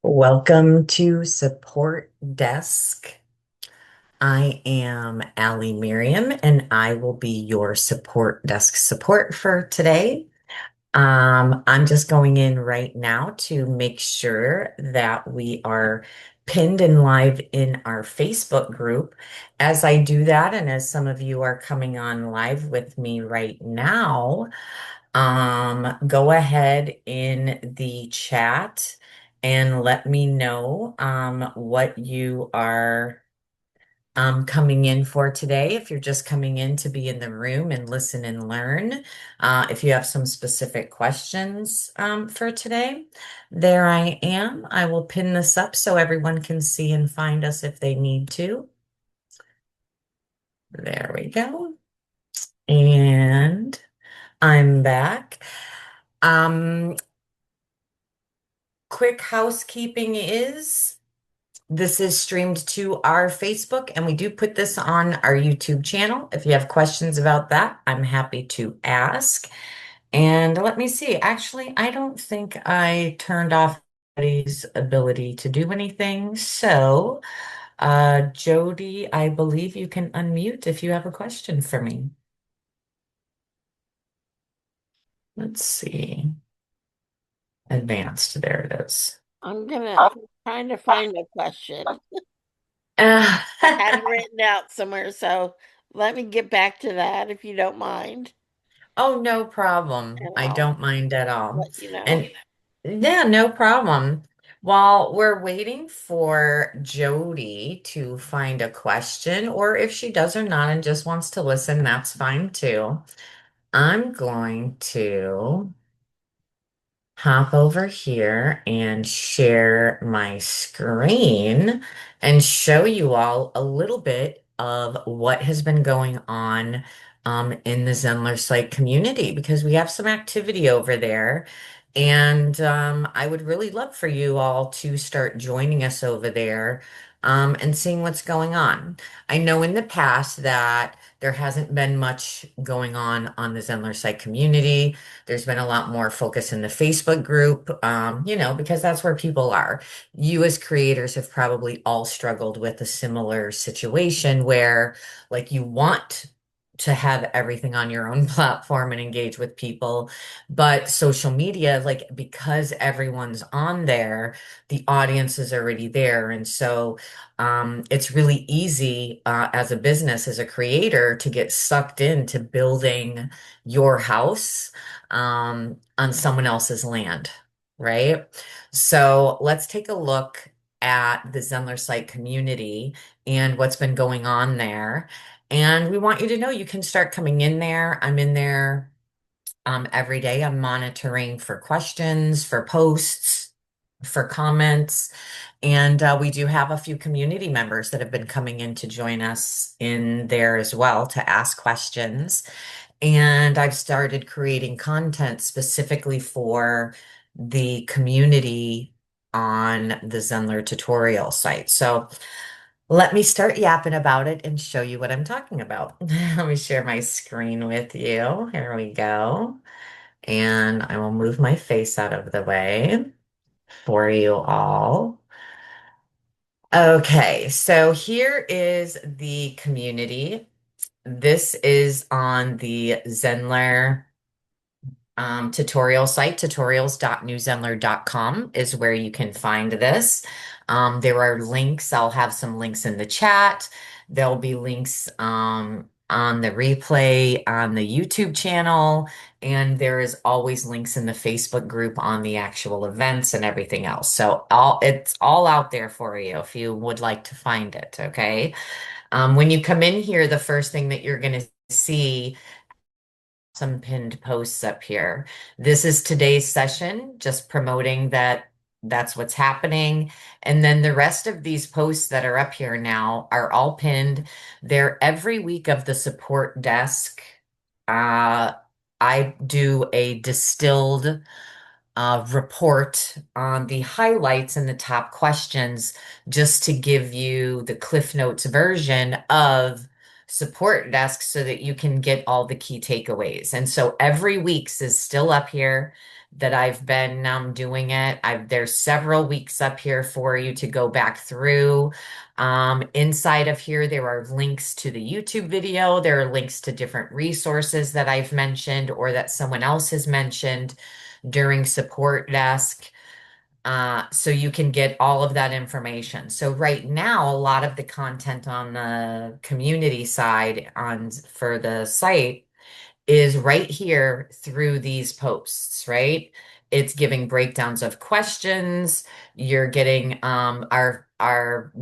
Welcome to Support Desk. I am Allie Miriam, and I will be your support desk support for today. I'm just going in right now to make sure that we are pinned and live in our Facebook group. As I do that, and as some of you are coming on live with me right now, go ahead in the chat and let me know what you are coming in for today. If you're just coming in to be in the room and listen and learn, if you have some specific questions for today, there I am. I will pin this up so everyone can see and find us if they need to. There we go. And I'm back. Um, Quick housekeeping is this is streamed to our Facebook, and we do put this on our YouTube channel. If you have questions about that, I'm happy to ask. And let me see. Actually, I don't think I turned off anybody's ability to do anything. So, Jody, I believe you can unmute if you have a question for me. Let's see. Advanced. There it is. Trying to find a question. Uh, I had it written out somewhere, so let me get back to that if you don't mind, Oh, no problem. and I I'll don't mind at all. let you know. And yeah, no problem. While we're waiting for Jody to find a question, or if she does or not and just wants to listen, that's fine too. I'm going to hop over here and share my screen and show you all a little bit of what has been going on in the Zenler site community because we have some activity over there. And I would really love for you all to start joining us over there and seeing what's going on. I know in the past that there hasn't been much going on the Zenler site community. There's been a lot more focus in the Facebook group, because that's where people are. You, as creators, have probably all struggled with a similar situation where, like, you want to have everything on your own platform and engage with people, but social media, like, because everyone's on there, the audience is already there. And so, it's really easy as a business, as a creator, to get sucked into building your house on someone else's land, right? So let's take a look at the Zenler site community and what's been going on there. And we want you to know you can start coming in there. I'm in there every day. I'm monitoring for questions, for posts, for comments. And we do have a few community members that have been coming in to join us in there as well to ask questions. And I've started creating content specifically for the community on the Zenler tutorial site. So let me start yapping about it and show you what I'm talking about. Let me share my screen with you. Here we go. And I will move my face out of the way for you all. Okay, so here is the community. This is on the Zenler tutorial site. Tutorials.newzenler.com is where you can find this. There are links. I'll have some links in the chat. There'll be links on the replay on the YouTube channel, and there is always links in the Facebook group on the actual events and everything else. So it's all out there for you if you would like to find it, okay? When you come in here, the first thing that you're going to see some pinned posts up here. This is today's session, just promoting that that's what's happening. And then the rest of these posts that are up here now are all pinned. They're every week of the support desk. Uh, I do a distilled report on the highlights and the top questions just to give you the Cliff Notes version of support desk so that you can get all the key takeaways. And so every week's is still up here. that I've been doing it. There's several weeks up here for you to go back through. Inside of here, there are links to the YouTube video. There are links to different resources that I've mentioned or that someone else has mentioned during support desk. So you can get all of that information. So right now, a lot of the content on the community side on for the site is right here through these posts, right? It's giving breakdowns of questions. You're getting our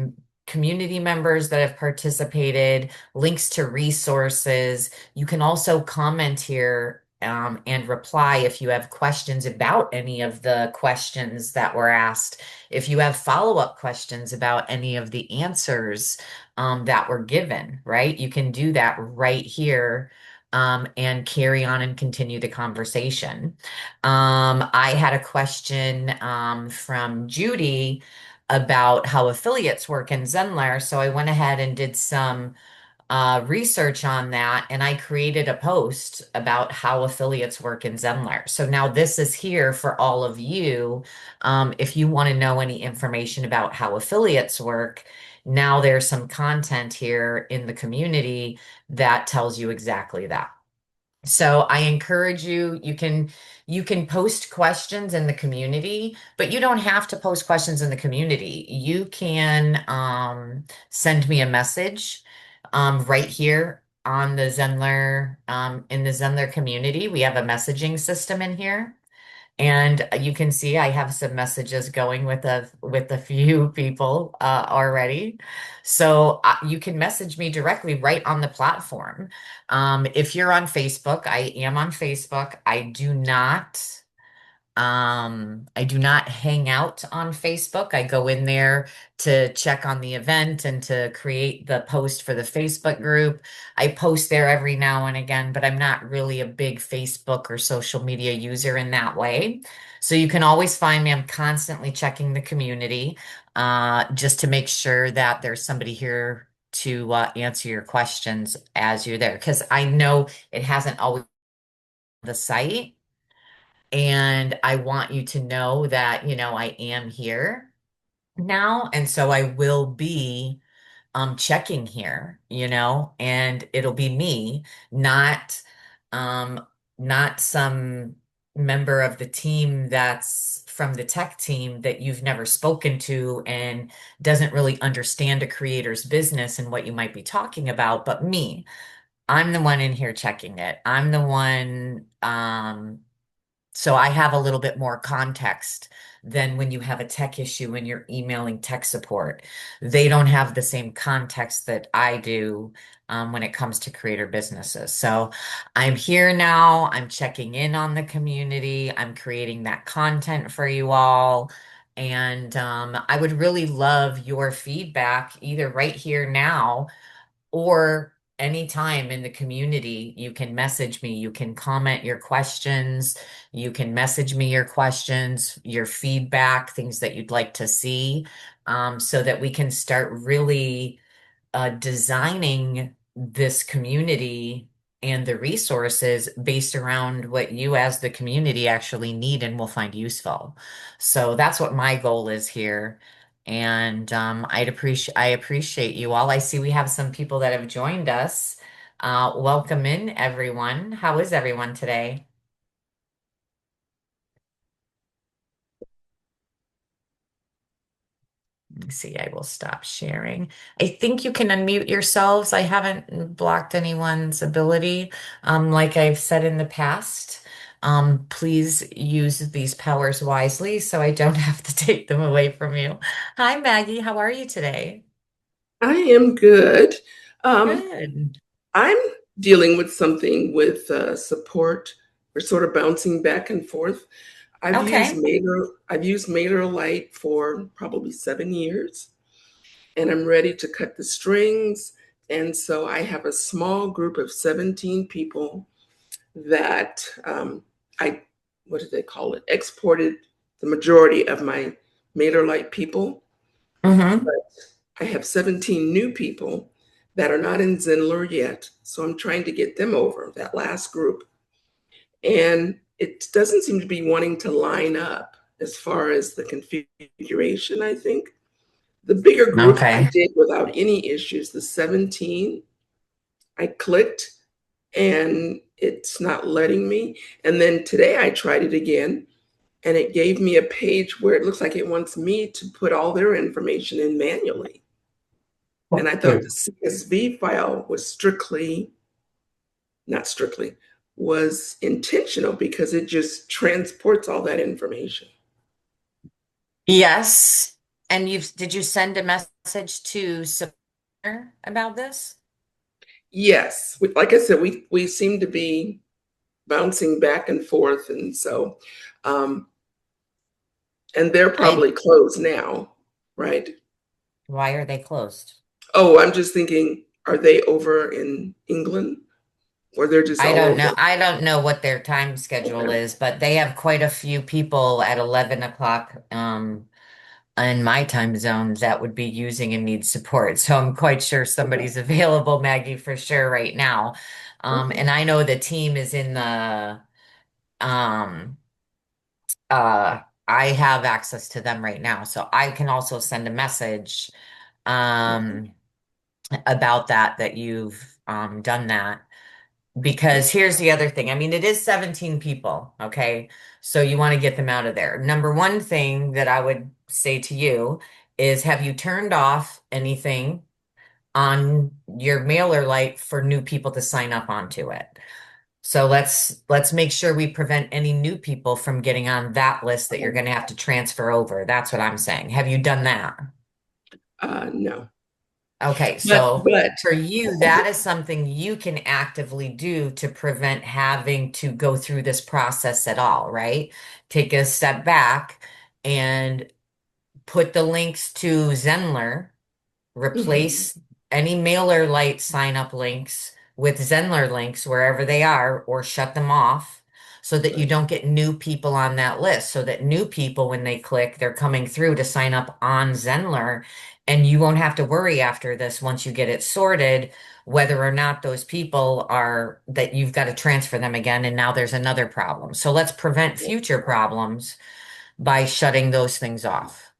community members that have participated, links to resources. You can also comment here and reply if you have questions about any of the questions that were asked. If you have follow-up questions about any of the answers that were given, right? You can do that right here and carry on and continue the conversation. I had a question from Judy about how affiliates work in Zenler. So I went ahead and did some research on that, and I created a post about how affiliates work in Zenler. So now this is here for all of you. If you want to know any information about how affiliates work, now there's some content here in the community that tells you exactly that. So I encourage you, you can post questions in the community, but you don't have to post questions in the community. You can send me a message right here on the Zenler in the Zenler community. We have a messaging system in here. And you can see I have some messages going with a few people already. So you can message me directly right on the platform. If you're on Facebook, I am on Facebook. I do not hang out on Facebook. I go in there to check on the event and to create the post for the Facebook group. I post there every now and again, but I'm not really a big Facebook or social media user in that way. So you can always find me. I'm constantly checking the community just to make sure that there's somebody here to answer your questions as you're there. Because I know it hasn't always been the site. And I want you to know that, I am here now. And so I will be checking here, and it'll be me, not um not some member of the team that's from the tech team that you've never spoken to and doesn't really understand a creator's business and what you might be talking about, but me. I'm the one in here checking it. I'm the one so I have a little bit more context than when you have a tech issue and you're emailing tech support. They don't have the same context that I do when it comes to creator businesses. So I'm here now. I'm checking in on the community. I'm creating that content for you all. And I would really love your feedback either right here now or anytime in the community. You can message me, you can comment your questions, you can message me your questions, your feedback, things that you'd like to see, so that we can start really designing this community and the resources based around what you as the community actually need and will find useful. So that's what my goal is here. And I appreciate you all. I see we have some people that have joined us. Welcome in, everyone. How is everyone today? Let me see, I will stop sharing. I think you can unmute yourselves. I haven't blocked anyone's ability. Like I've said in the past, please use these powers wisely so I don't have to take them away from you. Hi, Maggie. How are you today? I am good. Um, Good. I'm dealing with something with support. We're sort of bouncing back and forth. Okay. I've used MailerLite for probably 7 years, and I'm ready to cut the strings. And so I have a small group of 17 people that I, what did they call it? Exported the majority of my MailerLite people. Mm-hmm. I have 17 new people that are not in Zenler yet. So I'm trying to get them over that last group. And it doesn't seem to be wanting to line up as far as the configuration, I think. The bigger group I Okay. did without any issues. The 17, I clicked and it's not letting me. And then today I tried it again and it gave me a page where it looks like it wants me to put all their information in manually. And I thought the CSV file was not strictly, was intentional because it just transports all that information. Yes. And did you send a message to support about this? Yes, like I said, we seem to be bouncing back and forth, and so, um, and they're I, probably closed now, right? why are they closed? Oh, I'm just thinking, are they over in England or they're just I all don't know. over? I don't know what their time schedule Okay. is, but they have quite a few people at 11 o'clock in my time zone that would be using and need support. So I'm quite sure Okay. somebody's available, Maggie, for sure right now. Okay. And I know the team is in the um uh I have access to them right now. So I can also send a message Okay. um about that you've done that. Because here's the other thing. I mean, it is 17 people, okay? So you want to get them out of there. Number one thing that I would say to you is have you turned off anything on your MailerLite for new people to sign up onto it? So let's make sure we prevent any new people from getting on that list that you're Okay. going to have to transfer over. That's what I'm saying. Have you done that? No, Okay, but so for you, that is something you can actively do to prevent having to go through this process at all, right? Take a step back and put the links to Zenler. Mhm. Replace any MailerLite sign up links with Zenler links wherever they are, or shut them off so that you Right. don't get new people on that list. So that new people, when they click, they're coming through to sign up on Zenler. And you won't have to worry after this once you get it sorted, whether or not those people are that you've got to transfer them again. And now there's another problem. So let's prevent future problems by shutting those things off.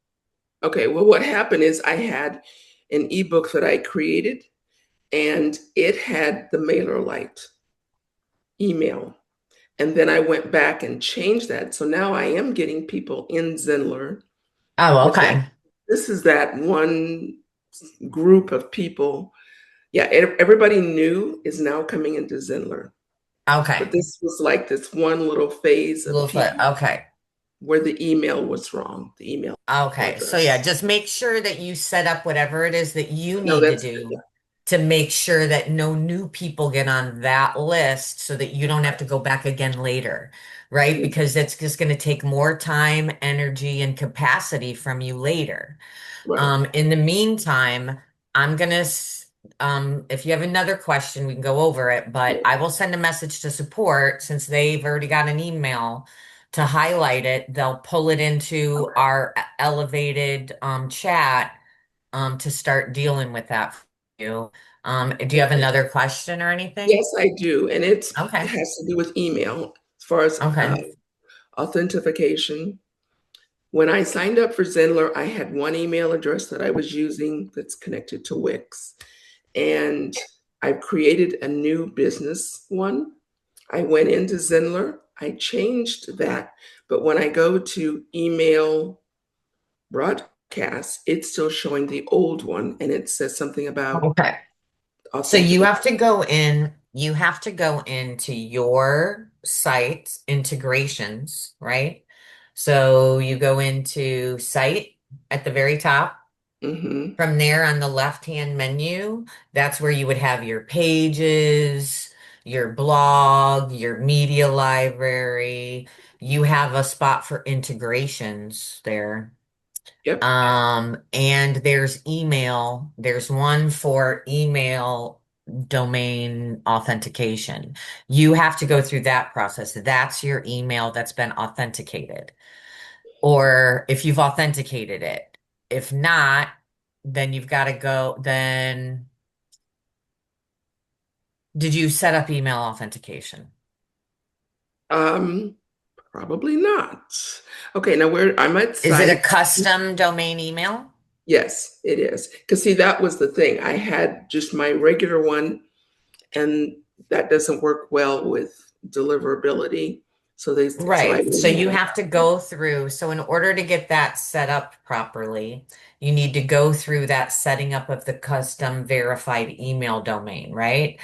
Okay, well, what happened is I had an ebook that I created, and it had the MailerLite email. And then I went back and changed that. So now I am getting people in Zenler Oh, with that. okay. This is that one group of people. Yeah, everybody new is now coming into Zenler. But Okay. this was like this one little phase of Little foot. people Okay. where the email was wrong, the email Okay. So yeah, address. just make sure that you set up whatever it is that you No, need to that's good. Yeah, do to make sure that no new people get on that list so that you don't have to right. go back again later, right? Yeah, Because it's just going to take more time, energy, and capacity from you later. right. In the meantime, I'm gonna, if you have another question, we can go over it, but Yeah. I will send a message to support since they've already got an email to highlight it. They'll pull it into Okay. our elevated chat to start dealing with that for you. Do you have Okay. another question or anything? Yes, I do. And it Okay. has to do with email as far as Okay. authentication. When I signed up for Zenler, I had one email address that I was using that's connected to Wix. And I've created a new business one. I went into Zenler, I changed that. But when I go to email broadcast, it's still showing the old one and it says something about Okay. So authentication. you have to go into your site integrations, right? So you go into site at the very top. Hmm. From there on the left-hand menu, that's where you would have your pages, your blog, your media library. You have a spot for integrations there. Yep. And there's email. There's one for email domain authentication. You have to go through that process. That's your email that's been authenticated. Or if you've authenticated it. If not, then you've got to go. Then, did you set up email authentication? Probably not. Okay, now where I'm at Is it a site. custom domain email? Yes, it is. Because see, that was the thing. I had just my regular one, and that doesn't work well with deliverability. So I Right. So didn't you have have to go through. So in order to get that set up properly, you need to go through that setting up of the custom verified email domain, right?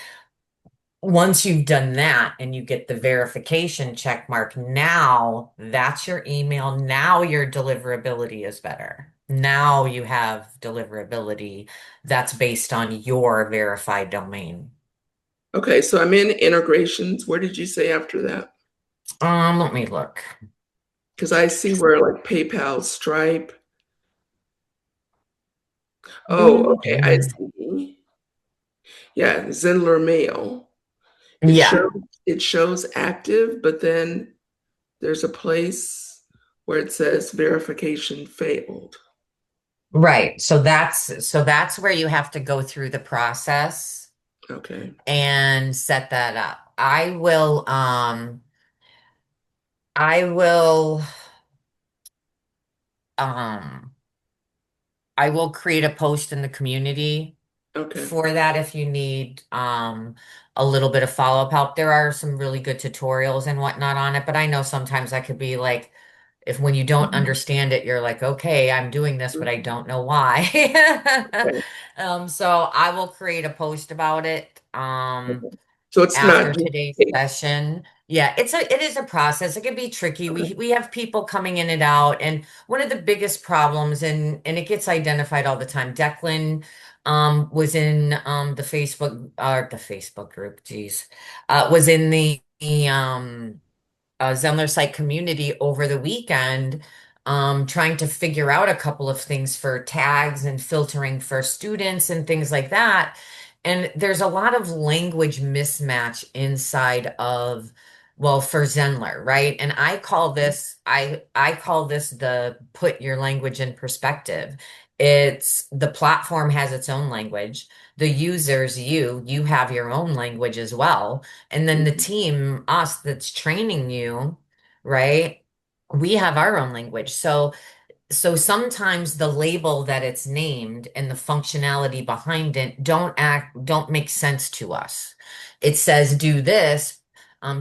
Once you've done that and you get the verification check mark, now that's your email. Now your deliverability is better. Now you have deliverability that's based on your verified domain. Okay, so I'm in integrations. Where did you say after that? Let me look. Because I see where like PayPal, Stripe. Oh, okay, I see. Yeah, Zenler Mail. It Yeah, shows it shows active, but then there's a place where it says verification failed. right. So that's where you have to go through the process Okay. and set that up. I will um I will create a post in the community Okay. for that if you need a little bit of follow-up help. There are some really good tutorials and whatnot on it, but I know sometimes I could be like, if when you don't Mhm. understand it, you're like, okay, I'm doing this, but I Mhm. don't know why. Okay. So I will create a post about it. Okay. So it's not After just today's paper. session. Yeah, it is a process. It can be tricky. Okay. We have people coming in and out, and one of the biggest problems, and it gets identified all the time. Declan was in the Facebook group, geez. Was in the Zenler site community over the weekend, trying to figure out a couple of things for tags and filtering for students and things like that. And there's a lot of language mismatch inside of, well, for Zenler, right? And I call this the put your language in perspective. It's the platform has its own language. The users, you have your own language as well. And then the Mhm. team, us that's training you, right? We have our own language. So sometimes the label that it's named and the functionality behind it don't make sense to us. It says do this.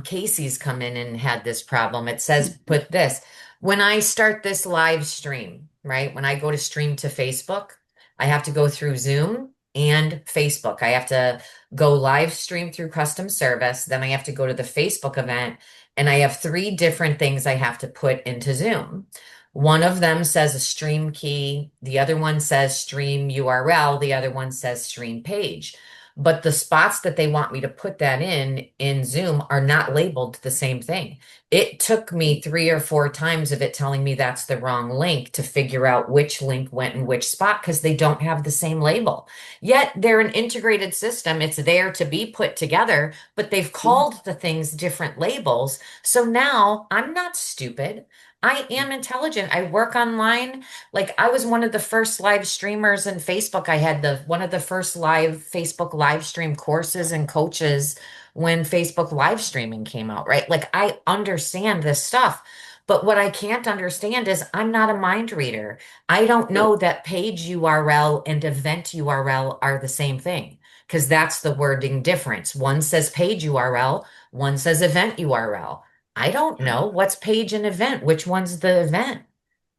Casey's come in and had this problem. It says put this. When I start this live stream, right? When I go to stream to Facebook, I have to go through Zoom and Facebook. I have to go live stream through custom service. Then I have to go to the Facebook event, and I have three different things I have to put into Zoom. One of them says a stream key, the other one says stream URL, the other one says stream page. But the spots that they want me to put that in Zoom are not labeled the same thing. It took me three or four times of it telling me that's the wrong link to figure out which link went in which spot because they don't have the same label. Yet they're an integrated system. It's there to be put together, but they've Mhm. called the things different labels. So now I'm not stupid. I am intelligent. I work online. Like I was one of the first live streamers in Facebook. I had the one of the first live Facebook live stream courses and coaches when Facebook live streaming came out, right? Like I understand this stuff. But what I can't understand is I'm not a mind reader. I don't Right. know that page URL and event URL are the same thing because that's the wording difference. One says page URL, one says event URL. I don't know what's page and event. Which one's the event?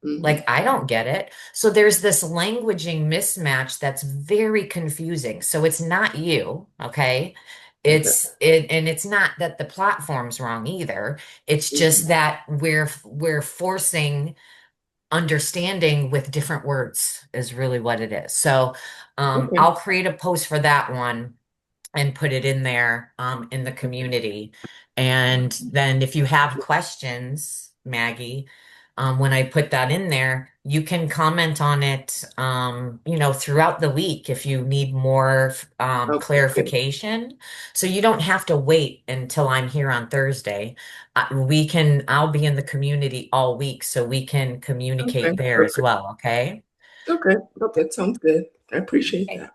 Like, Mhm. I don't get it. So there's this languaging mismatch that's very confusing. So it's not you, okay? Okay. And it's not that the platform's wrong either. It's Mhm. just that we're forcing understanding with different words is really what it is. So Okay. I'll create a post for that one and put it in there in the community. And then if you have questions, Maggie, when I put that in there, you can comment on it, throughout the week if you need more Okay, good. clarification. So you don't have to wait until I'm here on Thursday. I'll be in the community all week, so we can Okay, communicate there as perfect. well, okay? Okay. Okay, that sounds good. I appreciate that.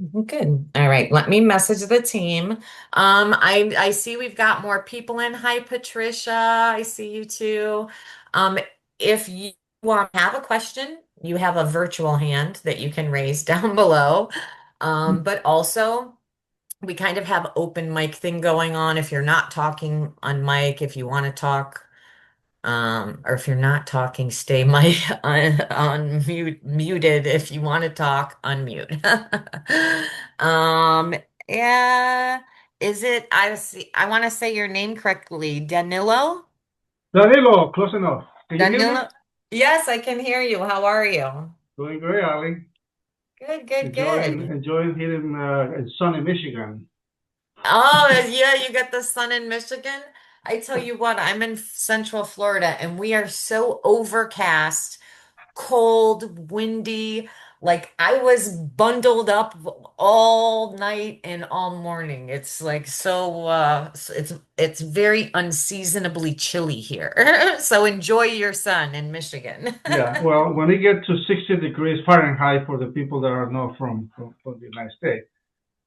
Good. All right. Let me message the team. I see we've got more people in. Hi, Patricia. I see you too. Um, if you have a question, you have a virtual hand that you can raise down below. But also we kind of have open mic thing going on. If you're not talking on mic, if you want to talk, or if you're not talking, stay mic on muted. If you want to talk, unmute. Um, yeah, is it? I see. I want to say your name correctly. Danilo? Danilo, close enough. Can you hear me? Danilo? Yes, I can hear you. How are you? Doing great, Allie. Good, good, Enjoying good. enjoying here in sunny Michigan. Oh, yeah, you got the sun in Michigan. I tell you what, I'm in Central Florida and we are so overcast, cold, windy. Like I was bundled up all night and all morning. It's like it's very unseasonably chilly here. So enjoy your sun in Michigan. Yeah, well, when it gets to 60 degrees Fahrenheit for the people that are not from the United States,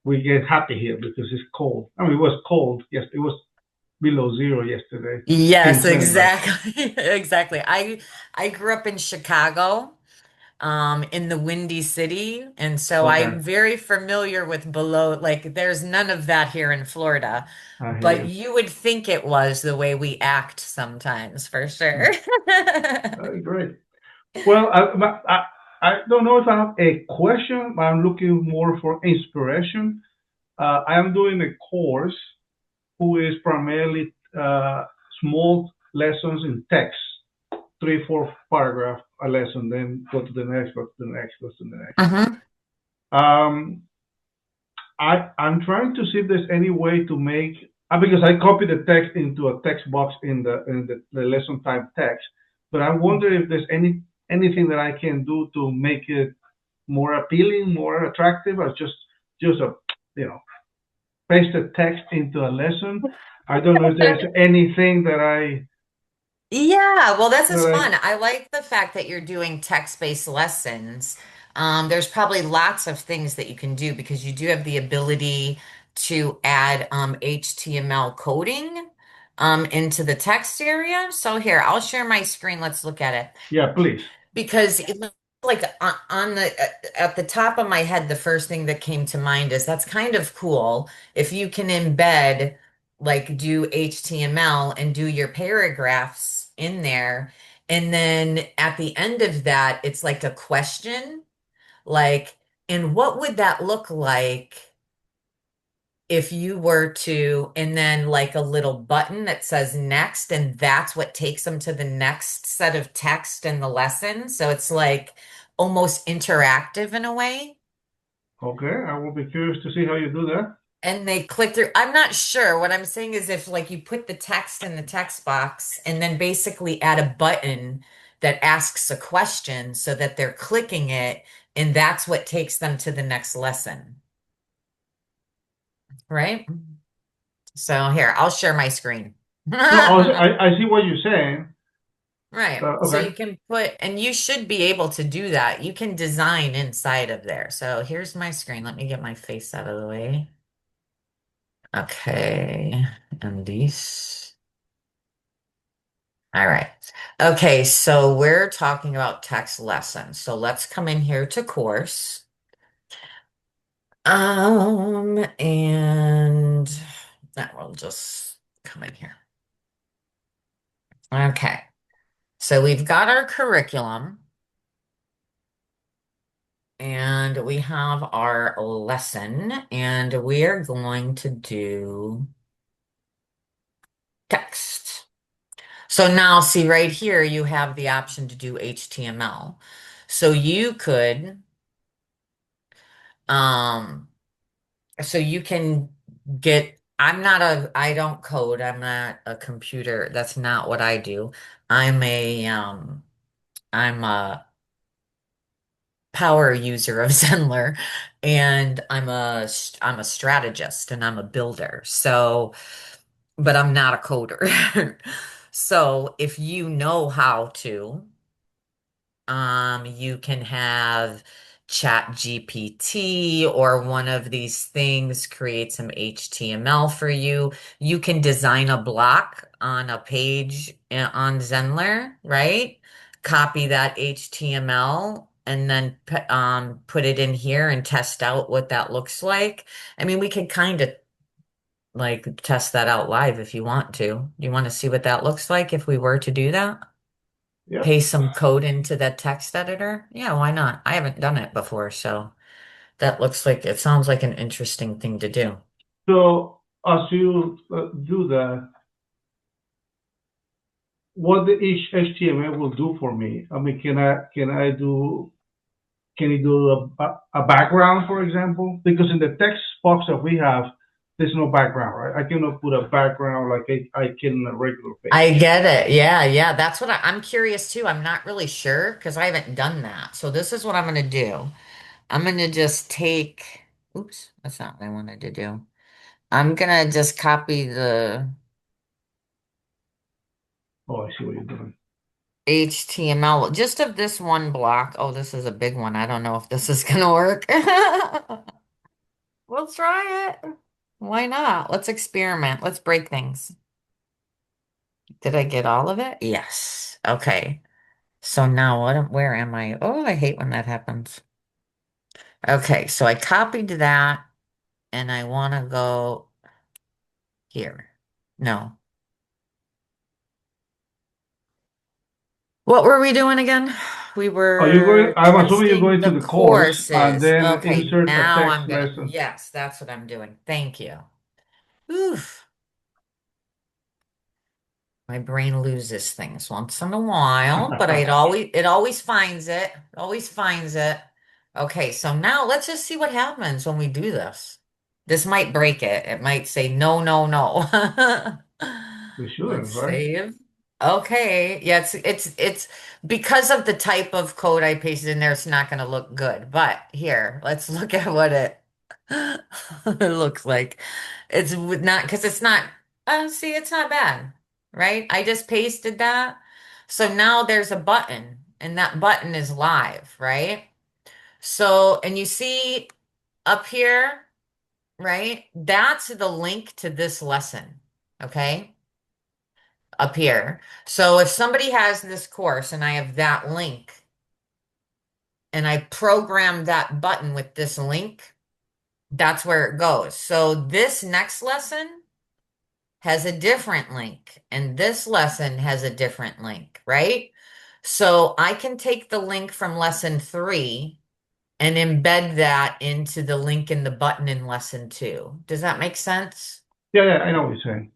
we get happy here because it's cold. I mean, it was cold. Yes, it was below zero yesterday. Yes, Feels anyway. exactly. Exactly. I grew up in Chicago, in the Windy City, and so Okay, I'm very familiar with below, like there's none of that here in Florida, I hear but you. you would think it was the way we act sometimes, for sure. Hmm. Great. Well, I don't know if I have a question, but I'm looking more for inspiration. I am doing a course who is primarily small lessons in text, three, four paragraph a lesson, then go to the next, go to the next, go to the next. Mhm. Um, I'm trying to see if there's any way to make because I copy the text into a text box in the lesson type text, but I wonder if there's anything that I can do to make it more appealing, more attractive, or just a you know paste the text into a lesson. I don't know if there's anything Yeah, well, this that is I fun. I like the fact that you're doing text-based lessons. There's probably lots of things that you can do because you do have the ability to add HTML coding into the text area. So here, I'll share my screen. Let's look at it. yeah, please. Because like on the at the top of my head, the first thing that came to mind is that's kind of cool if you can embed, like, do HTML and do your paragraphs in there, and then at the end of that it's like a question, like, and what would that look like if you were to, and then like a little button that says next, and that's what takes them to the next set of text in the lesson. So it's like almost interactive in a way. Okay, I will be curious to see how you do that. And they click through. I'm not sure. What I'm saying is if like you put the text in the text box and then basically add a button that asks a question so that they're clicking it, and that's what takes them to the next lesson, right? So here, I'll share my screen. No, I see what you're saying. Right. So Okay. you can put, and you should be able to do that. You can design inside of there. So here's my screen. Let me get my face out of the way. Okay. And these. All right. Okay. So we're talking about text lessons. So let's come in here to course. And that will just come in here. Okay. So we've got our curriculum. And we have our lesson, and we are going to do text. So now, see right here, you have the option to do HTML. So you could, um, so you can I don't code. I'm not a computer. That's not what I do. I'm a, um, I'm a power user of Zenler, and I'm a strategist and I'm a builder. So, but I'm not a coder. So, if you know how to, you can have ChatGPT or one of these things create some HTML for you. You can design a block on a page on Zenler, right? Copy that HTML and then put it in here and test out what that looks like. I mean, we could kind of like test that out live if you want to. You want to see what that looks like if we were to do that? Yep. Paste some code into that text editor? Yeah, why not? I haven't done it before, so that looks like it sounds like an interesting thing to do. So as you do that, what the each HTML will do for me? I mean, can you do a background, for example? Because in the text box that we have, there's no background, right? I cannot put a background like I can in a regular page. I get it. Yeah, yeah. That's what I'm curious too. I'm not really sure because I haven't done that. So this is what I'm going to do. I'm going to just take, oops, that's not what I wanted to do. I'm going to just copy the Oh, I see what you're doing. HTML just of this one block. Oh, this is a big one. I don't know if this is going to work. We'll try it. Why not? Let's experiment. Let's break things. Did I get all of it? Yes. Okay. So now where am I? Oh, I hate when that happens. Okay, so I copied that and I want to go here. No. What were we doing again? We Are you going? were I'm assuming you're testing going to the the course and courses. then Okay, insert a now text I'm gonna, lesson. yes, that's what I'm doing. Thank you. Oof. My brain loses things once in a while, but it always finds it. Always finds it. Okay, so now let's just see what happens when we do this. This might break it. It might say no, no, no. We Let's shouldn't, right? save. Okay. Yeah, it's because of the type of code I pasted in there, it's not gonna look good. But here, let's look at what it it looks like. It's not because it's not see, it's not bad right? I just pasted that. So now there's a button, and that button is live, right? So, and you see up here, right? That's the link to this lesson, okay? Up here. So if somebody has this course and I have that link and I program that button with this link, that's where it goes. So this next lesson has a different link, and this lesson has a different link, right? So I can take the link from lesson 3 and embed that into the link in the button in lesson 2. Does that make sense? Yeah, yeah, I know what you're saying.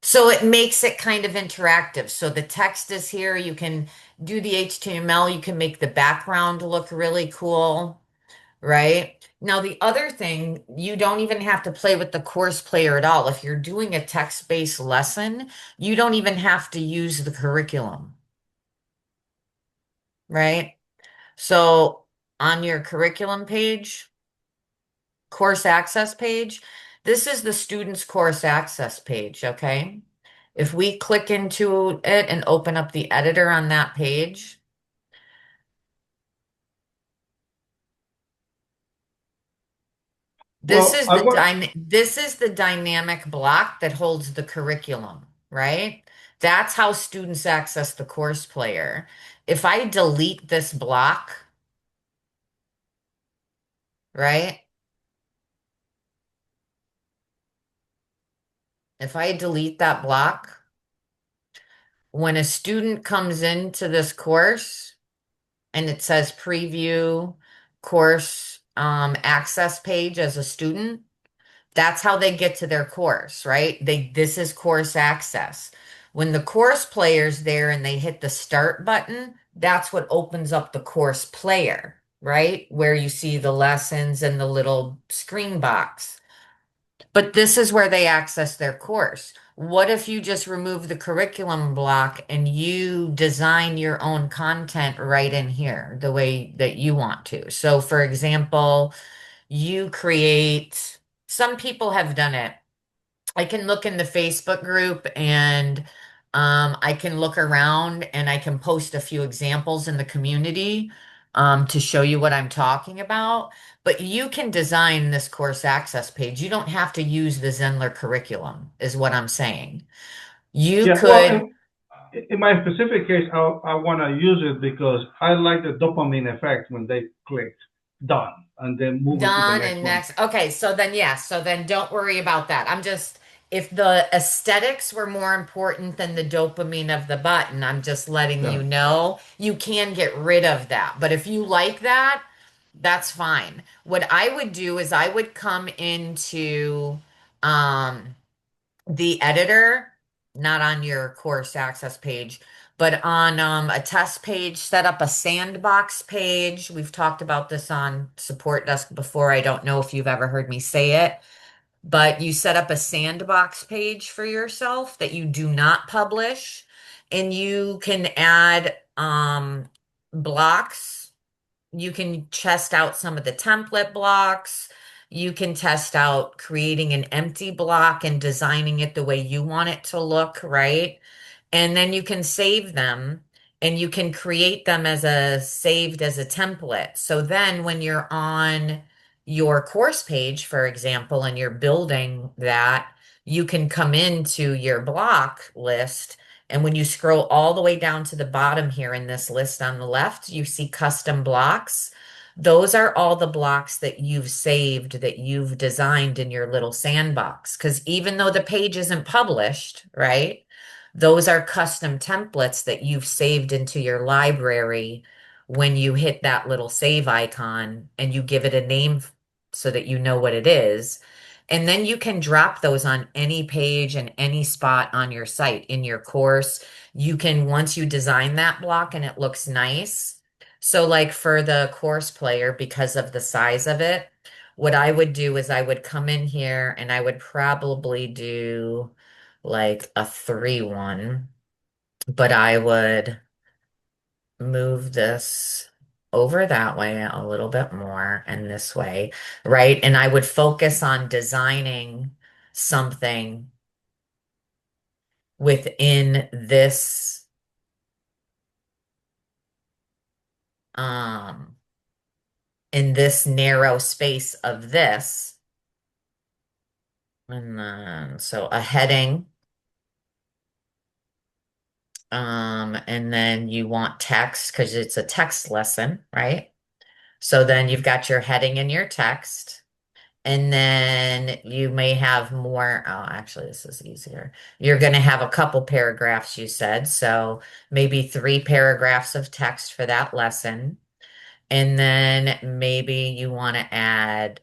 So it makes it kind of interactive. So the text is here. You can do the HTML. You can make the background look really cool. Right? Now, the other thing, you don't even have to play with the course player at all. If you're doing a text-based lesson, you don't even have to use the curriculum, right? So on your curriculum page, course access page, this is the student's course access page, okay? If we click into it and open up the editor on that page, Well, I want. This is the dynamic block that holds the curriculum, right? That's how students access the course player. If I delete this block, right? If I delete that block, when a student comes into this course and it says preview course access page as a student, that's how they get to their course, right? This is course access. When the course player's there and they hit the start button, that's what opens up the course player, right? Where you see the lessons and the little screen box. But this is where they access their course. What if you just remove the curriculum block and you design your own content right in here, the way that you want to? So, for example, you create, some people have done it. I can look in the Facebook group and I can look around and I can post a few examples in the community to show you what I'm talking about. But you can design this course access page. You don't have to use the Zenler curriculum, is what I'm saying. You Yeah, well, could, in my specific case, I want to use it because I like the dopamine effect when they click done and then moving to the done next and one. next. Okay, so then yes, so then don't worry about that. I'm just if the aesthetics were more important than the dopamine of the button, I'm just letting Yeah. you know you can get rid of that. But if you like that, that's fine. What I would do is I would come into um the editor, not on your course access page, but on a test page, set up a sandbox page. We've talked about this on support desk before. I don't know if you've ever heard me say it, but you set up a sandbox page for yourself that you do not publish, and you can add blocks. You can test out some of the template blocks. You can test out creating an empty block and designing it the way you want it to look, right? And then you can save them and you can create them as a saved as a template. So then when you're on your course page, for example, and you're building that, you can come into your block list. And when you scroll all the way down to the bottom here in this list on the left, you see custom blocks. Those are all the blocks that you've saved, that you've designed in your little sandbox. Because even though the page isn't published, right? Those are custom templates that you've saved into your library when you hit that little save icon and you give it a name so that you know what it is. And then you can drop those on any page and any spot on your site in your course. You can, once you design that block and it looks nice. So, like for the course player, because of the size of it, what I would do is I would come in here and I would probably do like a 3-1, but I would move this over that way a little bit more and this way, right? And I would focus on designing something within this um in this narrow space of this. And then so a heading, and then you want text because it's a text lesson, right? So then you've got your heading and your text. And then you may have more. Oh, actually, this is easier. You're going to have a couple paragraphs, you said. So maybe 3 paragraphs of text for that lesson. And then maybe you want to add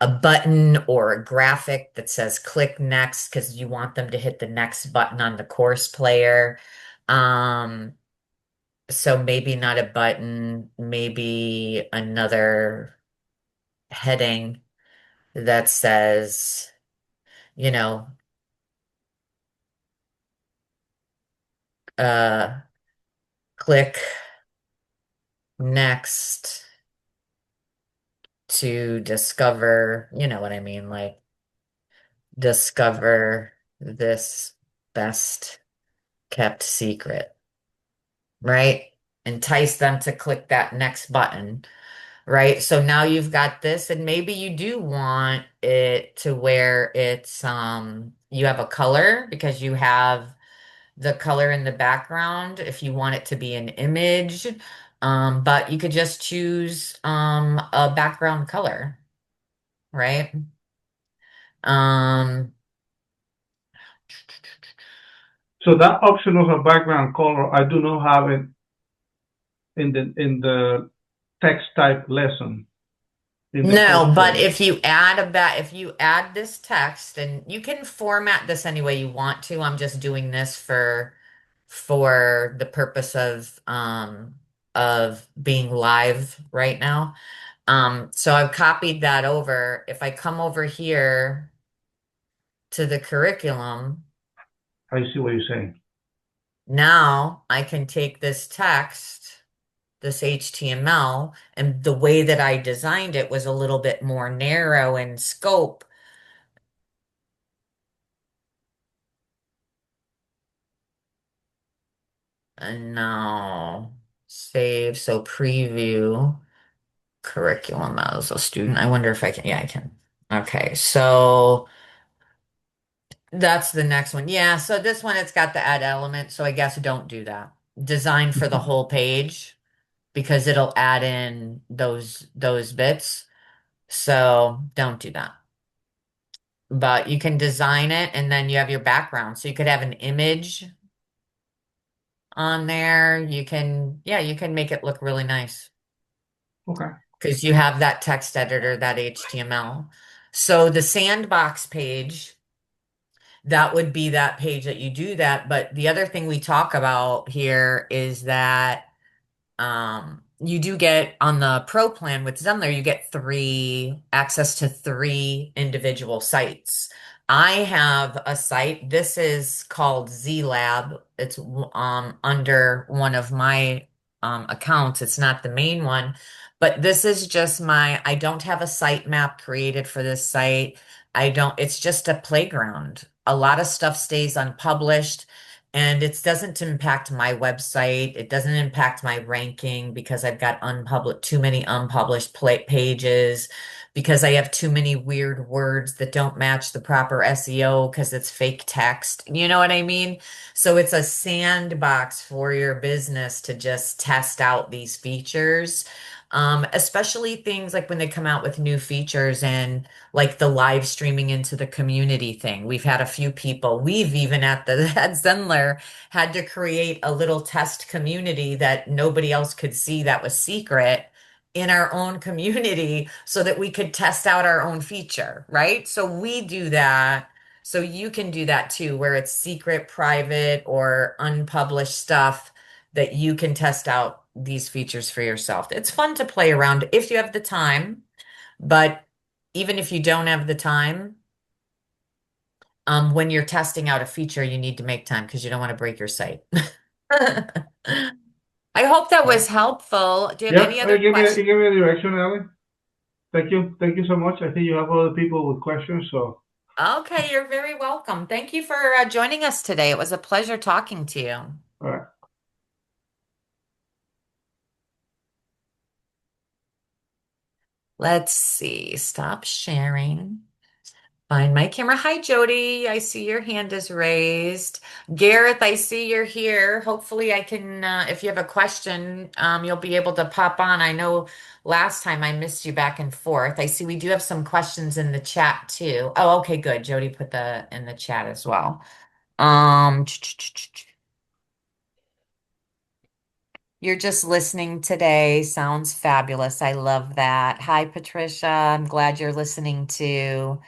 a button or a graphic that says click next because you want them to hit the next button on the course player. Um, so maybe not a button, maybe another heading that says, you know, uh, click next to discover, you know what I mean, like discover this best kept secret, right? Entice them to click that next button, right? So now you've got this, and maybe you do want it to where it's you have a color because you have the color in the background if you want it to be an image. But you could just choose a background color, right? Um, So that option of a background color, I do not have it in the text type lesson in the course no, but player. if you add if you add this text, and you can format this any way you want to. I'm just doing this for the purpose of being live right now. So I've copied that over. If I come over here to the curriculum, I see what you're saying. now I can take this text, this HTML, and the way that I designed it was a little bit more narrow in scope. No. Save. So preview curriculum as a student. I wonder if I can. Yeah, I can. Okay. So that's the next one. Yeah. So this one, it's got the add element. So I guess don't do that. Design for the whole page because it'll add in those bits. So don't do that. But you can design it and then you have your background. So you could have an image on there. You can, yeah, you can make it look really nice Okay. because you have that text editor, that HTML. So the sandbox page, that would be that page that you do that. But the other thing we talk about here is that you do get on the pro plan with Zenler, you get three access to three individual sites. I have a site. This is called Z Lab. It's under one of my accounts. It's not the main one, but this is just my, I don't have a site map created for this site. I don't, it's just a playground. A lot of stuff stays unpublished. And it doesn't impact my website. It doesn't impact my ranking because I've got unpublished, too many unpublished pages, because I have too many weird words that don't match the proper SEO because it's fake text. You know what I mean? So it's a sandbox for your business to just test out these features. Especially things like when they come out with new features and like the live streaming into the community thing. We've had a few people, we've even at the at Zenler had to create a little test community that nobody else could see that was secret in our own community so that we could test out our own feature, right? So we do that. So you can do that too, where it's secret, private, or unpublished stuff that you can test out these features for yourself. It's fun to play around if you have the time, but even if you don't have the time, when you're testing out a feature, you need to make time because you don't want to break your site. I hope that was helpful. Do you have any Yep. other questions? You give me a direction, Allie. Thank you. Thank you so much. I think you have other people with questions. So, Okay, you're very welcome. Thank you for joining us today. It was a pleasure talking to you. all right. Let's see. Stop sharing. Find my camera. Hi, Jody. I see your hand is raised. Gareth, I see you're here. Hopefully, I can, if you have a question, you'll be able to pop on. I know last time I missed you back and forth. I see we do have some questions in the chat too. Oh, okay, good. Jody put the in the chat as well. Um, you're just listening today. Sounds fabulous. I love that. Hi, Patricia. I'm glad you're listening too.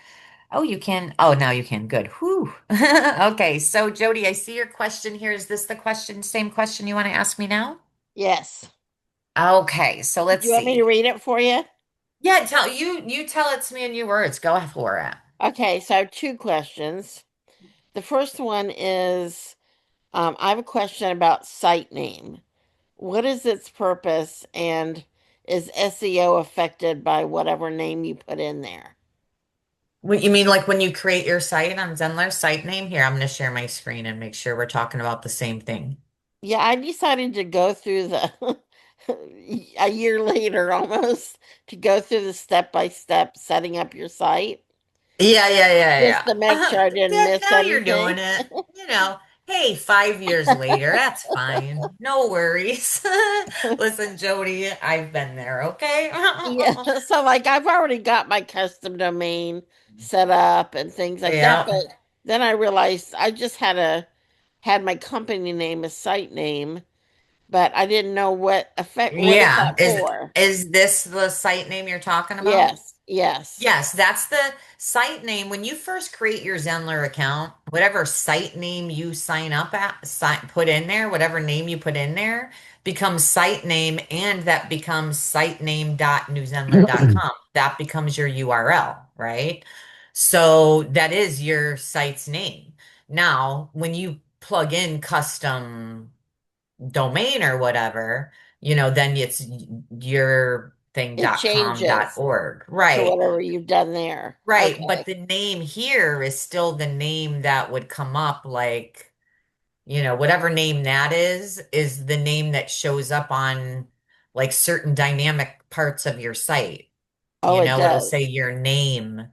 Oh, you can. Oh, now you can. Good. Whew. Okay. So, Jody, I see your question here. Is this the question, same question you want to ask me now? Yes. Okay. So Do let's you want me to see. read it for you? Yeah, you tell it to me in your words. Go for it. Okay, so I have two questions. The first one is I have a question about site name. What is its purpose and is SEO affected by whatever name you put in there? What you mean like when you create your site on Zenler site name? Here, I'm going to share my screen and make sure we're talking about the same thing. Yeah, I decided to go through the a year later almost to go through the step by step setting up your site just Yeah. to make sure I didn't Yeah, miss now you're anything. doing it. Hey, 5 years later, that's fine. No worries. Listen, Jody, I've been there, okay? Yeah, so like I've already got my custom domain set up and things like that, Yeah. but then I realized I just had my company name as site name, but I didn't know what is Yeah. that for? Is this the site name you're talking about? Yes, yes. Yes, that's the site name. When you first create your Zenler account, whatever site name you sign up at, put in there, whatever name you put in there becomes site name, and that becomes sitename.newzenler.com. That becomes your URL, right? So that is your site's name. Now, when you plug in custom domain or whatever, then it's your thing It dot com dot changes org. to Right. whatever you've done there. Right. But Okay. the name here is still the name that would come up like whatever name that is the name that shows up on like certain dynamic parts of your site. Oh, it It'll does. say your name,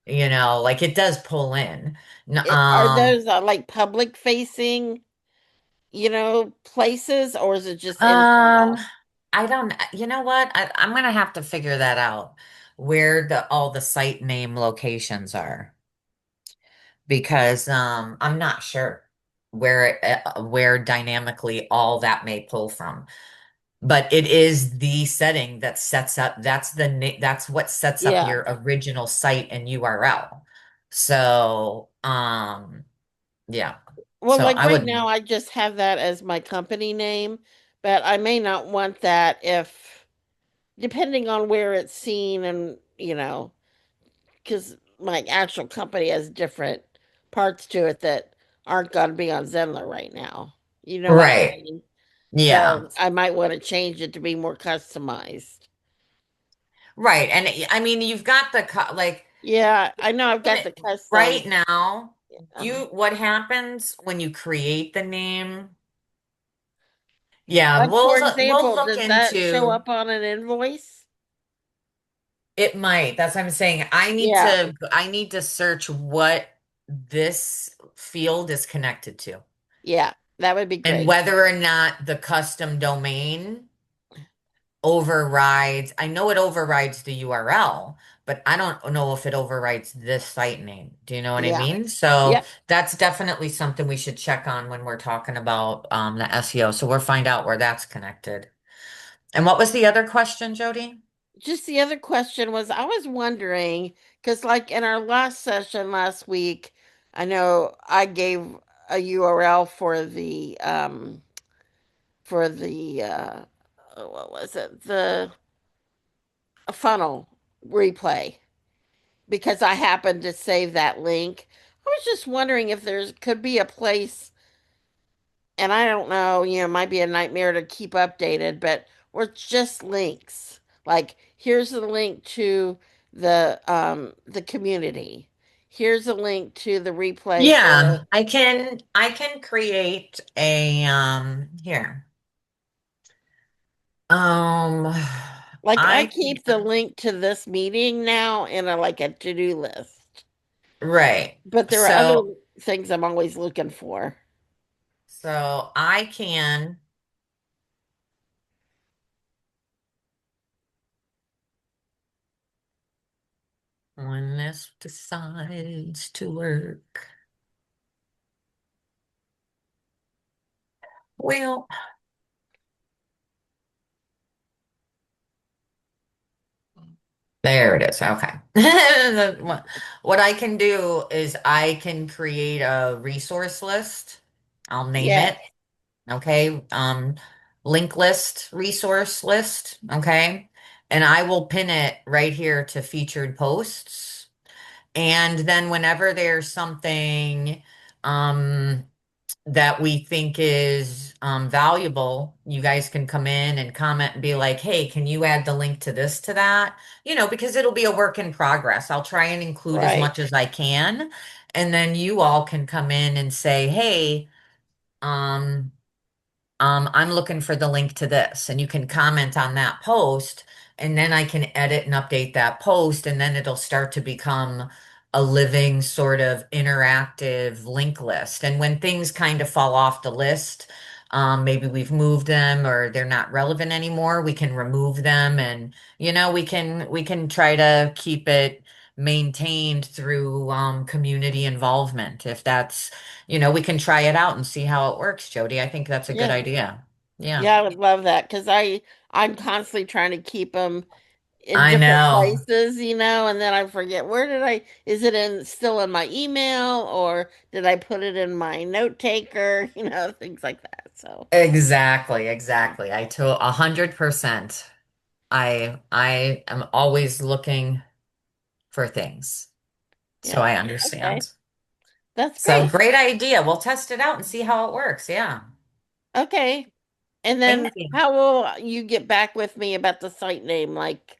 like it does pull in. Are those like public facing, places, or is it just Um, internal? I don't, you know what? I'm gonna have to figure that out, where all the site name locations are, because I'm not sure where dynamically all that may pull from. But it is the setting that sets up, that's what sets up Yeah. your original site and URL. So, yeah. Well, So like I right would, now, I just have that as my company name, but I may not want that if, depending on where it's seen and, because my actual company has different parts to it that aren't going to be on Zenler right now. You know what I right. mean? Yeah. So I might want to change it to be more customized. Right. And I mean, you've got like, Yeah, I know I've in got it the custom. right now, uh, what happens when you create the name? Yeah, Like, for we'll example, look does that show into up on an invoice? it might. That's what I'm saying. Yeah, I need to search what this field is connected to yeah, that would be and great. whether or not the custom domain overrides. I know it overrides the URL, but I don't know if it overrides this site name. Do you know what I Yeah, mean? So yeah. that's definitely something we should check on when we're talking about the SEO. So we'll find out where that's connected. And what was the other question, Jody? Just the other question was, I was wondering, because like in our last session last week, I know I gave a URL for the what was it? The funnel replay because I happened to save that link. I was just wondering if there could be a place, and I don't know, it might be a nightmare to keep updated, but or just links. Like, here's the link to the community. Here's a link to the replay Yeah, for, I can create a here. Um like, I I keep the can link to this meeting now in a like a to-do list. right. But there are other So things I'm always looking for. I can when this decides to work. Well, there it is. Okay. What I can do is I can create a resource list. I'll name Yeah, it. Okay. Link list, resource list. Okay. And I will pin it right here to featured posts. And then whenever there's something um, that we think is valuable, you guys can come in and comment and be like, hey, can you add the link to this, to that? Because it'll be a work in progress. I'll try and include as right. much as I can. And then you all can come in and say, hey, um, I'm looking for the link to this, and you can comment on that post, and then I can edit and update that post, and then it'll start to become a living sort of interactive link list. And when things kind of fall off the list, maybe we've moved them or they're not relevant anymore, we can remove them, and we can try to keep it maintained through community involvement if that's we can try it out and see how it works, Jody. I think that's a good Yeah. idea. Yeah. Yeah, I would love that because I'm constantly trying to keep them in I different know. places, and then I forget, where did I, is it still in my email, or did I put it in my note taker, things like that. So, Exactly, yeah. exactly. 100%. I am always looking for things. So Yeah. I Okay. understand. That's So great. great idea. We'll test it out and see how it works. Yeah. Okay. And then Thank you. how will you get back with me about the site name, like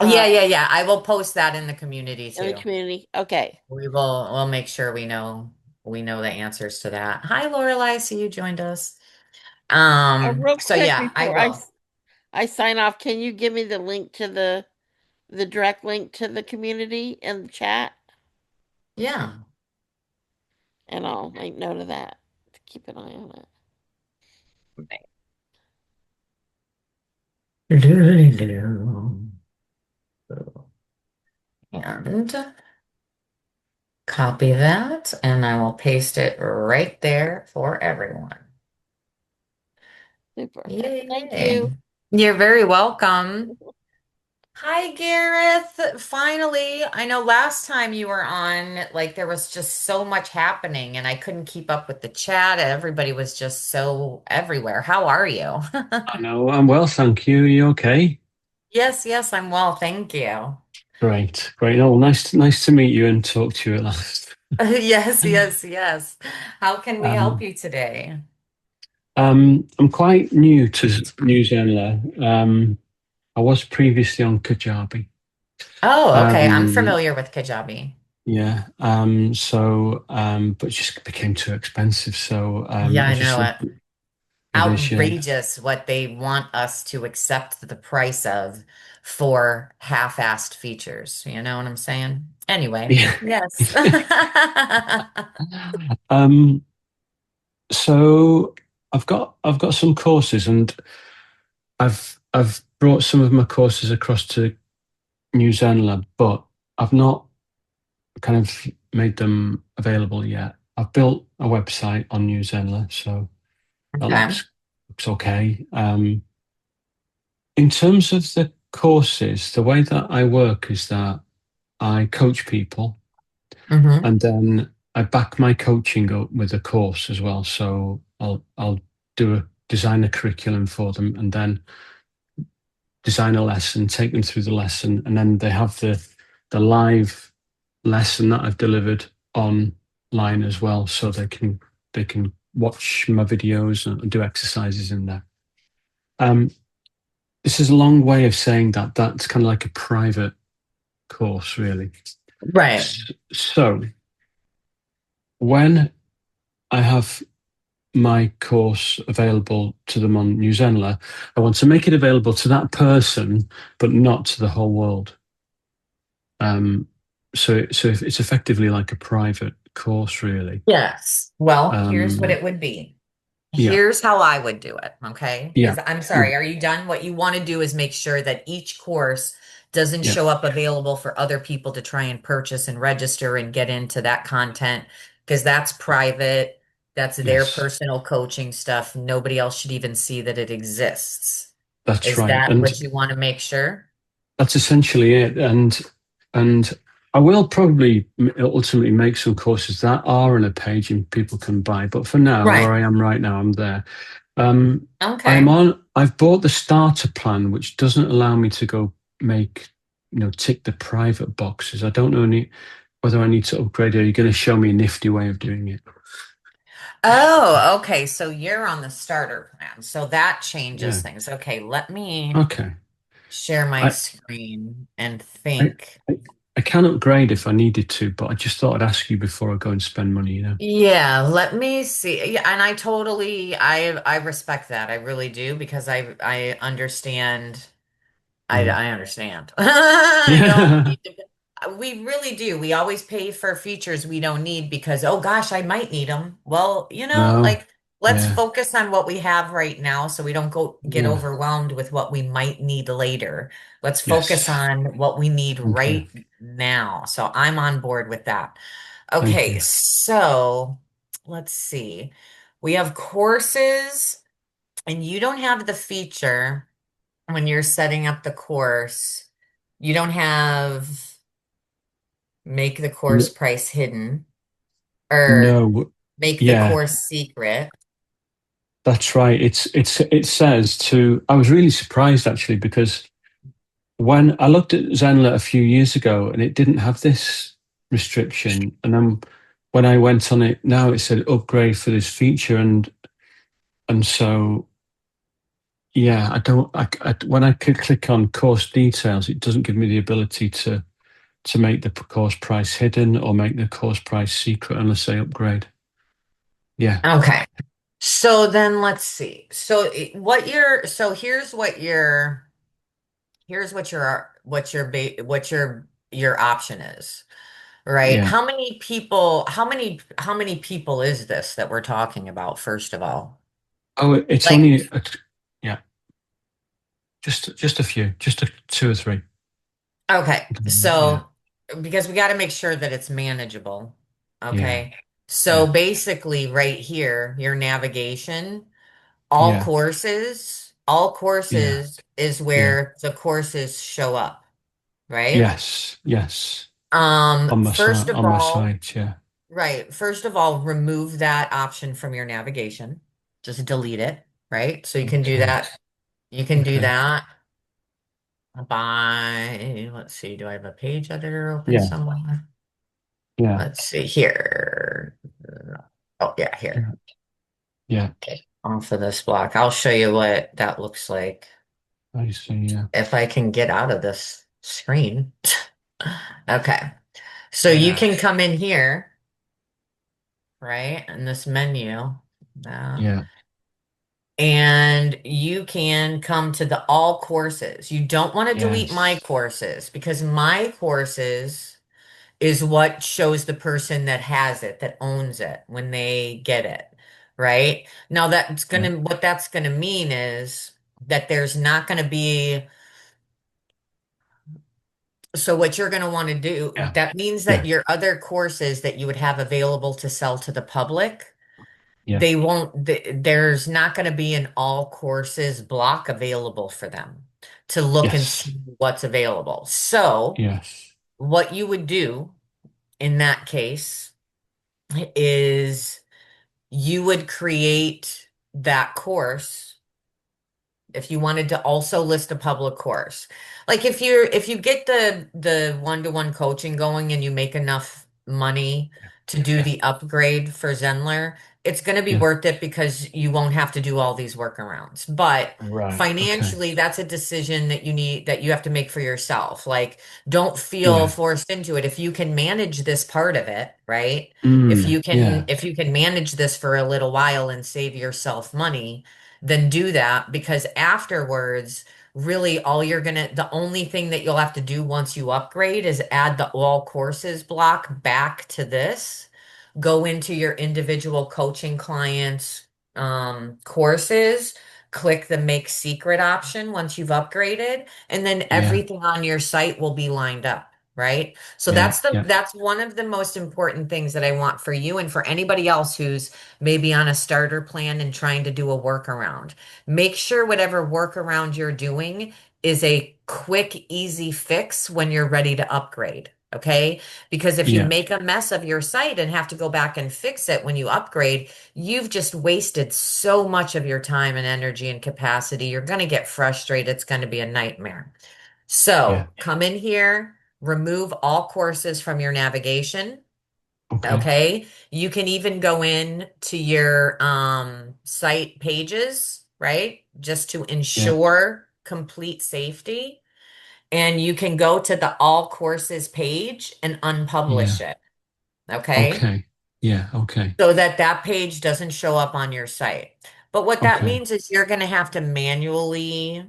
Yeah, uh yeah, yeah. I will post that in the community in the too. community? Okay. We'll make sure we know. we know the answers to that. Hi, Lorelai, see you joined us. Real So quick yeah, I before will. I sign off, can you give me the link to the direct link to the community in the chat? Yeah. And I'll make note of that to keep an eye on it. And copy that, and I will paste it right there for everyone. Super. Thank Yay. you. You're very welcome. Hi, Gareth. Finally, I know last time you were on, like there was just so much happening and I couldn't keep up with the chat. Everybody was just so everywhere. How are you? I know, I'm well, thank you. Are you okay? Yes, yes, I'm well, thank you. Great, great. Oh, well, nice to meet you and talk to you at last. Yes, yes, yes. How can we help Um, you today? I'm quite new to New Zenler. I was previously on Kajabi. Oh, okay. I'm Um, familiar with Kajabi. yeah. But it just became too expensive. So Yeah, I I just know look. it. It is, yeah. Outrageous what they want us to accept the price of for half-assed features. You know what I'm saying? Anyway, Yeah. yes. um, so I've got some courses, and I've brought some of my courses across to New Zenler, but I've not kind of made them available yet. I've built a website on New Zenler, so that Okay. looks okay. In terms of the courses, the way that I work is that I coach people, Hmm. and then I back my coaching up with a course as well. So I'll design a curriculum for them, and then design a lesson, take them through the lesson, and then they have the live lesson that I've delivered online as well, so they can watch my videos and do exercises in there. Um, this is a long way of saying that that's kind of like a private course, really. Right. So when I have my course available to them on New Zenler, I want to make it available to that person, but not to the whole world. Um, so it's effectively like a private course, really. Yes. Well, here's what Um, it would be. yeah, Here's how I would do it, okay? yeah, Is I'm mm, sorry, are you done? What you want to do is make sure that each course doesn't yeah, show up available for other people to try and purchase and register and get into that content because that's private. That's their yes, personal coaching stuff. Nobody else should even see that it exists. that's Is right, that and what you want to make sure? that's essentially it. And I will probably ultimately make some courses that are on a page and people can buy. But for now, Right. where I am right now, I'm there. Um, I'm Okay. on. I've bought the starter plan, which doesn't allow me to go make, tick the private boxes. I don't know whether I need to upgrade. Or are you going to show me a nifty way of doing it? Oh, okay. So you're on the starter plan. So that changes Yeah. things. Okay, let me Okay. share my I, screen and I, think. I, I can upgrade if I needed to, but I just thought I'd ask you before I go and spend money. Yeah, let me see. Yeah, and I totally I respect that. I really do because I understand. Mm. I understand. I don't Yeah. need to. We really do. We always pay for features we don't need because, oh gosh, I might need them. Well, No. like let's Yeah. focus on what we have right now so we don't go get Yeah. overwhelmed with what we might need later. Let's focus Yes. on what we need Thank you. right now. So I'm on board with that. Thank Okay, you. so let's see. We have courses, and you don't have the feature when you're setting up the course. You don't have make the course N- price hidden or No. make the Yeah, course secret. that's right. It says to. I was really surprised actually because when I looked at Zenler a few years ago and it didn't have this restriction, and then when I went on it now, it said upgrade for this feature, and so yeah, I don't. When I could click on course details, it doesn't give me the ability to to make the course price hidden or make the course price secret unless they upgrade. Yeah, Okay. So then let's see. So what your so here's what your option is, right? yeah. How many people is this that we're talking about, first of all? Oh, it's Like, only yeah, just a few, just two or three. okay, Yeah, so because we got to make sure that it's manageable. yeah, Okay. So yeah, basically right here, your navigation, yeah, all yeah, courses is yeah. where the courses show up, right? Yes, yes. On my First side, of on my all, site. Yeah, right. First of all, remove that option from your navigation. Just delete it, right? So you can do okay, that. You can do okay. that by, let's see, do I have a page editor open Yeah, somewhere? yeah, Let's see here. Oh, yeah, yeah, here. yeah. Okay. Off of this block. I'll show you what that looks like I see. Yeah, if I can get out of this screen. Okay. So you yeah, can come in here, right? In this menu. That. yeah. And you can come to the all courses. You don't want to delete my Yes, courses because my courses is what shows the person that has it, that owns it when they get it, right? Now yeah, what that's gonna mean is that there's not gonna be, so what you're gonna want to do, yeah, that means that yeah, your other courses that you would have available to sell to the public, yeah. there's not going to be an all courses block available for them to look and Yes, see what's available. So, yes, what you would do in that case is you would create that course if you wanted to also list a public course. Like if you get the one-to-one coaching going and you make enough money to do yeah, the upgrade for Zenler, it's going to be yeah. worth it because you won't have to do all these workarounds. But Right. Okay. financially, that's a decision that you have to make for yourself. Like, don't feel Yeah. forced into it. If you can manage this part of it, right? Yeah. If you can manage this for a little while and save yourself money, then do that because afterwards, really the only thing that you'll have to do once you upgrade is add the all courses block back to this, go into your individual coaching clients courses, click the make secret option once you've upgraded, and then Yeah. everything on your site will be lined up, right? So Yeah. Yeah. that's one of the most important things that I want for you and for anybody else who's maybe on a starter plan and trying to do a workaround. Make sure whatever workaround you're doing is a quick, easy fix when you're ready to upgrade. Okay. Because if you Yeah. make a mess of your site and have to go back and fix it when you upgrade, you've just wasted so much of your time and energy and capacity. You're going to get frustrated. It's going to be a nightmare. Yeah. So come in here, remove all courses from your navigation. Okay. Okay. You can even go in to your site pages, right? Just to Yeah. ensure complete safety. And you can go to the all courses page and unpublish Yeah. it. Okay. Okay. Yeah. Okay. So that that page doesn't show up on your site. But what that Okay. means is you're going to have to manually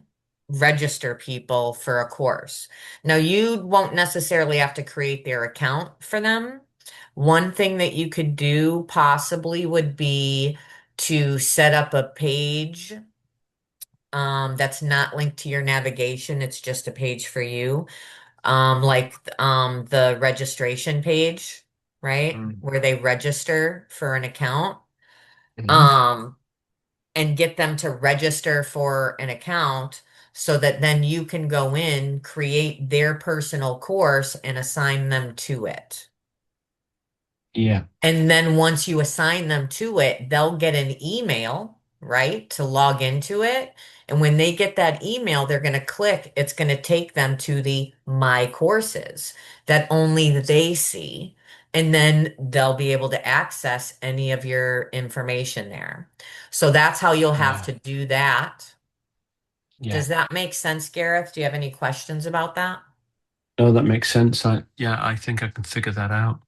register people for a course. Now, you won't necessarily have to create their account for them. One thing that you could do possibly would be to set up a page that's not linked to your navigation. It's just a page for you, like the registration page, right? Mm. Where they register for an account. Mhm. Um, and get them to register for an account so that then you can go in, create their personal course and assign them to it. Yeah. And then once you assign them to it, they'll get an email, right, to log into it. And when they get that email, they're going to click, it's going to take them to the My Courses that only they see. And then they'll be able to access any of your information there. So that's how you'll have Yeah. to do that. Yeah. Does that make sense, Gareth? Do you have any questions about that? No, that makes sense. I think I can figure that out.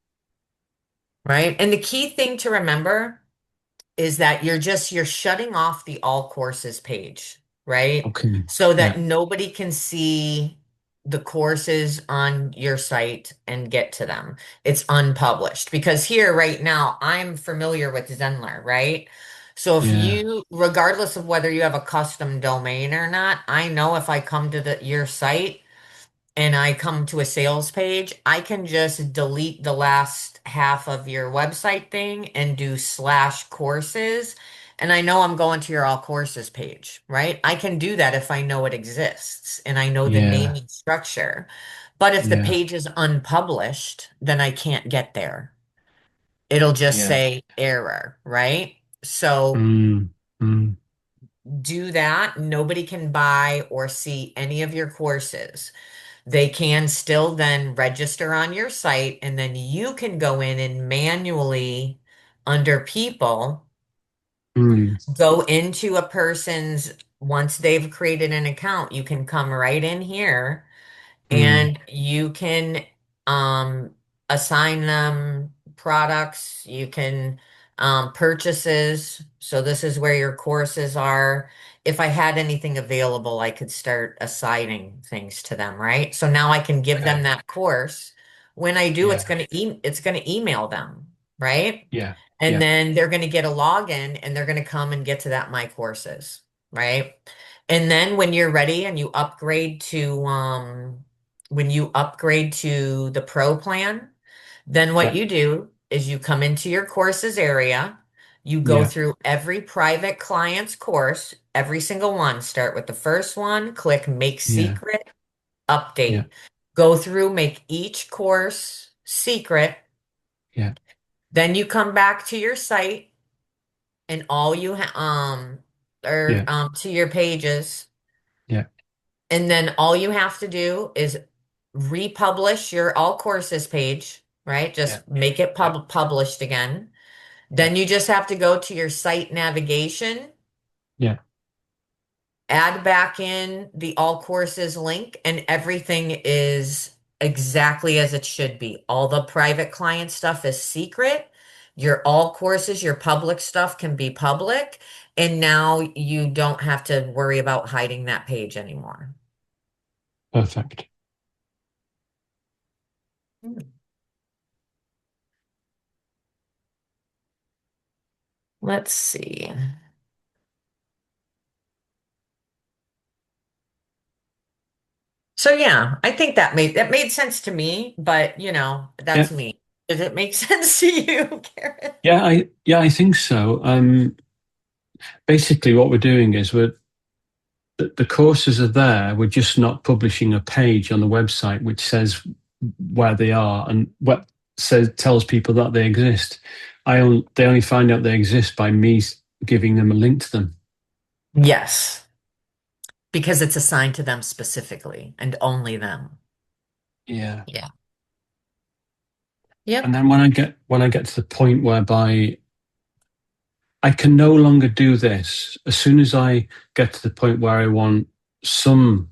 right? And the key thing to remember is that you're shutting off the all courses page, right? Okay. So that Yeah. nobody can see the courses on your site and get to them. It's unpublished because here right now I'm familiar with Zenler, right? So if Yeah. you, regardless of whether you have a custom domain or not, I know if I come to your site and I come to a sales page, I can just delete the last half of your website thing and do slash courses. And I know I'm going to your all courses page, right? I can do that if I know it exists and I know the Yeah. naming structure. But if the Yeah. page is unpublished, then I can't get there. It'll just Yeah. say error, right? So Mm, mm, do that. Nobody can buy or see any of your courses. They can still then register on your site, and then you can go in and manually, under people, mm, go into a person's, once they've created an account, you can come right in here mm, and you can um assign them products, you can purchases. So this is where your courses are. If I had anything available, I could start assigning things to them, right? So now I can give them okay. that course. When I do, Yeah. it's going to email them, right? Yeah. And Yeah. then they're going to get a login and they're going to come and get to that my courses, right? And then when you're ready and you upgrade to when you upgrade to the pro plan, then what Yeah. you do is you come into your courses area, you go Yeah. through every private client's course, every single one, start with the first one, click make Yeah. secret, Yeah. update. Go through, make each course secret. Yeah. Then you come back to your site and all you or Yeah. to your pages. Yeah. And then all you have to do is republish your all courses page, right? Yeah. Just make it Yeah. published again. Yeah. Then you just have to go to your site navigation, Yeah. add back in the all courses link, and everything is exactly as it should be. All the private client stuff is secret. Your all courses, your public stuff can be public. And now you don't have to worry about hiding that page anymore. Perfect. Let's see. So yeah, I think that made sense to me, but Yeah. that's me. Does it make sense to you, Karen? I think so. Basically what we're doing is the courses are there. We're just not publishing a page on the website which says where they are and what says tells people that they exist. They only find out they exist by me giving them a link to them. Yes, because it's assigned to them specifically and only them. Yeah. Yeah. And Yep. then when I get to the point whereby I can no longer do this, as soon as I get to the point where I want some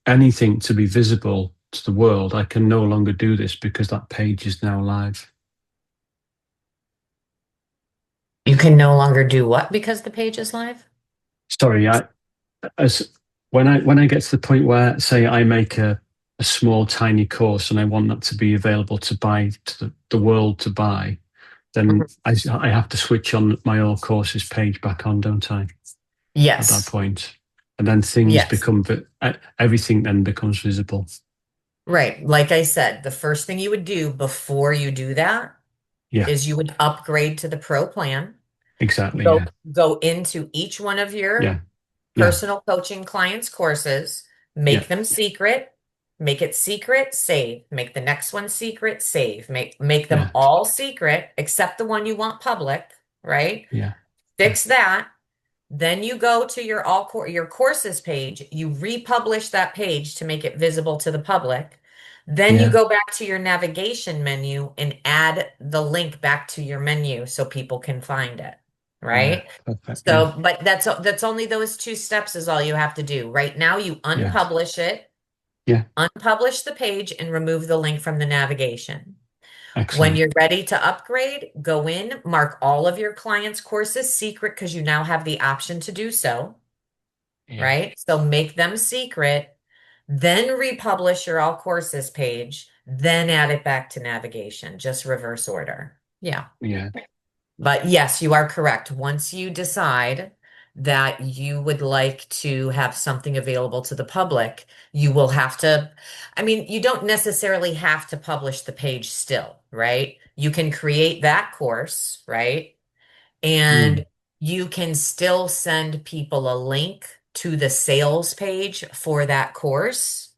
anything to be visible to the world, I can no longer do this because that page is now live. You can no longer do what because the page is live? Sorry, as when I get to the point where, say, I make a small tiny course and I want that to be available to buy to the world to buy, then Mhm. I have to switch on my all courses page back on, don't I? At that Yes. point, and then things Yes. become everything then becomes visible. Right. Like I said, the first thing you would do before you do that Yeah, is you would upgrade to the pro plan. exactly. Go Yeah, go into each one of your yeah, yeah, personal coaching clients' courses, yeah, make them secret, make it secret, save, make the next one secret, save, make them yeah, all secret except the one you want public, right? yeah, yeah, Fix that. Then you go to your courses page, you republish that page to make it visible to the public. Then you yeah, go back to your navigation menu and add the link back to your menu so people can find it, yeah. right? Perfect. Yeah, So, but that's only those two steps is all you have to do. Right now, you yeah, unpublish it, Yeah. Unpublish the page and remove the link from the navigation. When Excellent. you're ready to upgrade, go in, mark all of your clients' courses secret because you now have the option to do so, Yeah. right? So make them secret, then republish your all courses page, then add it back to navigation, just reverse order. Yeah. Yeah. But yes, you are correct. Once you decide that you would like to have something available to the public, you will have to, I mean, you don't necessarily have to publish the page still, right? You can create that course, right? And Mm. you can still send people a link to the sales page for that course.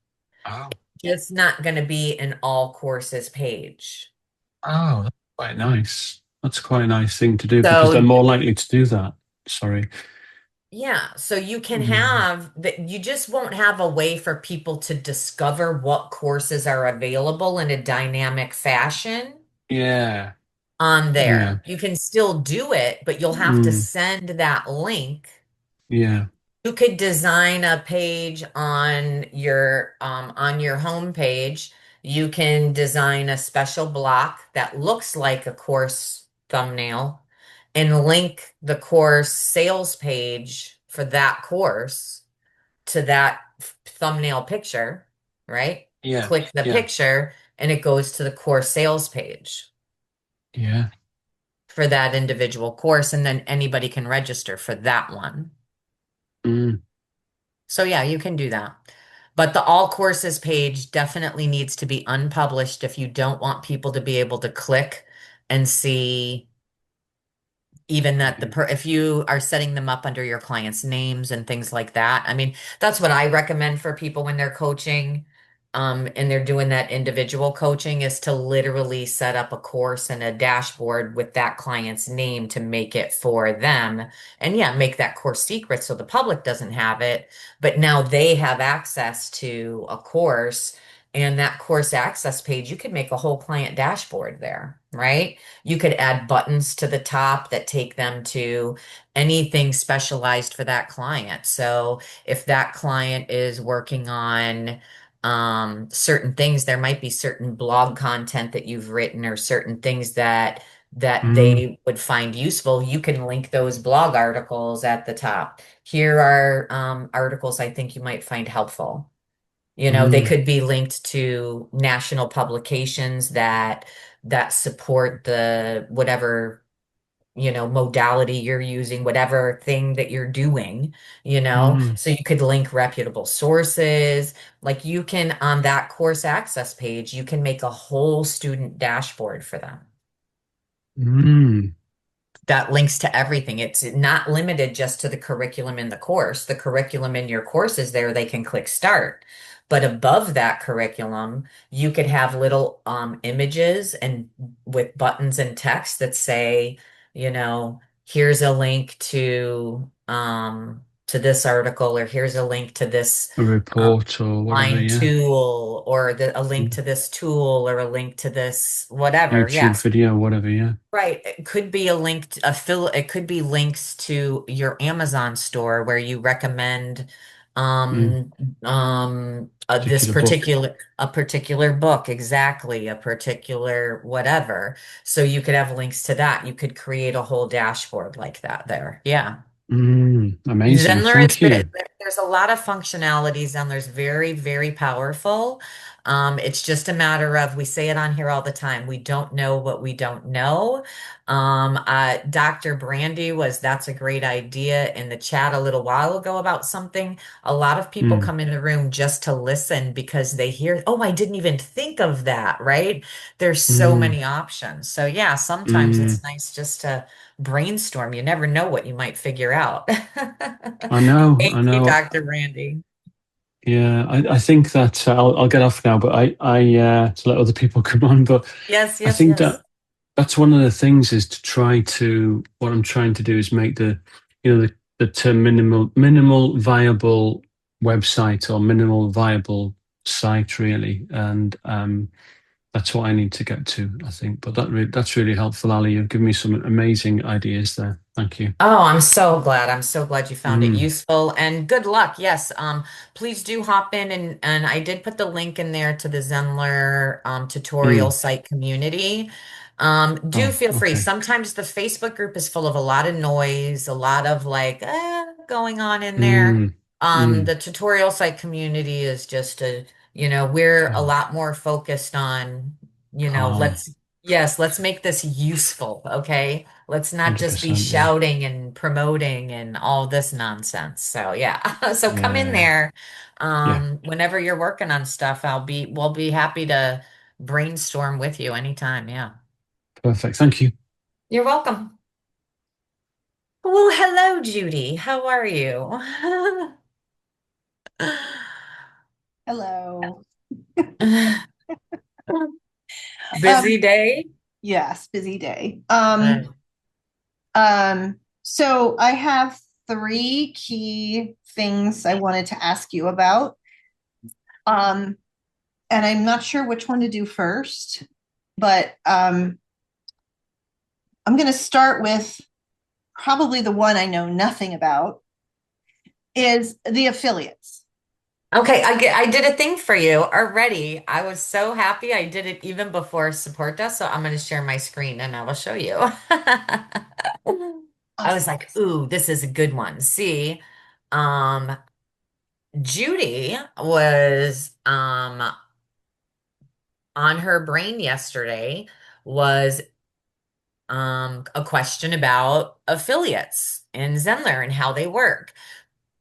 Oh. It's not going to be an all courses page. Oh, that's quite nice. That's quite a nice thing to do because they're So more likely to do that. Sorry. yeah, so you can Mm. have that, you just won't have a way for people to discover what courses are available in a dynamic fashion Yeah. on Yeah. there. You can still do it, but you'll have to Mm. send that link. Yeah. You could design a page on your home page. You can design a special block that looks like a course thumbnail and link the course sales page for that course to that thumbnail picture, right? Yeah. Click the Yeah. picture and it goes to the course sales page Yeah. for that individual course, and then anybody can register for that one. Mm. So yeah, you can do that. But the all courses page definitely needs to be unpublished if you don't want people to be able to click and see even that Yeah. if you are setting them up under your clients' names and things like that. I mean, that's what I recommend for people when they're coaching, and they're doing that individual coaching is to literally set up a course and a dashboard with that client's name to make it for them. And yeah, make that course secret so the public doesn't have it, but now they have access to a course. And that course access page, you could make a whole client dashboard there, right? You could add buttons to the top that take them to anything specialized for that client. So if that client is working on certain things, there might be certain blog content that you've written or certain things that Mm. they would find useful. You can link those blog articles at the top. Here are articles I think you might find helpful. You know, they Mm. could be linked to national publications that support the whatever, modality you're using, whatever thing that you're doing, Mm. So you could link reputable sources. Like you can, on that course access page, you can make a whole student dashboard for them Mm. that links to everything. It's not limited just to the curriculum in the course. The curriculum in your course is there, they can click start. But above that curriculum, you could have little images and with buttons and text that say, here's a link to this article, or here's a link to this A report or whatever. online Yeah. tool, or a link Mm. to this tool, or a link to this whatever. YouTube Yes. video, whatever. Yeah. Right. It could be a link to it could be links to your Amazon store where you recommend Mm. this Particular book. particular book, exactly, a particular whatever. So you could have links to that. You could create a whole dashboard like that there. Yeah. Mm. Amazing. Zenler is Thank you. there's a lot of functionality. Zenler's very, very powerful. It's just a matter of, we say it on here all the time. We don't know what we don't know. Dr. Brandy that's a great idea in the chat a little while ago about something. A lot of people Mm. come in the room just to listen because they hear, oh, I didn't even think of that, right? There's so Mm. many options. So yeah, sometimes Mm. it's nice just to brainstorm. You never know what you might figure out. I know. Thank I you, know. Dr. Randy. Yeah, I think that I'll get off now, but to let other people come on. But Yes, I yes, think yes. that that's one of the things is to try to what I'm trying to do is make the term minimal viable website or minimal viable site really, and That's what I need to get to, I think. But that's really helpful, Ali. You've given me some amazing ideas there. Thank you. Oh, I'm so glad. I'm so glad you found it Mm, useful and good luck. Yes. Please do hop in and I did put the link in there to the Zenler tutorial mm. site community. Do Oh, feel free. okay. Sometimes the Facebook group is full of a lot of noise, a lot of like going on in there. Mm, mm. The tutorial site community is just we're a Calm, lot more focused on, calm, let's make this useful, okay? Let's not just be 100%. Yeah. shouting and promoting and all this nonsense. So yeah. So come in Yeah. there. Yeah. Whenever you're working on stuff, we'll be happy to brainstorm with you anytime. Yeah. Perfect. Thank you. You're welcome. Well, hello, Judy. How are you? Hello. Busy day? Yes, busy day. Uh, So I have three key things I wanted to ask you about. Um, and I'm not sure which one to do first, but I'm going to start with probably the one I know nothing about is the affiliates. Okay, I did a thing for you already. I was so happy I did it even before support desk, so I'm going to share my screen and I will show you. I was Awesome. like, ooh, this is a good one. See, um, Judy was on her brain yesterday was a question about affiliates in Zenler and how they work.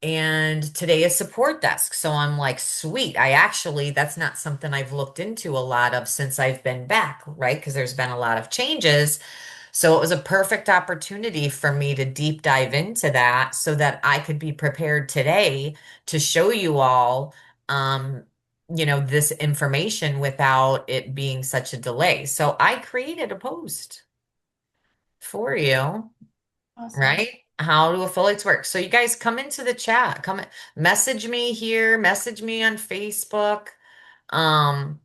And today is support desk. So I'm like, sweet. That's not something I've looked into a lot of since I've been back, right? Because there's been a lot of changes. So it was a perfect opportunity for me to deep dive into that so that I could be prepared today to show you all, um, this information without it being such a delay. So I created a post for you. Awesome. Right? How do affiliates work? So you guys come into the chat. Message me here, message me on Facebook. Um,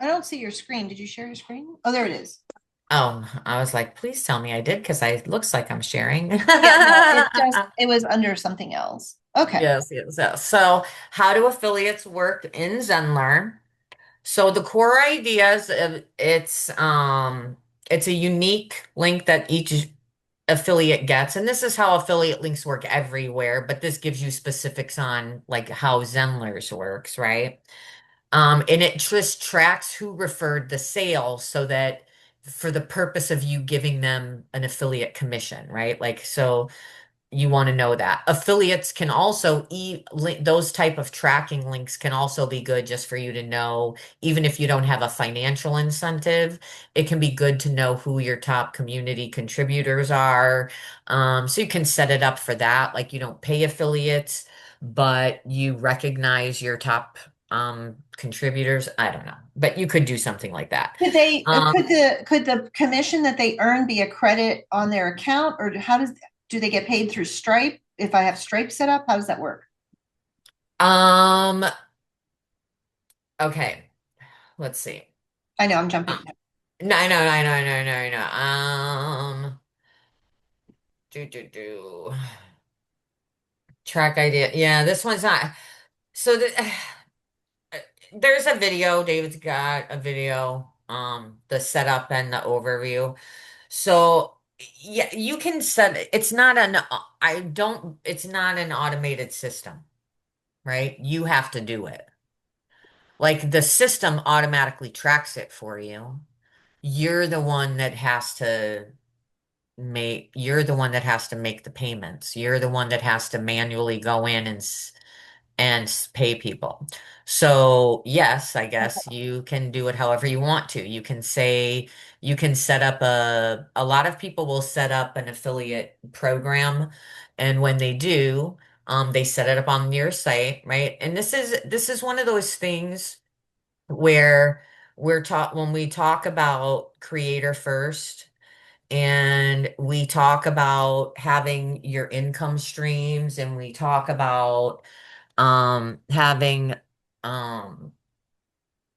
I don't see your screen. Did you share your screen? Oh, there it is. I was like, please tell me I did because I looks like I'm sharing. Yeah, no, it was under something else. Okay. Yes, yes, yes. So how do affiliates work in Zenler? So the core ideas of it's a unique link that each affiliate gets. And this is how affiliate links work everywhere, but this gives you specifics on like how Zenler's works, right? And it just tracks who referred the sale so that for the purpose of you giving them an affiliate commission, right? Like, so you want to know that affiliates can also those type of tracking links can also be good just for you to know, even if you don't have a financial incentive, it can be good to know who your top community contributors are. So you can set it up for that, like you don't pay affiliates but you recognize your top contributors. I don't know, but you could do something like that. um Could the commission that they earn be a credit on their account, or do they get paid through Stripe? If I have Stripe set up, how does that work? um okay, let's see. I know I'm jumping. No, no, no, no, no, no, no. Do. Track idea. Yeah, this one's not. So there's a video. David's got a video. The setup and the overview. So yeah, you can set. It's not an. I don't. It's not an automated system, right? You have to do it. Like the system automatically tracks it for you. You're the one that has to make the payments. You're the one that has to manually go in and pay people. So, yes, I guess you can do it however you want to. You can set up a lot of people will set up an affiliate program, and when they do, they set it up on your site, right? And this is one of those things where we're taught when we talk about creator first and we talk about having your income streams and we talk about having um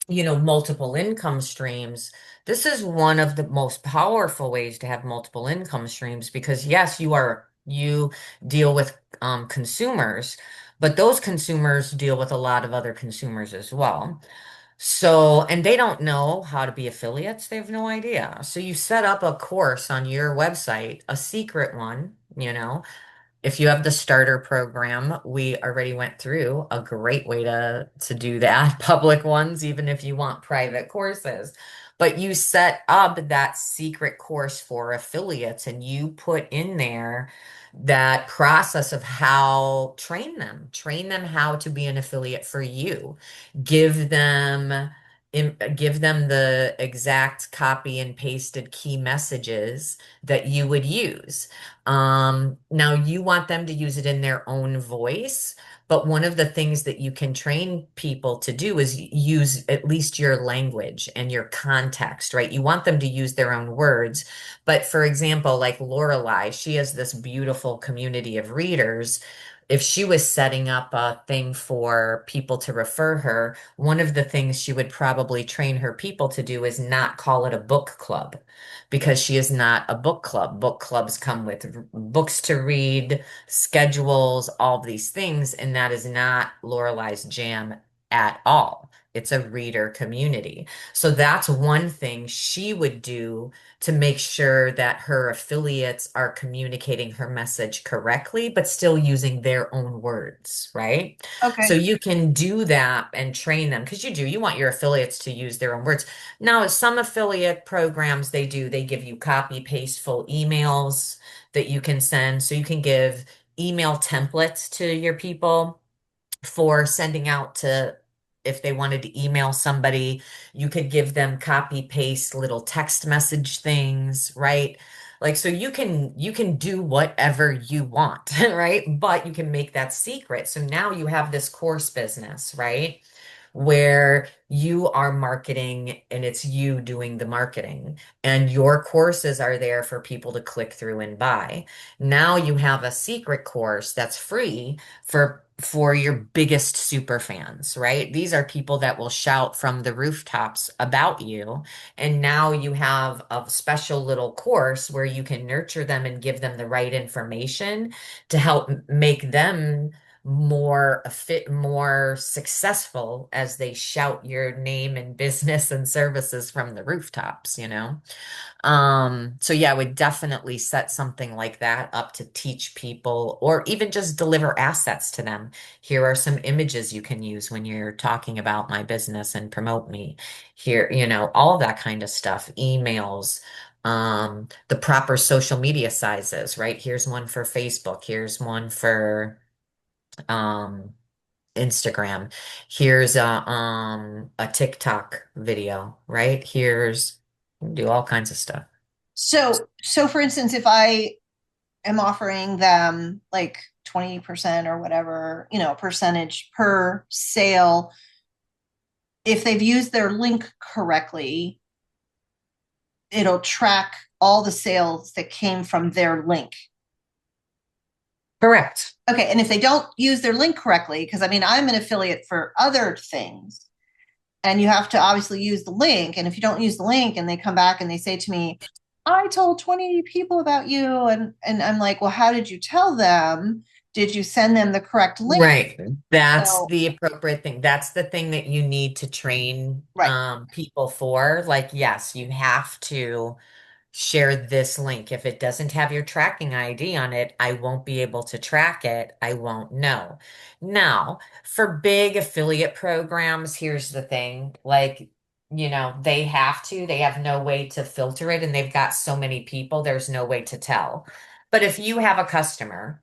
multiple income streams, this is one of the most powerful ways to have multiple income streams because yes, you deal with consumers, but those consumers deal with a lot of other consumers as well. So, and they don't know how to be affiliates. They have no idea. So you set up a course on your website, a secret one, if you have the starter program, we already went through a great way to do that, public ones, even if you want private courses. But you set up that secret course for affiliates and you put in there that process of how train them how to be an affiliate for you. Give them give them the exact copy and pasted key messages that you would use. Now you want them to use it in their own voice, but one of the things that you can train people to do is use at least your language and your context, right? You want them to use their own words. But for example, like Lorelai, she has this beautiful community of readers. If she was setting up a thing for people to refer her, one of the things she would probably train her people to do is not call it a book club because she is not a book club. Book clubs come with books to read, schedules, all these things, and that is not Lorelai's jam at all. It's a reader community. So that's one thing she would do to make sure that her affiliates are communicating her message correctly, but still using their own words, right? So Okay. you can do that and train them because you want your affiliates to use their own words. Now, some affiliate programs they give you copy paste full emails that you can send. So you can give email templates to your people for sending out to if they wanted to email somebody, you could give them copy paste little text message things, right? Like so you can do whatever you want, right? But you can make that secret. So now you have this course business, right? Where you are marketing and it's you doing the marketing and your courses are there for people to click through and buy. Now you have a secret course that's free for your biggest super fans, right? These are people that will shout from the rooftops about you. And now you have a special little course where you can nurture them and give them the right information to help make them more successful as they shout your name and business and services from the rooftops. So yeah, I would definitely set something like that up to teach people or even just deliver assets to them. Here are some images you can use when you're talking about my business and promote me. Here, all that kind of stuff, emails, the proper social media sizes, right? Here's one for Facebook, here's one for um Instagram. Here's a TikTok video, right? Here's do all kinds of stuff. So for instance, if I am offering them like 20% or whatever, percentage per sale, if they've used their link correctly, it'll track all the sales that came from their link. Correct. Okay, and if they don't use their link correctly, because I mean, I'm an affiliate for other things, and you have to obviously use the link. And if you don't use the link and they come back and they say to me, I told 20 people about you, and I'm like, well, how did you tell them? Did you send them the correct link? Right. That's So, the appropriate thing. That's the thing that you need to train right, people for. Like, yes, you have to share this link. If it doesn't have your tracking ID on it, I won't be able to track it. I won't know. Now, for big affiliate programs, here's the thing. Like, they have no way to filter it, and they've got so many people, there's no way to tell. But if you have a customer,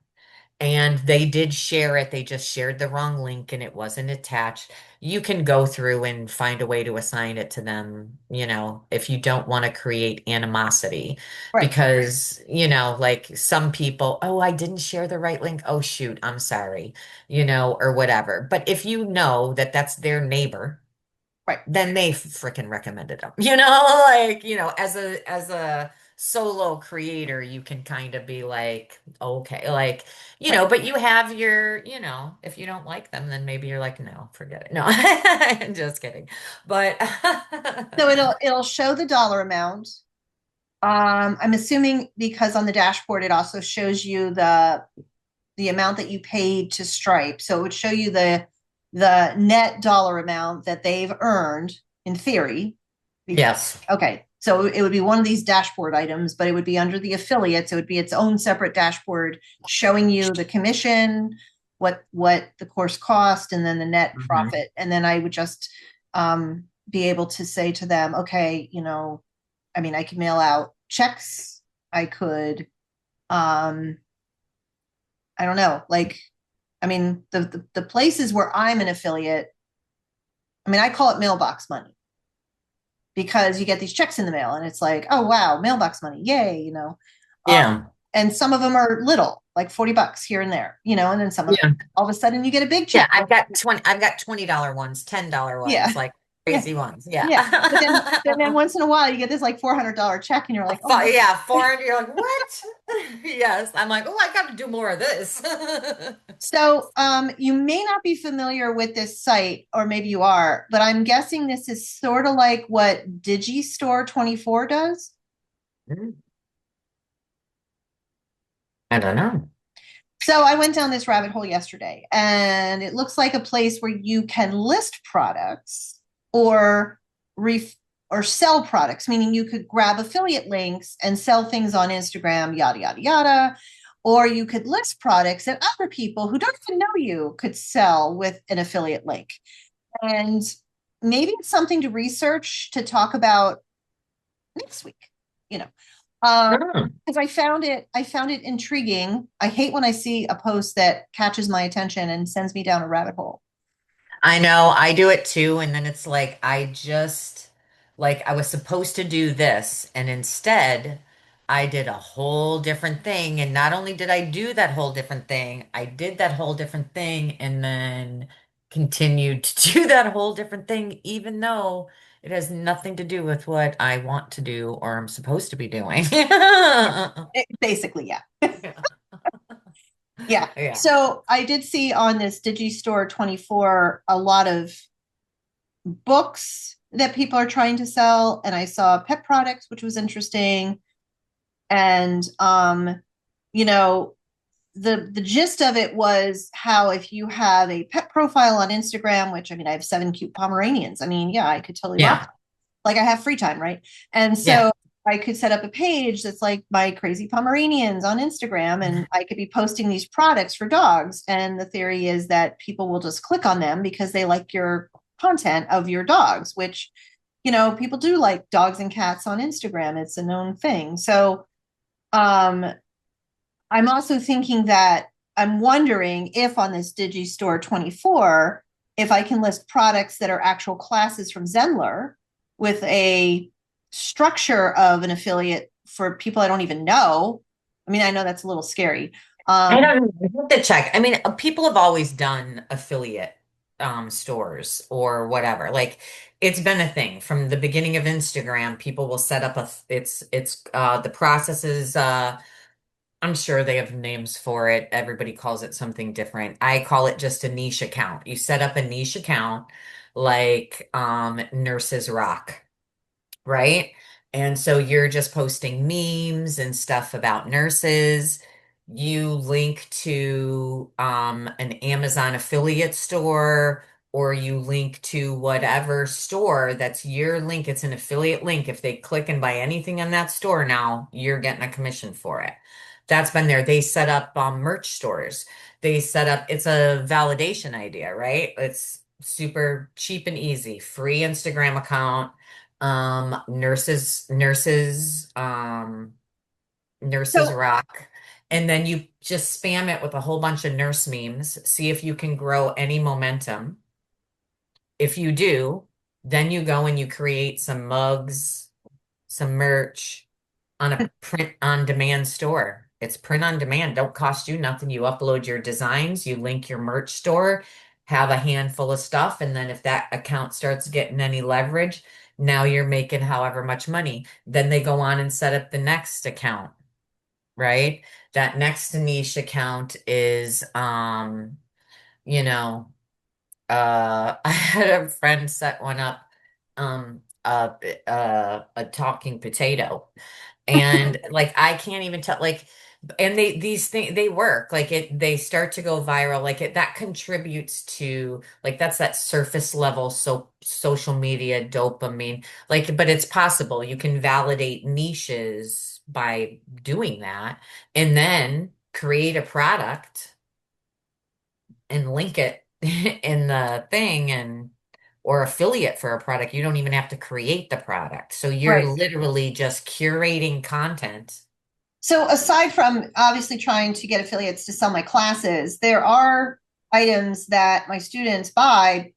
and they did share it. They just shared the wrong link and it wasn't attached. You can go through and find a way to assign it to them, if you don't want to create animosity. right, Because, like some people, oh, I didn't share the right link. Oh, shoot, I'm sorry, or whatever. But if you know that that's their neighbor, right. then they freaking recommended them, like, as a solo creator, you can kind of be like, okay, like, but you have your, if you don't like them, then maybe you're like, no, forget it. No, just kidding. But So it'll show the dollar amount. I'm assuming because on the dashboard it also shows you the amount that you paid to Stripe. So it would show you the net dollar amount that they've earned in theory. yes. Okay. So it would be one of these dashboard items, but it would be under the affiliates. It would be its own separate dashboard showing you the commission, what the course cost, and then the net Mhm. profit. And then I would just be able to say to them, okay, I mean, I could mail out checks. I could, um, I don't know, like, I mean, the places where I'm an affiliate, I mean, I call it mailbox money because you get these checks in the mail and it's like, oh wow, mailbox money, yay. Um, Yeah. and some of them are little, like $40 here and there, and then some of Yeah. them, all of a sudden you get a big Yeah. check. I've got $20 ones, $10 Yeah. ones, like Yeah. crazy ones. Yeah. Yeah. But then once in a while you get this like $400 check and you're like, oh my. Yeah, 400. You're like, what? Yes. I'm like, oh, I got to do more of this. So you may not be familiar with this site, or maybe you are, but I'm guessing this is sort of like what Digistore 24 does. I don't know. So I went down this rabbit hole yesterday, and it looks like a place where you can list products or ref or sell products, meaning you could grab affiliate links and sell things on Instagram, yada yada yada, or you could list products that other people who don't even know you could sell with an affiliate link. And maybe it's something to research to talk about next week, you know. Hmm. Because I found it intriguing. I hate when I see a post that catches my attention and sends me down a rabbit hole. I know I do it too. And then it's like, I was supposed to do this. And instead, I did a whole different thing. And not only did I do that whole different thing, I did that whole different thing and then continued to do that whole different thing, even though it has nothing to do with what I want to do or I'm supposed to be doing. Basically, yeah. Yeah. Yeah. Yeah. So I did see on this Digistore 24 a lot of books that people are trying to sell, and I saw pet products, which was interesting. And you know, the gist of it was how if you have a pet profile on Instagram, which I mean, I have 7 cute Pomeranians. I mean, yeah, I could totally rock. Yeah. Like I have free time, right? And Yeah. so I could set up a page that's like my crazy Pomeranians on Instagram, and I could be posting these products for dogs. And the theory is that people will just click on them because they like your content of your dogs, which, people do like dogs and cats on Instagram. It's a known thing. So, um, I'm also thinking that I'm wondering if on this Digistore 24, if I can list products that are actual classes from Zenler with a structure of an affiliate for people I don't even know. I mean, I know that's a little scary. I Um, don't know. I have to check. I mean, people have always done affiliate stores or whatever. Like it's been a thing from the beginning of Instagram. People will set up the process is I'm sure they have names for it. Everybody calls it something different. I call it just a niche account. You set up a niche account like Nurses Rock, right? And so you're just posting memes and stuff about nurses. You link to an Amazon affiliate store, or you link to whatever store that's your link. It's an affiliate link. If they click and buy anything on that store now, you're getting a commission for it. That's been there. They set up merch stores. It's a validation idea, right? It's super cheap and easy. Free Instagram account, nurses so, rock. And then you just spam it with a whole bunch of nurse memes, see if you can grow any momentum. If you do, then you go and you create some mugs, some merch on a print on demand store. It's print on demand, don't cost you nothing. You upload your designs, you link your merch store, have a handful of stuff, and then if that account starts getting any leverage, Now you're making however much money. Then they go on and set up the next account, right? That next niche account is, you know, I had a friend set one up, a talking potato. And like I can't even tell like and these things they work like they start to go viral like that contributes to like that's that surface level social media dopamine like but it's possible you can validate niches by doing that and then create a product and link it in the thing and or affiliate for a product. You don't even have to create the product. So you're Right. literally just curating content. So aside from obviously trying to get affiliates to sell my classes, there are items that my students buy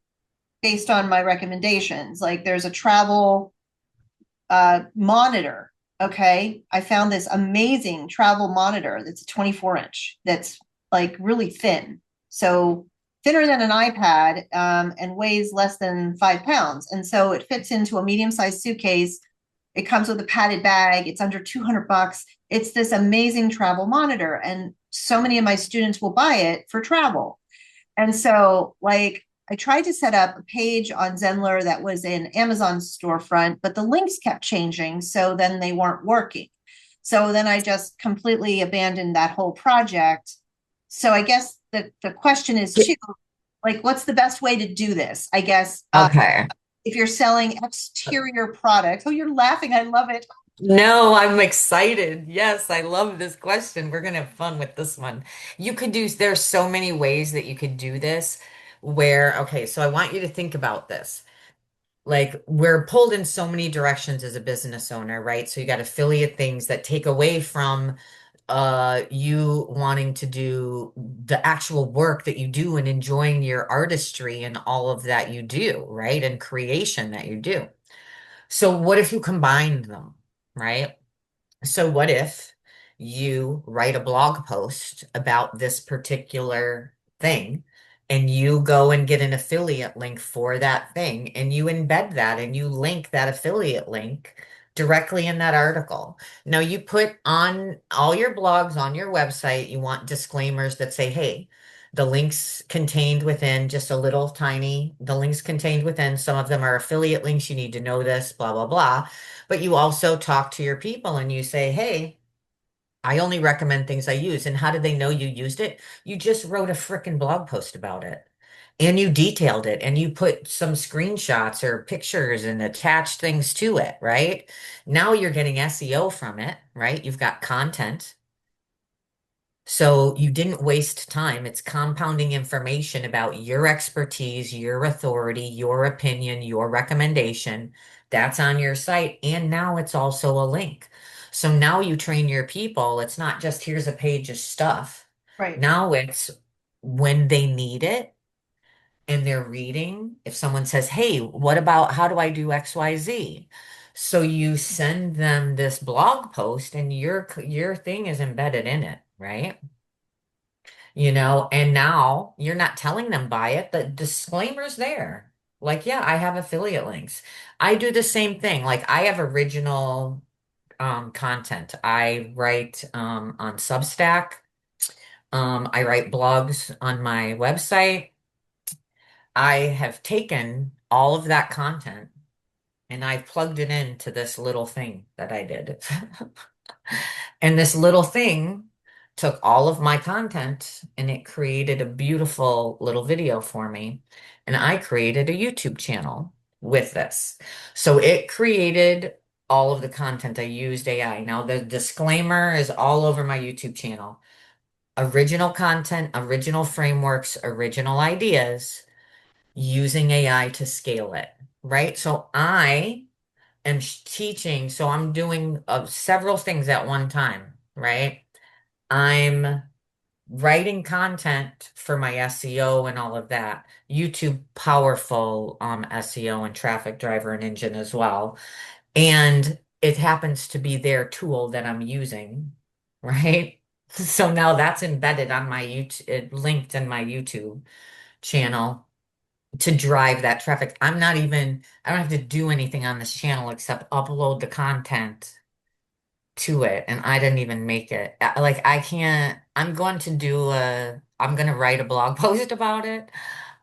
based on my recommendations. Like there's a travel monitor. Okay. I found this amazing travel monitor that's a 24-inch that's like really thin. So thinner than an iPad and weighs less than 5 pounds. And so it fits into a medium-sized suitcase. It comes with a padded bag. It's under $200. It's this amazing travel monitor. And so many of my students will buy it for travel. And so, like, I tried to set up a page on Zenler that was in Amazon storefront, but the links kept changing. So then they weren't working. So then I just completely abandoned that whole project. So I guess the question is too, like, what's the best way to do this? I guess Okay. if you're selling exterior products, oh, you're laughing. I love it. No, I'm excited. Yes, I love this question. We're gonna have fun with this one. You could do, there's so many ways that you could do this where, okay, so I want you to think about this. Like we're pulled in so many directions as a business owner, right? So you got affiliate things that take away from you wanting to do the actual work that you do and enjoying your artistry and all of that you do, right? And creation that you do. So what if you combined them, right? So what if you write a blog post about this particular thing and you go and get an affiliate link for that thing and you embed that and you link that affiliate link directly in that article. Now you put on all your blogs on your website, you want disclaimers that say, hey, the links contained within just a little tiny, the links contained within, some of them are affiliate links, you need to know this, blah, blah, blah. But you also talk to your people and you say, hey, I only recommend things I use. And how did they know you used it? You just wrote a freaking blog post about it. And you detailed it and you put some screenshots or pictures and attached things to it, right? Now you're getting SEO from it, right? You've got content. So you didn't waste time. It's compounding information about your expertise, your authority, your opinion, your recommendation. That's on your site. And now it's also a link. So now you train your people. It's not just here's a page of stuff. Right. Now it's when they need it and they're reading. If someone says, hey, what about how do I do XYZ? So you send them this blog post and your thing is embedded in it, right? And now you're not telling them buy it. The disclaimer's there. Like, yeah, I have affiliate links. I do the same thing. Like, I have original content. I write on Substack. I write blogs on my website. I have taken all of that content and I've plugged it into this little thing that I did. And this little thing took all of my content and it created a beautiful little video for me. And I created a YouTube channel with this. So it created all of the content. I used AI. Now, the disclaimer is all over my YouTube channel. Original content, original frameworks, original ideas, using AI to scale it, right? So I am teaching, so I'm doing several things at one time, right? I'm writing content for my SEO and all of that. YouTube, powerful SEO and traffic driver and engine as well. And it happens to be their tool that I'm using, right? So now that's embedded on my YouTube, linked in my YouTube channel. to drive that traffic. I don't have to do anything on this channel except upload the content to it, and I didn't even make it. Like I can't, I'm going to write a blog post about it,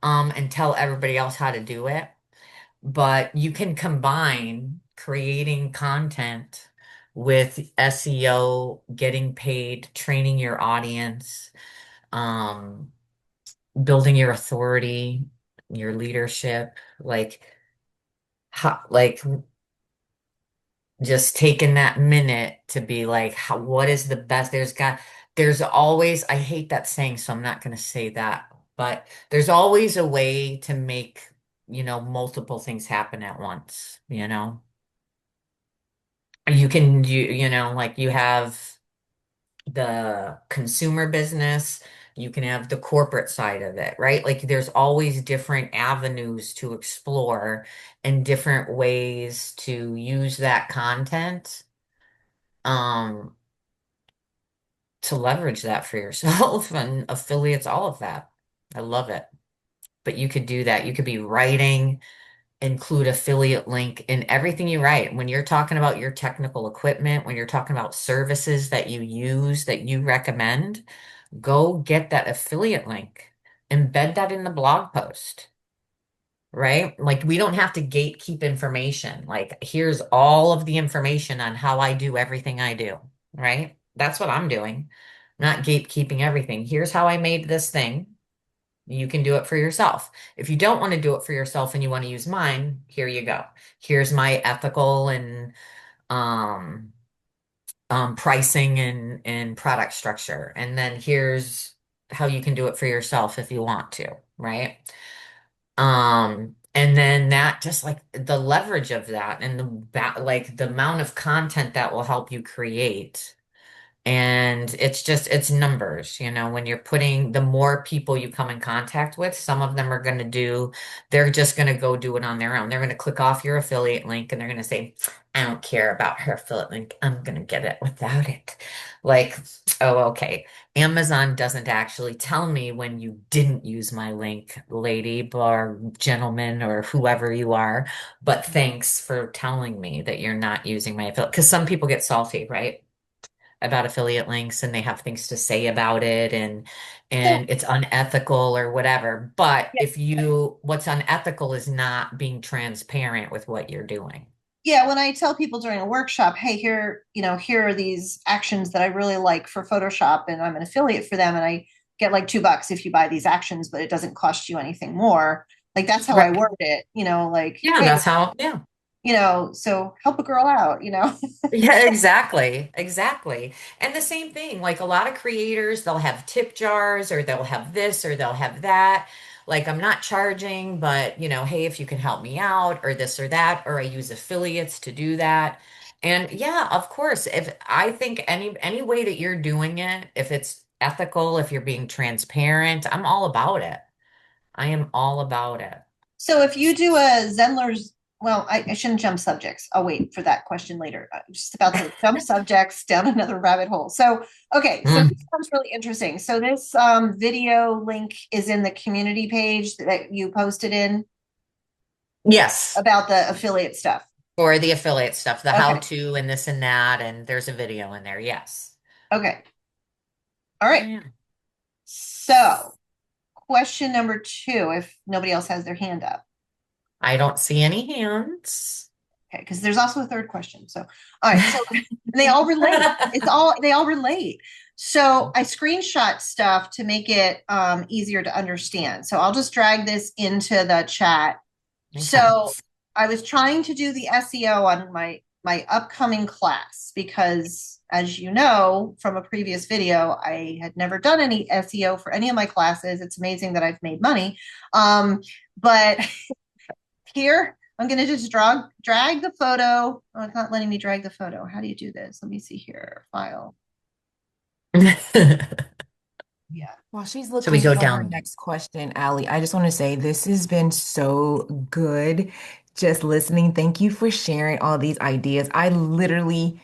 and tell everybody else how to do it. But you can combine creating content with SEO, getting paid, training your audience, um, building your authority, your leadership, like like just taking that minute to be like, what is the best? There's always, I hate that saying, so I'm not going to say that, but there's always a way to make, multiple things happen at once, like you have the consumer business, you can have the corporate side of it, right? Like there's always different avenues to explore and different ways to use that content um to leverage that for yourself and affiliates, all of that. I love it. But you could do that. You could be writing, include affiliate link in everything you write. When you're talking about your technical equipment, when you're talking about services that you use that you recommend, go get that affiliate link. Embed that in the blog post, right? Like we don't have to gatekeep information. Like here's all of the information on how I do everything I do, right? That's what I'm doing. Not gatekeeping everything. Here's how I made this thing. You can do it for yourself. If you don't want to do it for yourself and you want to use mine, here you go. Here's my ethical and um, pricing and product structure. And then here's how you can do it for yourself if you want to, right? And then that just like the leverage of that and like the amount of content that will help you create. And it's numbers, when you're putting the more people you come in contact with, some of them they're just going to go do it on their own. They're going to click off your affiliate link and they're going to say, I don't care about her affiliate link. I'm going to get it without it. Like, oh, okay. Amazon doesn't actually tell me when you didn't use my link, lady or gentleman or whoever you are, but thanks for telling me that you're not using my affiliate. Because some people get salty, right? About affiliate links and they have things to say about it So and it's unethical or whatever. But what's unethical is not being transparent with what you're doing. yeah, when I tell people during a workshop, hey, here are these actions that I really like for Photoshop, and I'm an affiliate for them, and I get like $2 if you buy these actions, but it doesn't cost you anything more. Like that's how I Right. word it, like, Yeah, hey, that's how, yeah. so help a girl out. Yeah, exactly. Exactly. And the same thing, like a lot of creators, they'll have tip jars or they'll have this or they'll have that. Like I'm not charging, but hey, if you can help me out or this or that, or I use affiliates to do that. And yeah, of course, if I think any way that you're doing it, if it's ethical, if you're being transparent, I'm all about it. I am all about it. So if you do a Zenler's, well, I shouldn't jump subjects. I'll wait for that question later. I'm just about to jump subjects down another rabbit hole. So, okay, so this Mm. sounds really interesting. So this video link is in the community page that you posted in Yes. about the affiliate stuff. For the affiliate stuff, the how Okay, to and this and that, and there's a video in there. Yes. okay, all Yeah, right. yeah. So question number two, if nobody else has their hand up. I don't see any hands. Okay, because there's also a third question. So, all right, so they all relate. They all relate. So I screenshot stuff to make it easier to understand. So I'll just drag this into the chat. Okay. So I was trying to do the SEO on my upcoming class because, as you know from a previous video, I had never done any SEO for any of my classes. It's amazing that I've made money, but here I'm going to just drag the photo. Oh, it's not letting me drag the photo. How do you do this? Let me see here. File. Yeah. While she's So we looking go for her down. next question, Allie, I just want to say this has been so good just listening. Thank you for sharing all these ideas. I literally,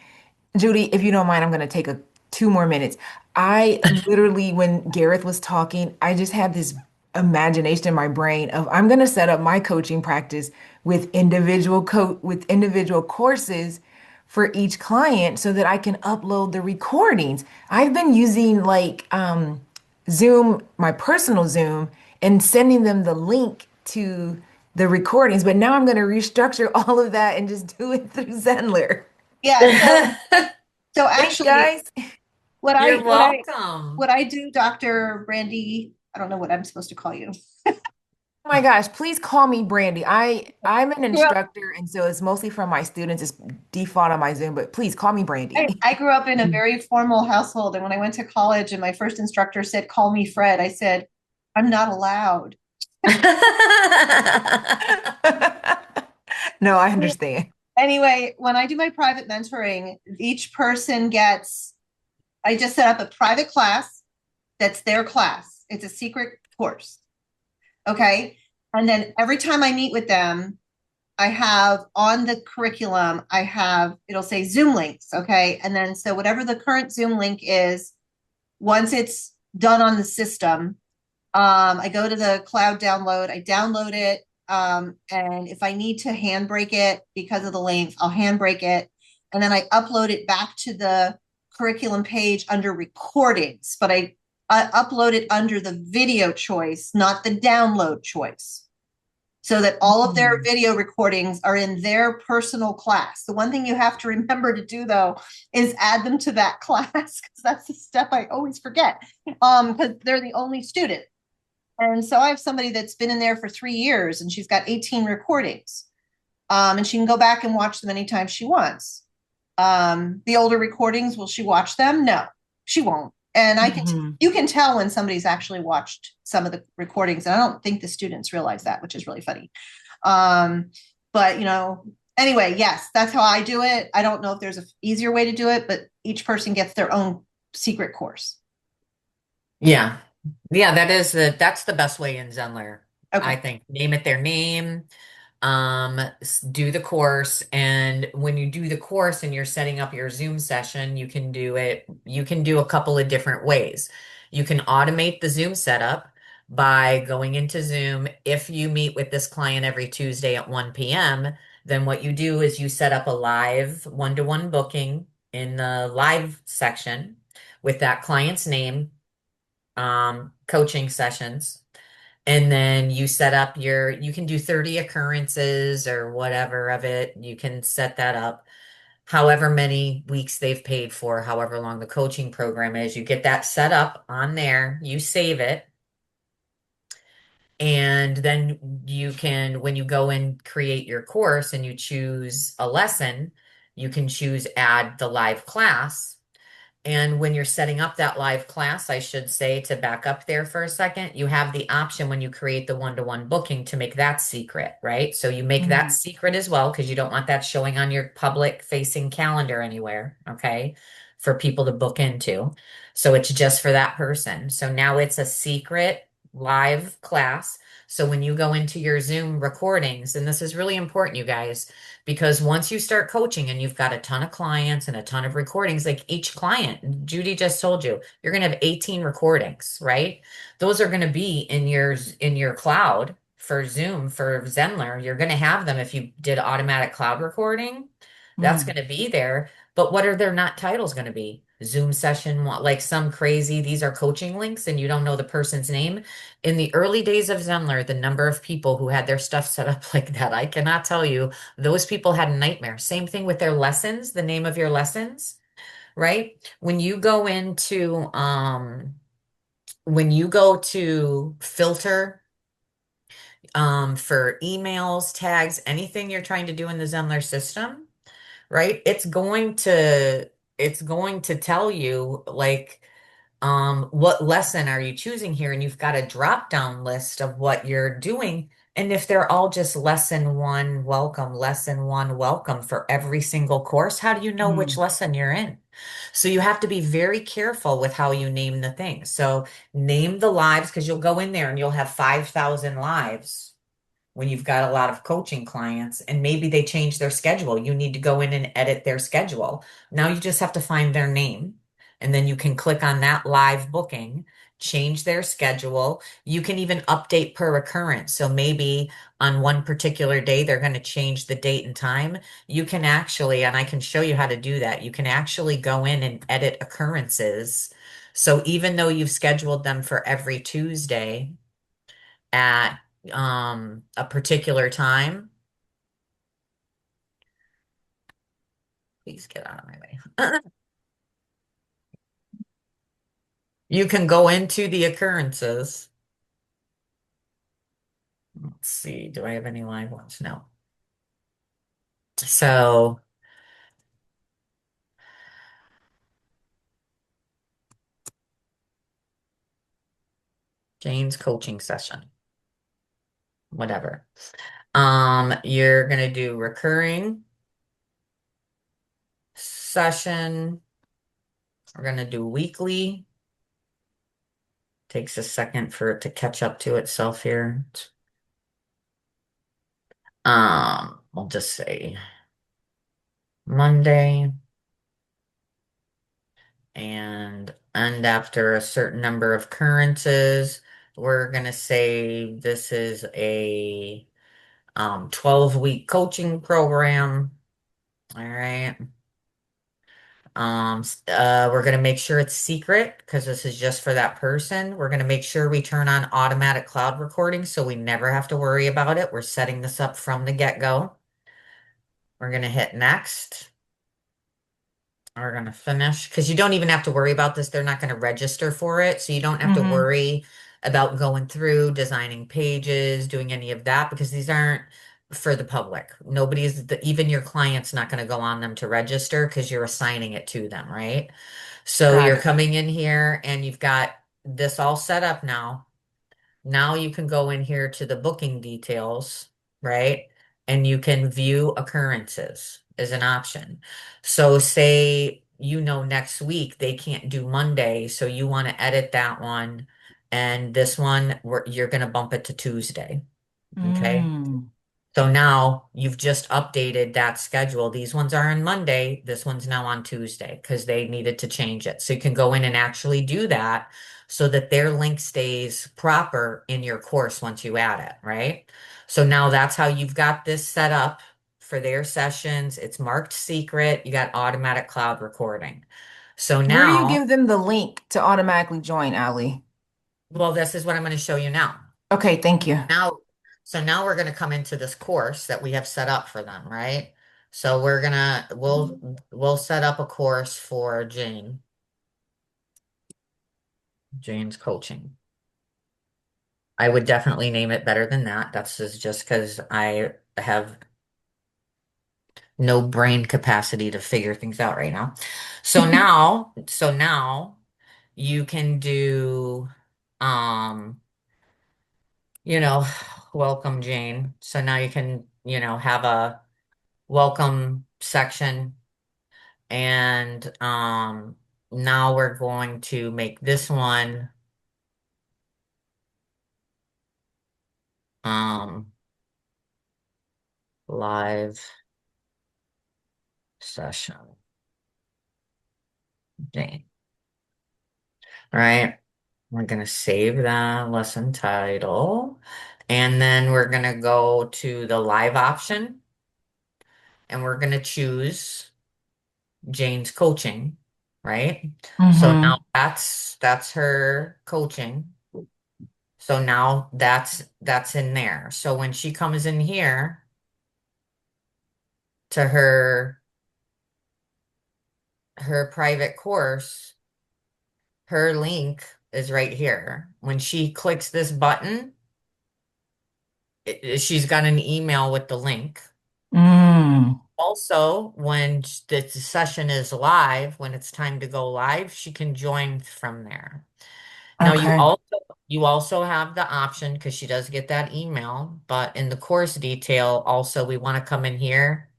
Judy, if you don't mind, I'm going to take 2 more minutes. I literally, when Gareth was talking, I just had this imagination in my brain of I'm going to set up my coaching practice with individual courses for each client so that I can upload the recordings. I've been using like Zoom, my personal Zoom, and sending them the link to the recordings, but now I'm going to restructure all of that and just do it through Zenler. Yeah. So Thanks, actually, guys. what You're I what I welcome. what I do, Dr. Brandy, I don't know what I'm supposed to call you. Oh my gosh, please call me Brandy. I'm an Grew up, instructor, and so it's mostly from my students. It's default on my Zoom, but please call me Brandy. I grew up in a very formal household, and when I went to college, and my first instructor said, "Call me Fred," I said, "I'm not allowed." No, I understand. Anyway, when I do my private mentoring, each person gets, I just set up a private class that's their class. It's a secret course. Okay. And then every time I meet with them, I have on the curriculum, I have, it'll say Zoom links. Okay. And then, so whatever the current Zoom link is, once it's done on the system, I go to the cloud download, I download it. And if I need to handbrake it because of the length, I'll handbrake it. And then I upload it back to the curriculum page under recordings, but I upload it under the video choice, not the download choice, so that all of their Mhm. video recordings are in their personal class. The one thing you have to remember to do, though, is add them to that class, because that's the step I always forget, because they're the only student. And so I have somebody that's been in there for 3 years, and she's got 18 recordings. And she can go back and watch them anytime she wants. The older recordings, will she watch them? No, she won't. And Mhm. you can tell when somebody's actually watched some of the recordings. And I don't think the students realize that, which is really funny. Um, but anyway, yes, that's how I do it. I don't know if there's an easier way to do it, but each person gets their own secret course. Yeah. Yeah, that's the best way in Zenler. I Okay. think name it their name, do the course, and when you do the course and you're setting up your Zoom session, you can do a couple of different ways. You can automate the Zoom setup by going into Zoom. If you meet with this client every Tuesday at 1 p.m., then what you do is you set up a live one-to-one booking in the live section with that client's name, coaching sessions. And then you set up you can do 30 occurrences or whatever of it. You can set that up however many weeks they've paid for, however long the coaching program is. You get that set up on there, you save it, and then you can, when you go and create your course and you choose a lesson, you can choose add the live class. And when you're setting up that live class, I should say, to back up there for a second, you have the option when you create the one-to-one booking to make that secret, right? So you make that Mhm. secret as well because you don't want that showing on your public facing calendar anywhere, okay? For people to book into. So it's just for that person. So now it's a secret live class. So when you go into your Zoom recordings, and this is really important, you guys, because once you start coaching and you've got a ton of clients and a ton of recordings, like each client, Judy just told you, you're going to have 18 recordings, right? Those are going to be in your cloud for Zoom, for Zenler. You're going to have them if you did automatic cloud recording. That's going Mhm. to be there. But what are their not titles going to be? Zoom session, like some crazy, these are coaching links and you don't know the person's name. In the early days of Zenler, the number of people who had their stuff set up like that, I cannot tell you. Those people had a nightmare. Same thing with their lessons, the name of your lessons, right? When you go to filter for emails, tags, anything you're trying to do in the Zenler system, right? It's going to tell you like what lesson are you choosing here? And you've got a drop down list of what you're doing. And if they're all just lesson one, welcome for every single course, how do you know which Mhm. lesson you're in? So you have to be very careful with how you name the things. So name the lives because you'll go in there and you'll have 5,000 lives when you've got a lot of coaching clients and maybe they change their schedule. You need to go in and edit their schedule. Now you just have to find their name and then you can click on that live booking, change their schedule. You can even update per occurrence. So maybe on one particular day, they're going to change the date and time. You can actually, and I can show you how to do that, you can actually go in and edit occurrences. So even though you've scheduled them for every Tuesday at a particular time, please get out of my way. You can go into the occurrences. Let's see, do I have any live ones? No. So Jane's coaching session, whatever. You're gonna do recurring session. We're gonna do weekly. Takes a second for it to catch up to itself here. We'll just say Monday and after a certain number of occurrences, we're gonna say this is a 12-week coaching program. All right. We're going to make sure it's secret because this is just for that person. We're going to make sure we turn on automatic cloud recording so we never have to worry about it. We're setting this up from the get-go. We're going to hit next. We're going to finish because you don't even have to worry about this. They're not going to register for it. So you don't have to Mm-hmm. worry about going through, designing pages, doing any of that because these aren't for the public. Even your client's not going to go on them to register because you're assigning it to them, right? So Got you're it. coming in here and you've got this all set up now. Now you can go in here to the booking details, right? And you can view occurrences as an option. So say next week they can't do Monday, so you want to edit that one, and this one you're going to bump it to Tuesday. Okay. Mm. So now you've just updated that schedule. These ones are on Monday. This one's now on Tuesday because they needed to change it. So you can go in and actually do that so that their link stays proper in your course once you add it, right? So now that's how you've got this set up for their sessions. It's marked secret. You got automatic cloud recording. So Where do you now, give them the link to automatically join, Allie? well, this is what I'm going to show you now. Okay, thank you. Now, so now we're going to come into this course that we have set up for them, right? So we'll set up a course for Jane's coaching. I would definitely name it better than that. That's just because I have no brain capacity to figure things out right now. So now you can do um, you know, welcome Jane. So now you can, have a welcome section. And now we're going to make this one um, live session. Dang. All right. We're going to save that lesson title. And then we're going to go to the live option and we're going to choose Jane's coaching, right? So now Mm-hmm. that's her coaching. So now that's in there. So when she comes in here to her private course, her link is right here. When she clicks this button, she's got an email with the link. Mm. Also, when the session is live, when it's time to go live, she can join from there. Now Okay. you also have the option because she does get that email, but in the course detail, also we want to come in here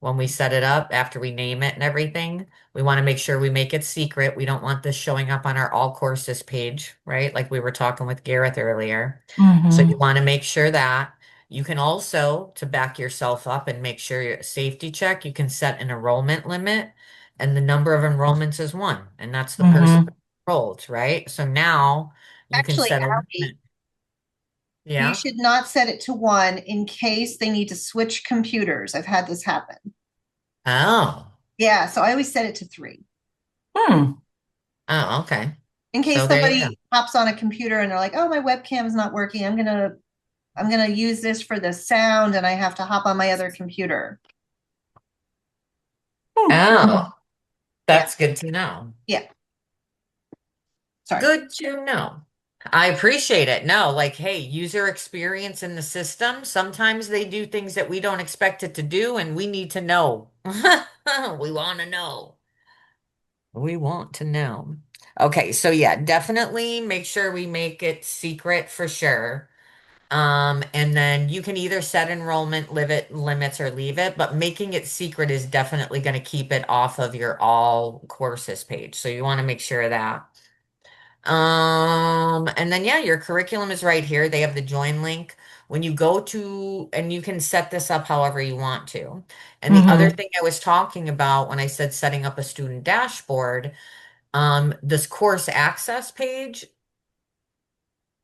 when we set it up after we name it and everything. We want to make sure we make it secret. We don't want this showing up on our all courses page, right? Like we were talking with Gareth earlier. So you Mm-hmm. want to make sure that you can also, to back yourself up and make sure your safety check, you can set an enrollment limit and the number of enrollments is one, and that's the person Mm-hmm. enrolled, right? So now you can Actually, set a Allie, limit. you Yeah. should not set it to one in case they need to switch computers. I've had this happen. Oh. Yeah, so I always set it to 3. Hmm. Oh, okay. In case So there you go. somebody hops on a computer and they're like, "Oh, my webcam is not working. I'm gonna use this for the sound, and I have to hop on my other computer." Hmm. Oh, Yeah, that's good to know. yeah. Sorry. Good to know. I appreciate it. No, like, hey, user experience in the system. Sometimes they do things that we don't expect it to do, and we need to know. We want to know. We want to know. Okay, so yeah, definitely make sure we make it secret for sure. And then you can either set enrollment limits or leave it, but making it secret is definitely going to keep it off of your all courses page. So you want to make sure of that. And then yeah, your curriculum is right here. They have the join link. When you go to, and you can set this up however you want to. And the other Mm-hmm. thing I was talking about when I said setting up a student dashboard, this course access page,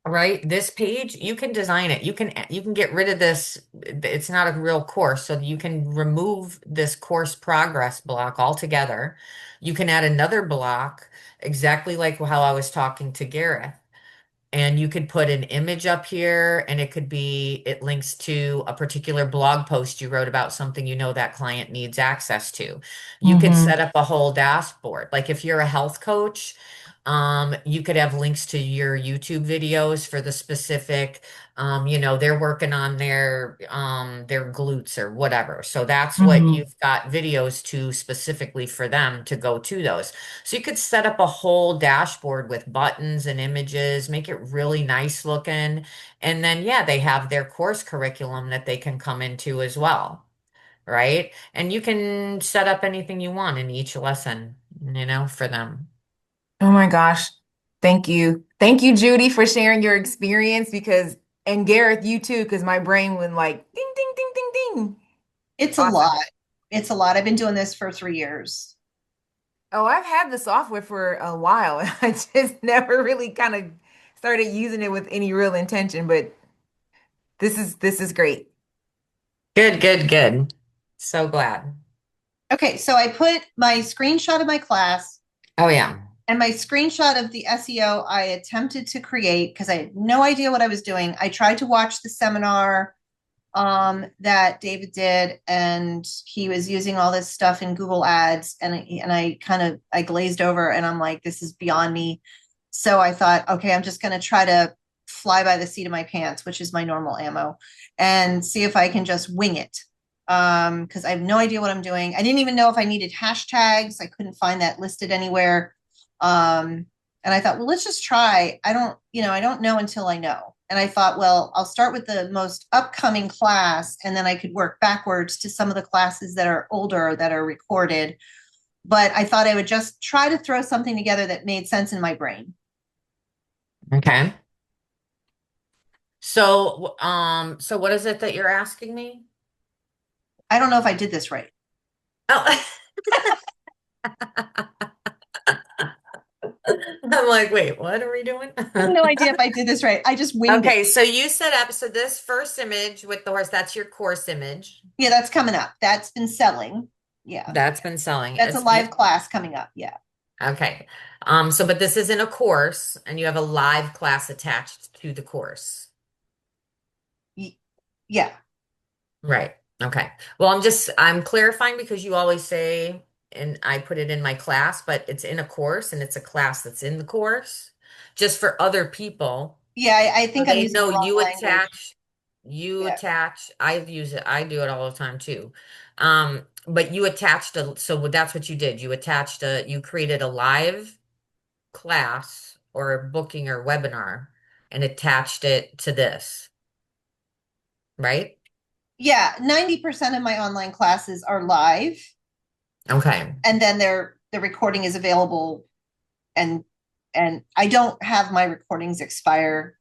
right? This page, you can design it. You can get rid of this. It's not a real course, so you can remove this course progress block altogether. You can add another block, exactly like how I was talking to Gareth. And you could put an image up here, and it links to a particular blog post you wrote about something you know that client needs access to. You could Mm-hmm. set up a whole dashboard. Like if you're a health coach, you could have links to your YouTube videos for the specific, they're working on their glutes or whatever. So that's what Mm-hmm. you've got videos to specifically for them to go to those. So you could set up a whole dashboard with buttons and images, make it really nice looking. And then, yeah, they have their course curriculum that they can come into as well, right? And you can set up anything you want in each lesson, for them. Oh my gosh. Thank you. Thank you, Judy, for sharing your experience and Gareth, you too, because my brain went like ding, ding, ding, ding, ding. It's a Awesome. lot. It's a lot. I've been doing this for 3 years. Oh, I've had the software for a while. I just never really kind of started using it with any real intention, but this is great. Good, good, good. So glad. Okay, so I put my screenshot of my class Oh, yeah. and my screenshot of the SEO I attempted to create because I had no idea what I was doing. I tried to watch the seminar that David did, and he was using all this stuff in Google Ads, and I glazed over, and I'm like, this is beyond me. So I thought, okay, I'm just going to try to fly by the seat of my pants, which is my normal ammo, and see if I can just wing it. Because I have no idea what I'm doing. I didn't even know if I needed hashtags. I couldn't find that listed anywhere. And I thought, well, let's just try. I don't know until I know. And I thought, well, I'll start with the most upcoming class, and then I could work backwards to some of the classes that are older that are recorded. But I thought I would just try to throw something together that made sense in my brain. Okay. So what is it that you're asking me? I don't know if I did this right. Oh, I'm like, wait, what are we doing? I have no idea if I did this right. I just winged it. Okay, so you set up, so this first image with the horse, that's your course image. Yeah, that's coming up. That's been selling. Yeah. That's been selling. That's a It's live beautiful. class coming up. Yeah. Okay. But this isn't a course, and you have a live class attached to the course. Yeah. Right. Okay. Well, I'm clarifying because you always say, and I put it in my class, but it's in a course and it's a class that's in the course just for other people. Yeah. I So think I'm they using the know wrong language. Yeah. I've used it, I do it all the time too. But so that's what you did. You created a live class or a booking or webinar and attached it to this, right? Yeah. 90% of my online classes are live, Okay. and then the recording is available, and I don't have my recordings expire,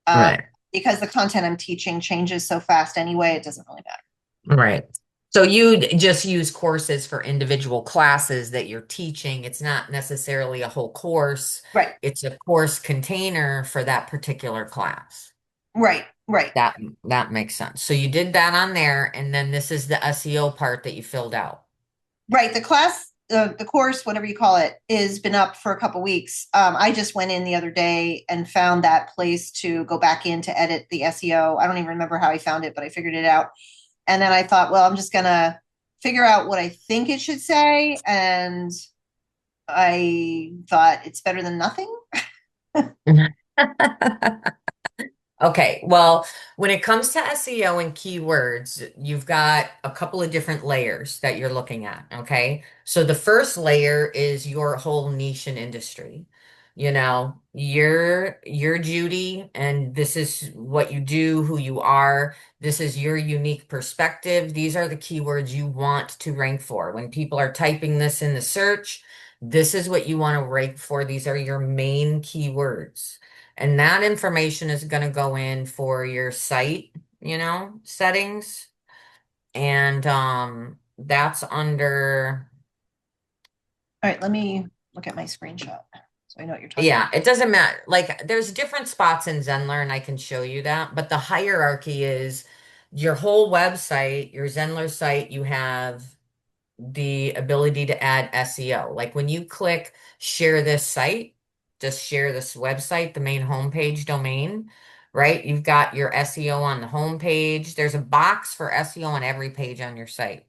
um, Right. because the content I'm teaching changes so fast anyway, it doesn't really matter. Right. So you just use courses for individual classes that you're teaching. It's not necessarily a whole course. Right, It's a course container for that particular class. right, right. That that makes sense. So you did that on there, and then this is the SEO part that you filled out. Right. The class, the course, whatever you call it, is been up for a couple weeks. I just went in the other day and found that place to go back in to edit the SEO. I don't even remember how I found it, but I figured it out. And then I thought, well, I'm just gonna figure out what I think it should say. And I thought it's better than nothing. Okay, well, when it comes to SEO and keywords, you've got a couple of different layers that you're looking at, okay? So the first layer is your whole niche and industry. You know, you're Judy, and this is what you do, who you are. This is your unique perspective. These are the keywords you want to rank for. When people are typing this in the search, this is what you want to rank for. These are your main keywords. And that information is going to go in for your site, settings. And that's under, All right, let me look at my screenshot so I know what you're talking yeah, about. it doesn't matter. Like there's different spots in Zenler and I can show you that, but the hierarchy is your whole website, your Zenler site, you have the ability to add SEO. Like when you click share this site, just share this website, the main homepage domain, right? You've got your SEO on the homepage. There's a box for SEO on every page on your site.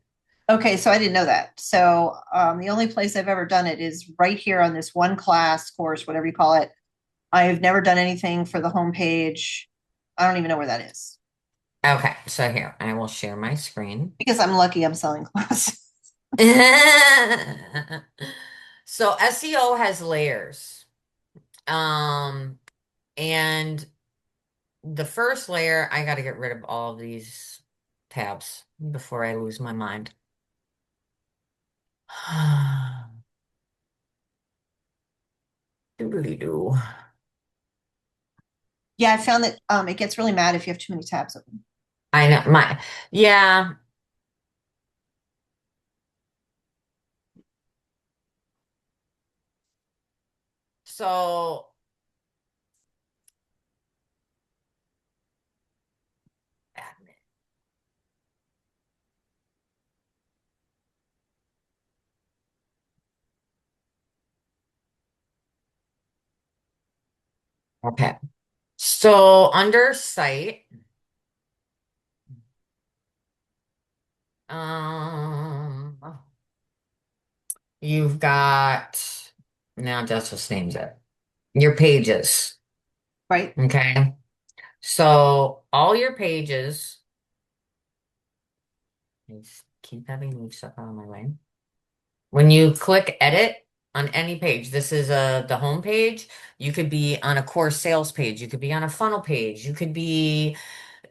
Okay, so I didn't know that. So the only place I've ever done it is right here on this one class course, whatever you call it. I've never done anything for the homepage. I don't even know where that is Okay, so here, I will share my screen. because I'm lucky I'm selling clothes. So SEO has layers. Um, and the first layer, I got to get rid of all of these tabs before I lose my mind. Doodly-doo. Yeah, I found that it gets really mad if you have too many tabs open. I know yeah. So admin. Okay. So under site, um, you've got now that's just names it. Your pages. Right? Okay. So all your pages, let's keep having move stuff out of my way. When you click edit on any page, this is the home page. You could be on a course sales page. You could be on a funnel page. You could be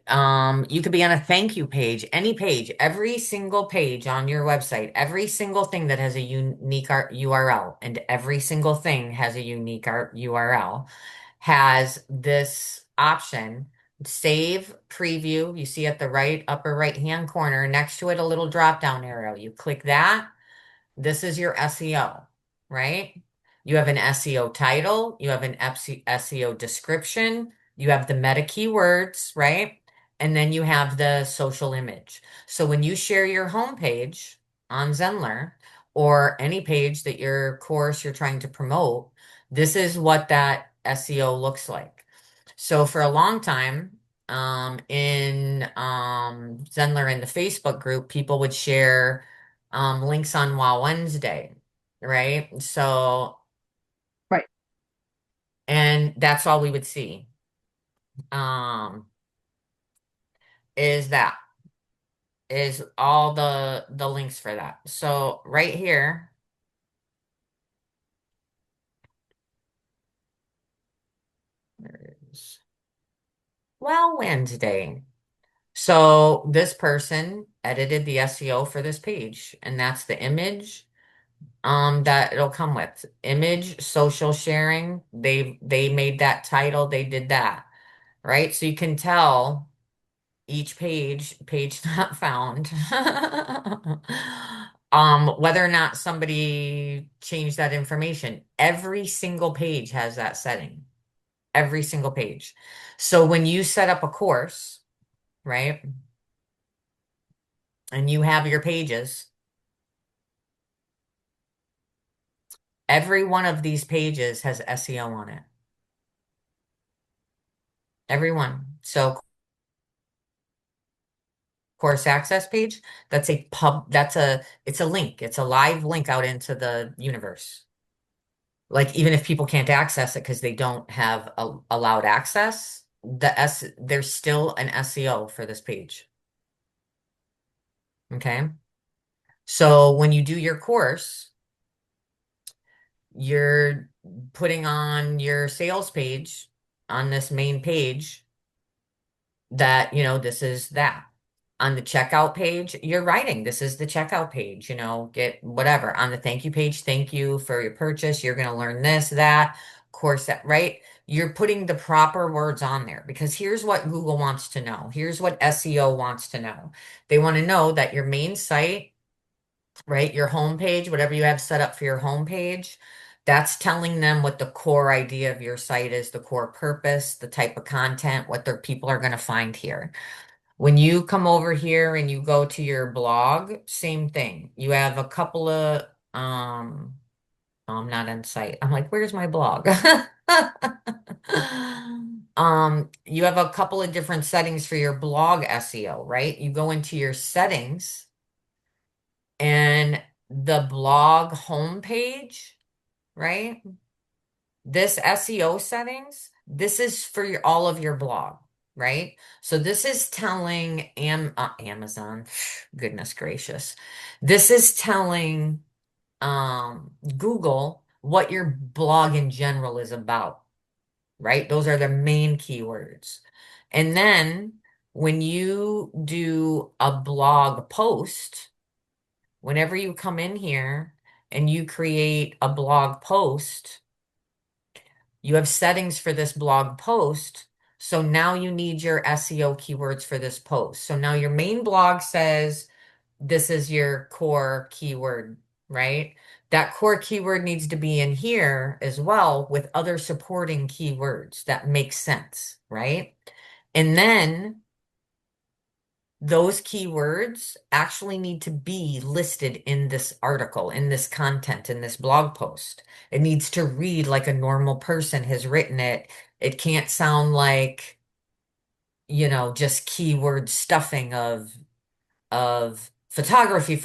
on a thank you page, any page, every single page on your website, every single thing that has a unique URL, and every single thing has a unique URL, has this option, save preview. You see at the right upper right hand corner, next to it, a little drop down arrow. You click that. This is your SEO, right? You have an SEO title, you have an SEO description, you have the meta keywords, right? And then you have the social image. So when you share your homepage on Zenler or any page that your course you're trying to promote, this is what that SEO looks like. So for a long time, in Zenler in the Facebook group, people would share links on Wow Wednesday, right? So, Right. and that's all we would see. Um, is that is all the links for that. So right here, there is Wow Wednesday. So this person edited the SEO for this page, and that's the image that it'll come with. Image, social sharing. They made that title, they did that, right? So you can tell each page not found. Whether or not somebody changed that information, every single page has that setting. Every single page. So when you set up a course, right, and you have your pages, every one of these pages has SEO on it. Every one. So course access page, it's a link. It's a live link out into the universe. Like even if people can't access it because they don't have allowed access, there's still an SEO for this page. Okay. So when you do your course, you're putting on your sales page on this main page that, this is that. On the checkout page, you're writing, this is the checkout page, get whatever. On the thank you page, thank you for your purchase. You're going to learn this, that, course, that, right? You're putting the proper words on there because here's what Google wants to know. Here's what SEO wants to know. They want to know that your main site, right? Your homepage, whatever you have set up for your homepage, that's telling them what the core idea of your site is, the core purpose, the type of content, what their people are going to find here. When you come over here and you go to your blog, same thing. You have a couple of I'm not in site. I'm like, where's my blog? You have a couple of different settings for your blog SEO, right? You go into your settings and the blog homepage, right? This SEO settings, this is for all of your blog, right? So this is telling Amazon, goodness gracious. This is telling Google what your blog in general is about, right? Those are the main keywords. And then when you do a blog post, whenever you come in here and you create a blog post, you have settings for this blog post. So now you need your SEO keywords for this post. So now your main blog says this is your core keyword, right? That core keyword needs to be in here as well with other supporting keywords that make sense, right? And then those keywords actually need to be listed in this article, in this content, in this blog post. It needs to read like a normal person has written it. It can't sound like, just keyword stuffing of photography,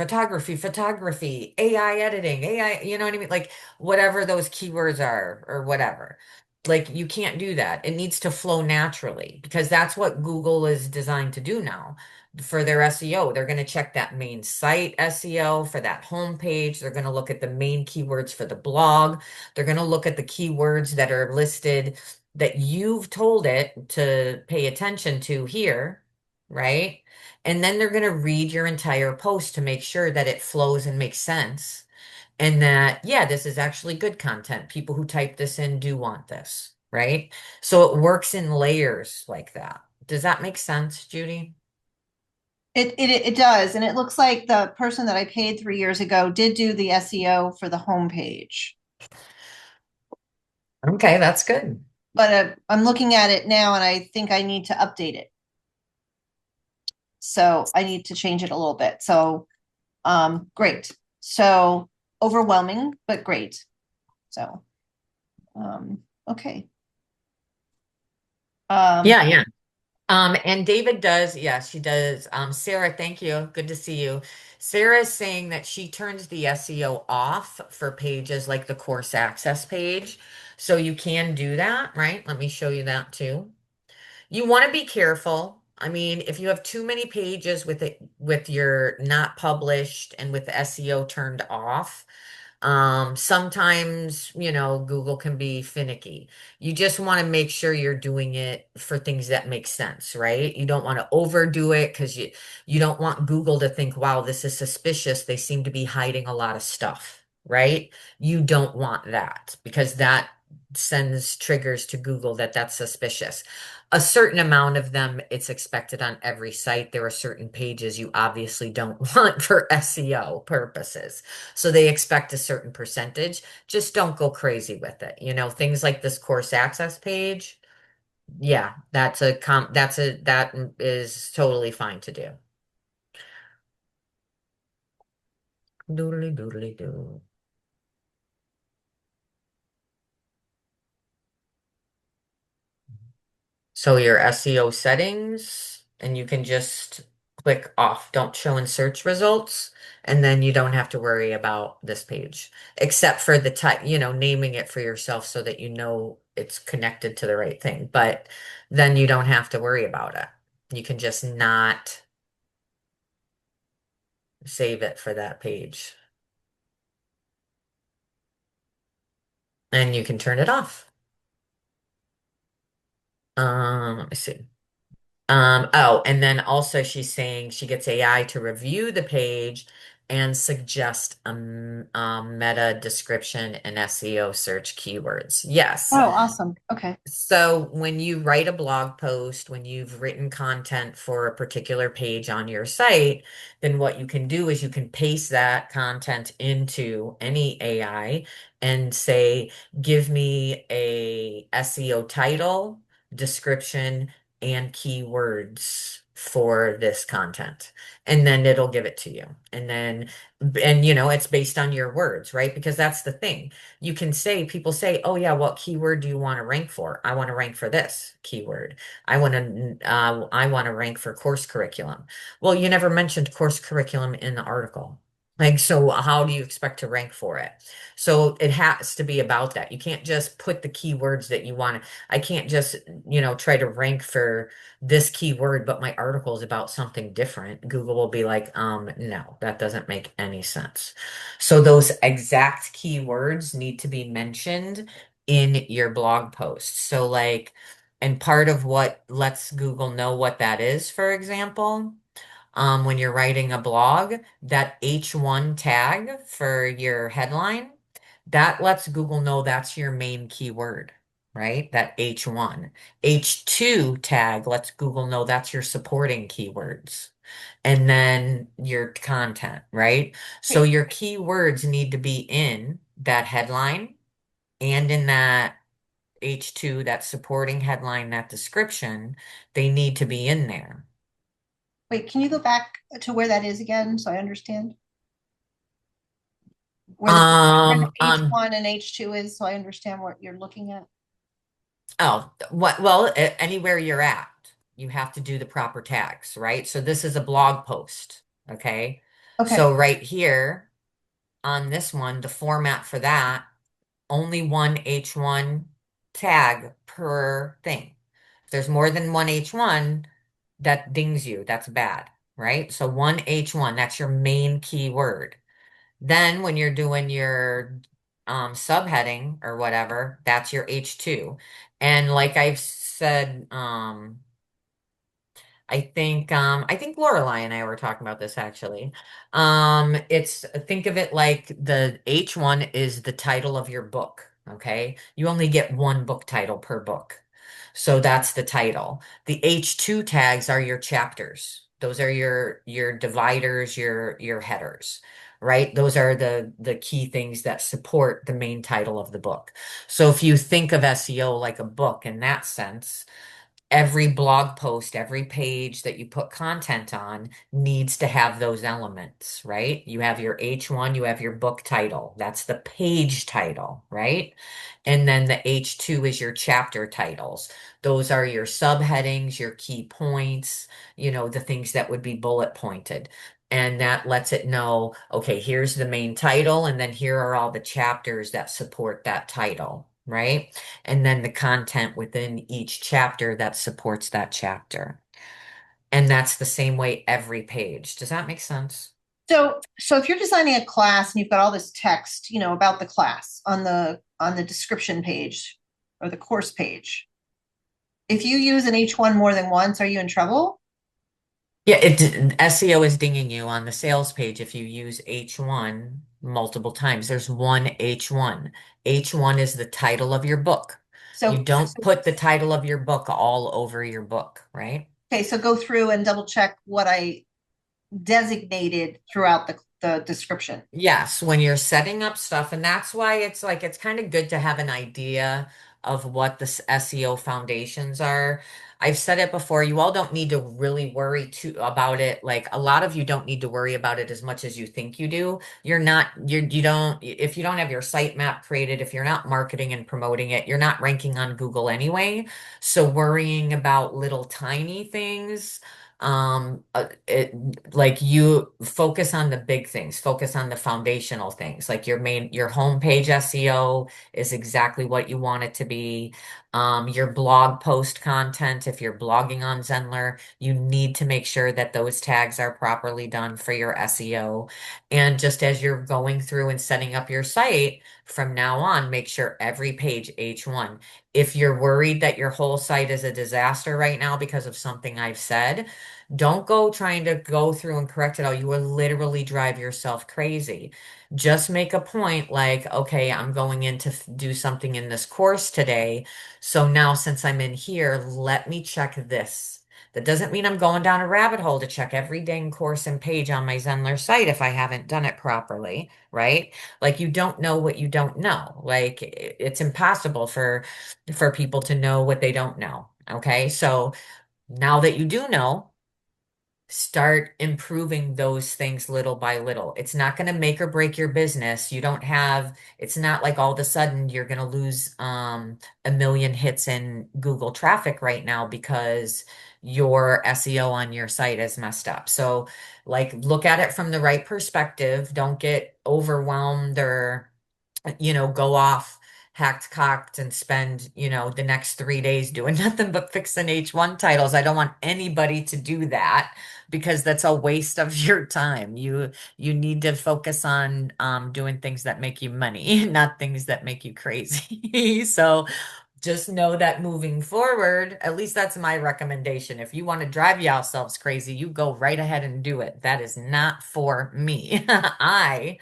AI editing, AI, you know what I mean? Like whatever those keywords are or whatever. Like you can't do that. It needs to flow naturally because that's what Google is designed to do now for their SEO. They're going to check that main site SEO for that homepage. They're going to look at the main keywords for the blog. They're going to look at the keywords that are listed that you've told it to pay attention to here, right? And then they're going to read your entire post to make sure that it flows and makes sense. And that, yeah, this is actually good content. People who type this in do want this, right? So it works in layers like that. Does that make sense, Judy? It does, and it looks like the person that I paid 3 years ago did do the SEO for the homepage. Okay, that's good. But I'm looking at it now, and I think I need to update it. So I need to change it a little bit. So, great. So overwhelming, but great. So, okay. Yeah, yeah. And David does, yeah, she does. Sarah, thank you. Good to see you. Sarah is saying that she turns the SEO off for pages like the course access page. So you can do that, right? Let me show you that too. You want to be careful. I mean, if you have too many pages with your not published and with the SEO turned off, sometimes, Google can be finicky. You just want to make sure you're doing it for things that make sense, right? You don't want to overdo it because you don't want Google to think, wow, this is suspicious. They seem to be hiding a lot of stuff, right? You don't want that because sends triggers to Google that that's suspicious. A certain amount of them, it's expected on every site. There are certain pages you obviously don't want for SEO purposes. So they expect a certain percentage. Just don't go crazy with it. You know, things like this course access page. Yeah, that is totally fine to do. Doodly doodly doo. So your SEO settings, and you can just click off, don't show in search results, and then you don't have to worry about this page, except for the type, naming it for yourself so that you know it's connected to the right thing. But then you don't have to worry about it. You can just not save it for that page. And you can turn it off. Let me see. Oh, and then also she's saying she gets AI to review the page and suggest a meta description and SEO search keywords. Yes. Oh, awesome. Okay. So when you write a blog post, when you've written content for a particular page on your site, then what you can do is you can paste that content into any AI and say, give me a SEO title, description, and keywords for this content. And then it'll give it to you. And it's based on your words, right? Because that's the thing. You can say, people say, oh yeah, what keyword do you want to rank for? I want to rank for this keyword. I want to rank for course curriculum. Well, you never mentioned course curriculum in the article. Like, so how do you expect to rank for it? So it has to be about that. You can't just put the keywords that you want. I can't just, try to rank for this keyword, but my article is about something different. Google will be like, no, that doesn't make any sense. So those exact keywords need to be mentioned in your blog post. So and part of what lets Google know what that is, for example, when you're writing a blog, that H1 tag for your headline, that lets Google know that's your main keyword, right? That H1. H2 tag lets Google know that's your supporting keywords. And then your content, right? So Wait, your keywords need to be in that headline and in that H2, that supporting headline, that description, they need to be in there. wait, can you go back to where that is again so I understand? Where the Um, um, H1 and H2 is so I understand what you're looking at? oh, what, well, anywhere you're at, you have to do the proper tags, right? So this is a blog post, okay? Okay. So right here on this one, the format for that, only one H1 tag per thing. If there's more than one H1, that dings you. That's bad, right? So one H1, that's your main keyword. Then when you're doing your subheading or whatever, that's your H2. And like I've said, I think Lorelai and I were talking about this actually. It's think of it like the H1 is the title of your book, okay? You only get one book title per book. So that's the title. The H2 tags are your chapters. Those are your dividers, your headers, right? Those are the key things that support the main title of the book. So if you think of SEO like a book in that sense, every blog post, every page that you put content on needs to have those elements, right? You have your H1, you have your book title. That's the page title, right? And then the H2 is your chapter titles. Those are your subheadings, your key points, the things that would be bullet pointed. And that lets it know, okay, here's the main title, and then here are all the chapters that support that title, right? And then the content within each chapter that supports that chapter. And that's the same way every page. Does that make sense? So if you're designing a class and you've got all this text, about the class on the description page or the course page, if you use an H1 more than once, are you in trouble? Yeah, SEO is dinging you on the sales page if you use H1 multiple times. There's one H1. H1 is the title of your book. You So, don't put the title of your book all over your book, right? okay, so go through and double check what I designated throughout the description. Yes, when you're setting up stuff, and that's why it's like it's kind of good to have an idea of what the SEO foundations are. I've said it before, you all don't need to really worry too about it. Like a lot of you don't need to worry about it as much as you think you do. You don't if you don't have your site created, if you're not marketing and promoting it, you're not ranking on Google anyway. So worrying about little tiny things it like you focus on the big things, focus on the foundational things, like your homepage SEO is exactly what you want it to be. Your blog post content, if you're blogging on Zenler, you need to make sure that those tags are properly done for your SEO. And just as you're going through and setting up your site from now on, make sure every page H1. If you're worried that your whole site is a disaster right now because of something I've said, don't go trying to go through and correct it all. You will literally drive yourself crazy. Just make a point like, okay, I'm going in to do something in this course today. So now, since I'm in here, let me check this. That doesn't mean I'm going down a rabbit hole to check every dang course and page on my Zenler site if I haven't done it properly, right? Like you don't know what you don't know. Like it's impossible for people to know what they don't know. Okay? So now that you do know, start improving those things little by little. It's not going to make or break your business. It's not like all of a sudden you're going to lose a million hits in Google traffic right now because your SEO on your site is messed up. So, like, look at it from the right perspective. Don't get overwhelmed or go off hacked cocked and spend, the next 3 days doing nothing but fixing H1 titles. I don't want anybody to do that because that's a waste of your time. You need to focus on doing things that make you money, not things that make you crazy. So just know that moving forward, at least that's my recommendation. If you want to drive yourselves crazy, you go right ahead and do it. That is not for me. I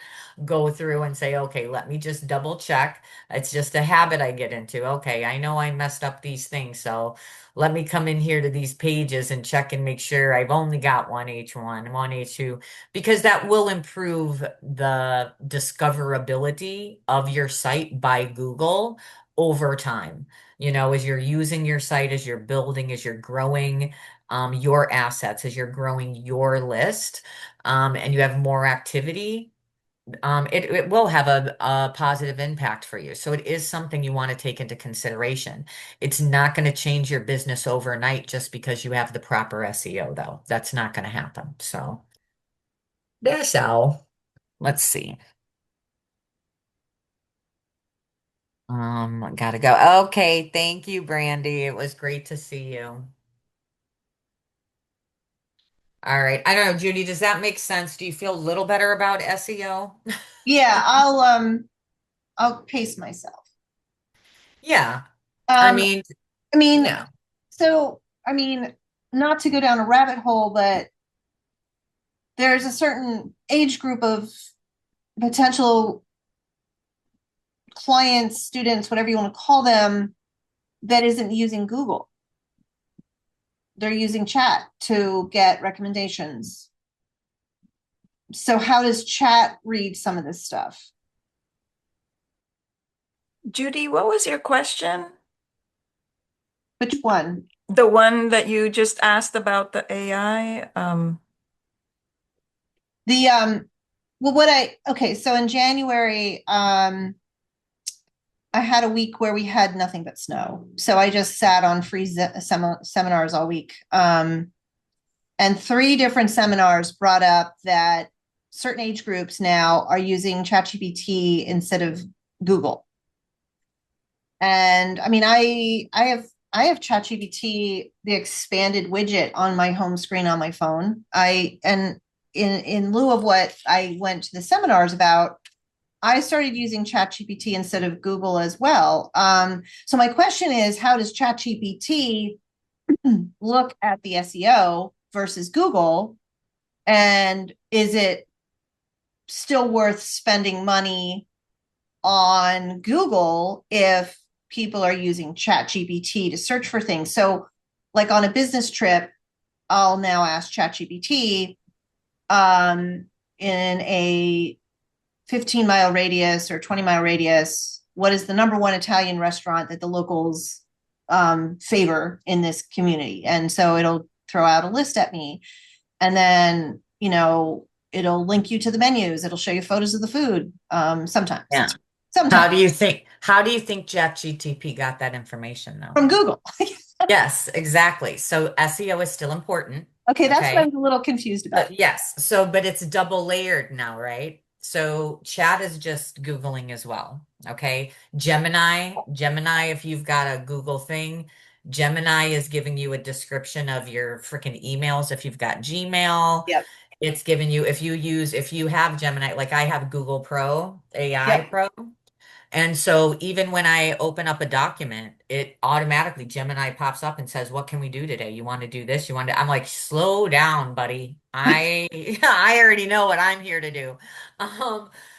go through and say, okay, let me just double check. It's just a habit I get into. Okay, I know I messed up these things, so let me come in here to these pages and check and make sure I've only got one H1, one H2, because that will improve the discoverability of your site by Google over time. As you're using your site, as you're building, as you're growing your assets, as you're growing your list, and you have more activity, it will have a positive impact for you. So it is something you want to take into consideration. It's not going to change your business overnight just because you have the proper SEO, though. That's not going to happen. So that's all. Let's see. Gotta go. Okay, thank you, Brandy. It was great to see you. All right. I don't know, Judy, does that make sense? Do you feel a little better about SEO? Yeah, I'll pace myself. Yeah. I Um, mean, I mean, yeah. so I mean, not to go down a rabbit hole, but there's a certain age group of potential clients, students, whatever you want to call them, that isn't using Google. They're using chat to get recommendations. So how does chat read some of this stuff? Judy, what was your question? Which one? The one that you just asked about the AI? The well, okay, so in January, I had a week where we had nothing but snow. So I just sat on free seminars all week. And 3 different seminars brought up that certain age groups now are using ChatGPT instead of Google. And I mean, I have ChatGPT, the expanded widget on my home screen on my phone. And in lieu of what I went to the seminars about, I started using ChatGPT instead of Google as well. So my question is, how does ChatGPT look at the SEO versus Google? And is it still worth spending money on Google if people are using ChatGPT to search for things? So, like on a business trip, I'll now ask ChatGPT in a 15-mile radius or 20-mile radius, what is the number one Italian restaurant that the locals favor in this community? And so it'll throw out a list at me. And then, it'll link you to the menus. It'll show you photos of the food sometimes. Yeah. Sometimes How do you think ChatGPT got that information though? from Google. Yes, exactly. So SEO is still important. Okay, that's what I Okay. was a little confused about. Yes. So, but it's double layered now, right? So chat is just Googling as well. Okay. Gemini, if you've got a Google thing, Gemini is giving you a description of your freaking emails. If you've got Gmail, Yep. it's giving you, if you have Gemini, like I have Google Pro, AI Yep. Pro. And so even when I open up a document, it automatically Gemini pops up and says, "What can we do today? You want to do this? You want to?" I'm like, "Slow down, buddy. I I already know what I'm here to do."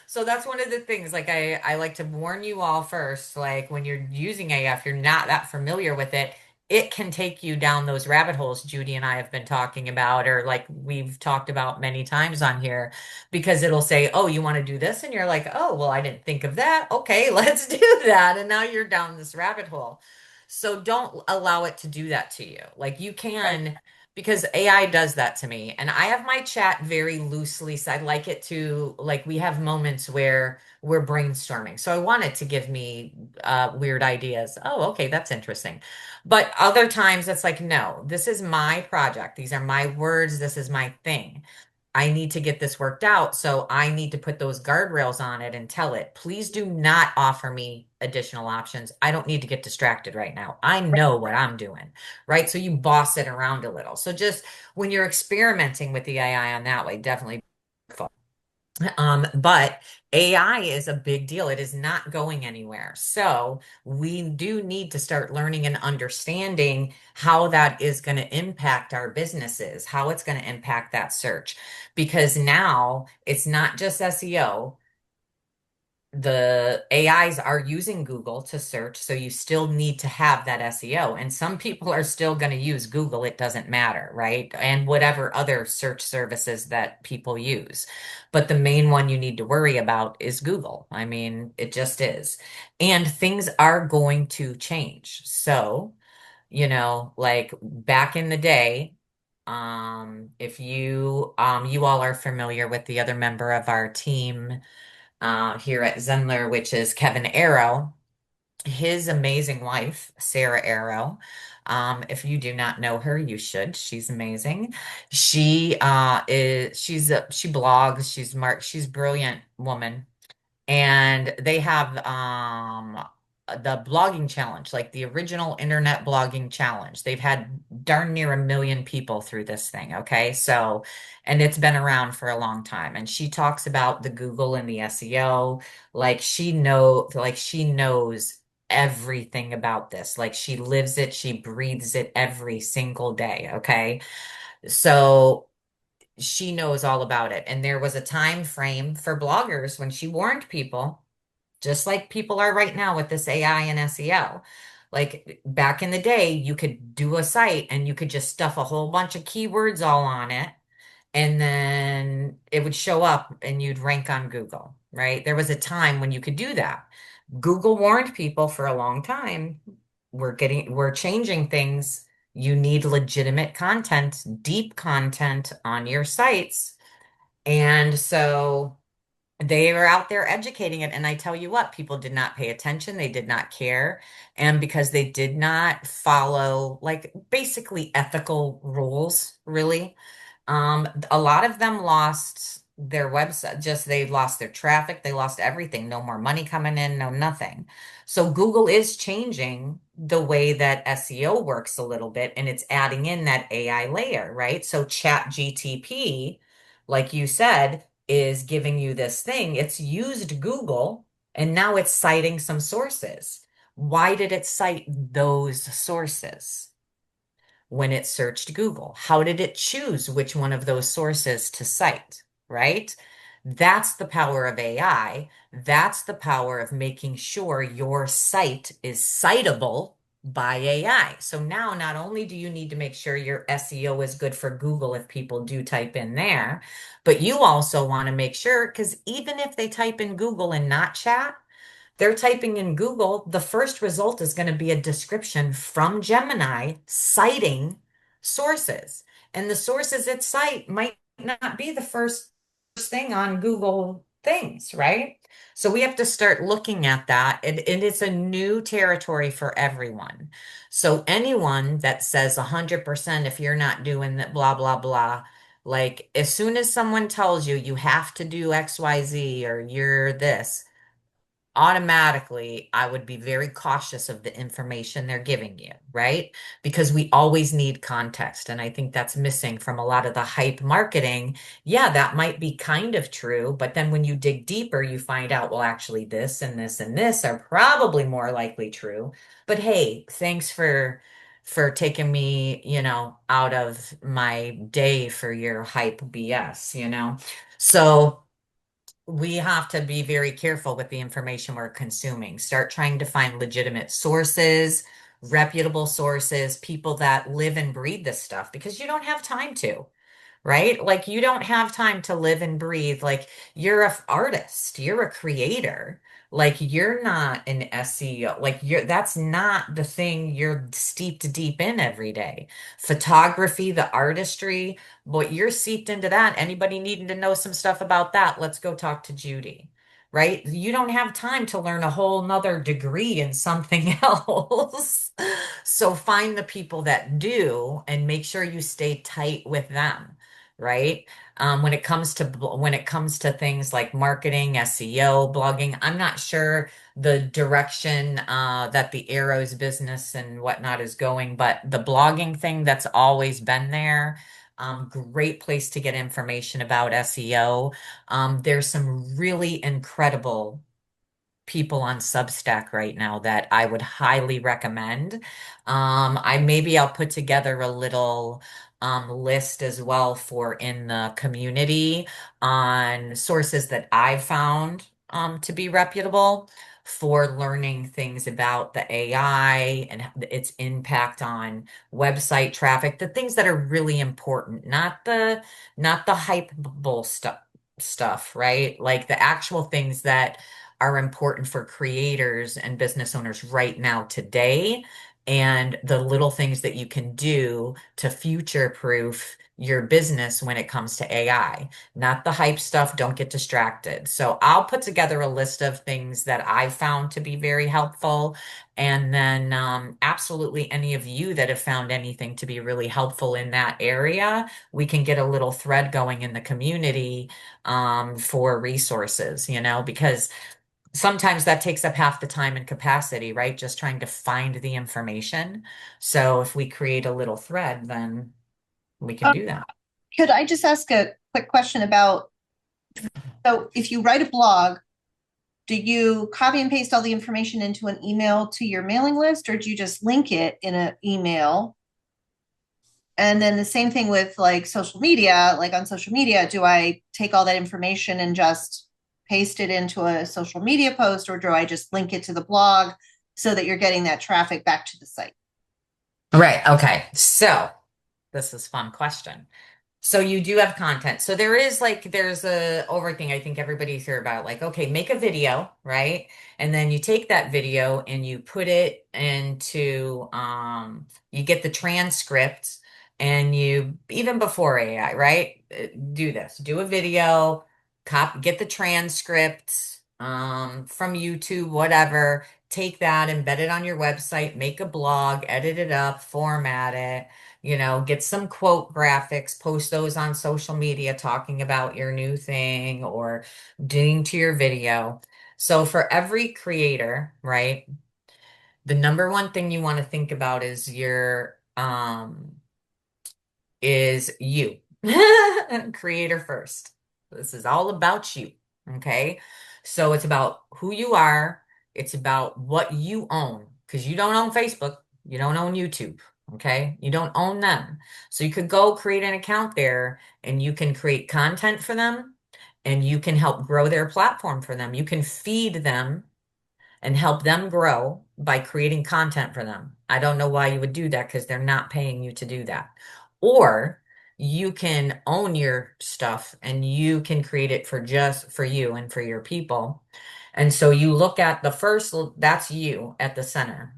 So that's one of the things. Like I like to warn you all first. Like when you're using AI, if you're not that familiar with it, it can take you down those rabbit holes Judy and I have been talking about, or like we've talked about many times on here because it'll say, "Oh, you want to do this?" And you're like, "Oh, well, I didn't think of that. Okay, let's do that." And now you're down this rabbit hole. So don't allow it to do that to you. Like you Right. can, because AI does that to me. And I have my chat very loosely. So I like it to, like, we have moments where we're brainstorming. So I want it to give me weird ideas. Oh, okay, that's interesting. But other times it's like, no, this is my project. These are my words. This is my thing. I need to get this worked out. So I need to put those guardrails on it and tell it, please do not offer me additional options. I don't need to get distracted right now. I know what I'm doing, right? So you boss it around a little. So just when you're experimenting with the AI on that way, definitely. But AI is a big deal. It is not going anywhere. So we do need to start learning and understanding how that is going to impact our businesses, how it's going to impact that search. Because now it's not just SEO, the AIs are using Google to search, so you still need to have that SEO. And some people are still going to use Google, it doesn't matter, right? And whatever other search services that people use. But the main one you need to worry about is Google. I mean, it just is. And things are going to change. So, like back in the day, if you all are familiar with the other member of our team here at Zenler, which is Kevin Arrow, his amazing wife, Sarah Arrow. If you do not know her, you should. She's amazing. She blogs, she's a brilliant woman, and they have the blogging challenge, like the original internet blogging challenge. They've had darn near 1 million people through this thing. Okay, so and it's been around for a long time. And she talks about the Google and the SEO, like she knows everything about this. Like she lives it, she breathes it every single day. Okay, so she knows all about it. And there was a time frame for bloggers when she warned people, just like people are right now with this AI and SEO. Like back in the day, you could do a site and you could just stuff a whole bunch of keywords all on it, and then it would show up and you'd rank on Google, right? There was a time when you could do that. Google warned people for a long time, we're changing things. You need legitimate content, deep content on your sites. And so they were out there educating it. And I tell you what, people did not pay attention. They did not care. And because they did not follow like basically ethical rules, really, a lot of them lost their website. Just they lost their traffic. They lost everything. No more money coming in, no nothing. So Google is changing the way that SEO works a little bit, and it's adding in that AI layer, right? So ChatGTP, like you said, is giving you this thing. It's used Google and now it's citing some sources. Why did it cite those sources? when it searched Google? How did it choose which one of those sources to cite, right? That's the power of AI. That's the power of making sure your site is citable by AI. So now not only do you need to make sure your SEO is good for Google if people do type in there, but you also want to make sure, because even if they type in Google and not chat, they're typing in Google, the first result is going to be a description from Gemini citing sources. And the sources it cite might not be the first thing on Google things, right? So we have to start looking at that. And it's a new territory for everyone. So anyone that says 100% if you're not doing that, blah, blah, blah, like as soon as someone tells you you have to do XYZ or you're this, automatically I would be very cautious of the information they're giving you, right? Because we always need context. And I think that's missing from a lot of the hype marketing. Yeah, that might be kind of true, but then when you dig deeper, you find out, well, actually, this and this and this are probably more likely true. But hey, thanks for taking me, out of my day for your hype BS, So we have to be very careful with the information we're consuming. Start trying to find legitimate sources, reputable sources, people that live and breathe this stuff because you don't have time to, right? Like you don't have time to live and breathe. Like you're a artist, you're a creator. Like you're not an SEO. Like that's not the thing you're steeped deep in every day. Photography, the artistry, but you're seeped into that. Anybody needing to know some stuff about that, let's go talk to Judy. Right? You don't have time to learn a whole nother degree in something else. So find the people that do and make sure you stay tight with them, right? When it comes to things like marketing, SEO, blogging, I'm not sure the direction that the Arrows business and whatnot is going, but the blogging thing that's always been there. Great place to get information about SEO. There's some really incredible people on Substack right now that I would highly recommend. I'll put together a little list as well for in the community on sources that I've found to be reputable for learning things about the AI and its impact on website traffic, the things that are really important, not the hypeable stuff, right? Like the actual things that are important for creators and business owners right now today, and the little things that you can do to future proof your business when it comes to AI. Not the hype stuff, don't get distracted. So I'll put together a list of things that I found to be very helpful. And then absolutely any of you that have found anything to be really helpful in that area, we can get a little thread going in the community for resources, because sometimes that takes up half the time and capacity, right? Just trying to find the information. So if we create a little thread, then we can Um, do that. could I just ask a quick question about, so if you write a blog, do you copy and paste all the information into an email to your mailing list, or do you just link it in an email? And then the same thing with like social media, like on social media, do I take all that information and just paste it into a social media post, or do I just link it to the blog so that you're getting that traffic back to the site? Right. Okay. So this is a fun question. So you do have content. So there's a overthink I think everybody's heard about, like, okay, make a video, right? And then you take that video and you put it into you get the transcript and you even before AI, right? Do this. Do a video, get the transcript from YouTube, whatever. Take that, embed it on your website, make a blog, edit it up, format it, get some quote graphics, post those on social media talking about your new thing or doing to your video. So for every creator, right, the number one thing you want to think about is you. Creator first. This is all about you. Okay. So it's about who you are. It's about what you own because you don't own Facebook. You don't own YouTube. Okay. You don't own them. So you could go create an account there and you can create content for them and you can help grow their platform for them. You can feed them and help them grow by creating content for them. I don't know why you would do that because they're not paying you to do that. Or you can own your stuff and you can create it for just for you and for your people. And so you look at the first, that's you at the center.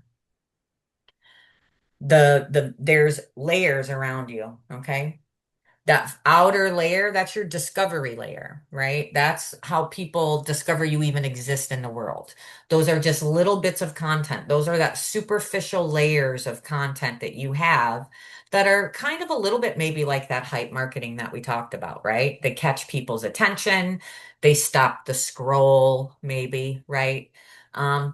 There's layers around you, okay? That outer layer, that's your discovery layer, right? That's how people discover you even exist in the world. Those are just little bits of content. Those are that superficial layers of content that you have that are kind of a little bit maybe like that hype marketing that we talked about, right? They catch people's attention, they stop the scroll, maybe, right?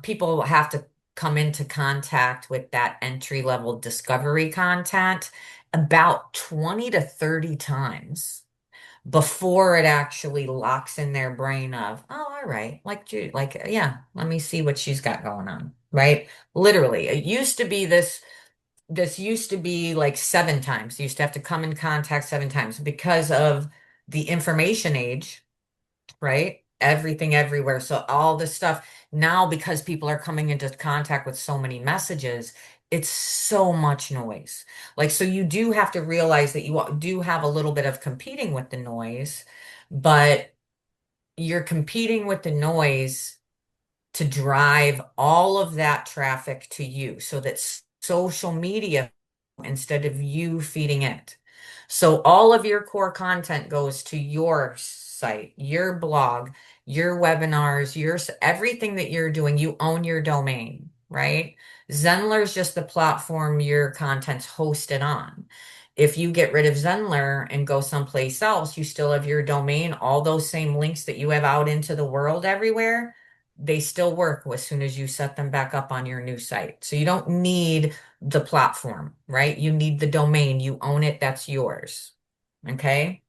People have to come into contact with that entry level discovery content about 20 to 30 times before it actually locks in their brain of, oh, all right, like, yeah, let me see what she's got going on, right? Literally, it used to be this used to be like 7 times. You used to have to come in contact 7 times because of the information age, right? Everything everywhere. So all this stuff now, because people are coming into contact with so many messages, it's so much noise. Like, so you do have to realize that you do have a little bit of competing with the noise, but you're competing with the noise to drive all of that traffic to you so that social media instead of you feeding it. So all of your core content goes to your site, your blog, your webinars, everything that you're doing, you own your domain, right? Zenler is just the platform your content's hosted on. If you get rid of Zenler and go someplace else, you still have your domain, all those same links that you have out into the world everywhere, they still work as soon as you set them back up on your new site. So you don't need the platform, right? You need the domain. You own it. That's yours. Okay?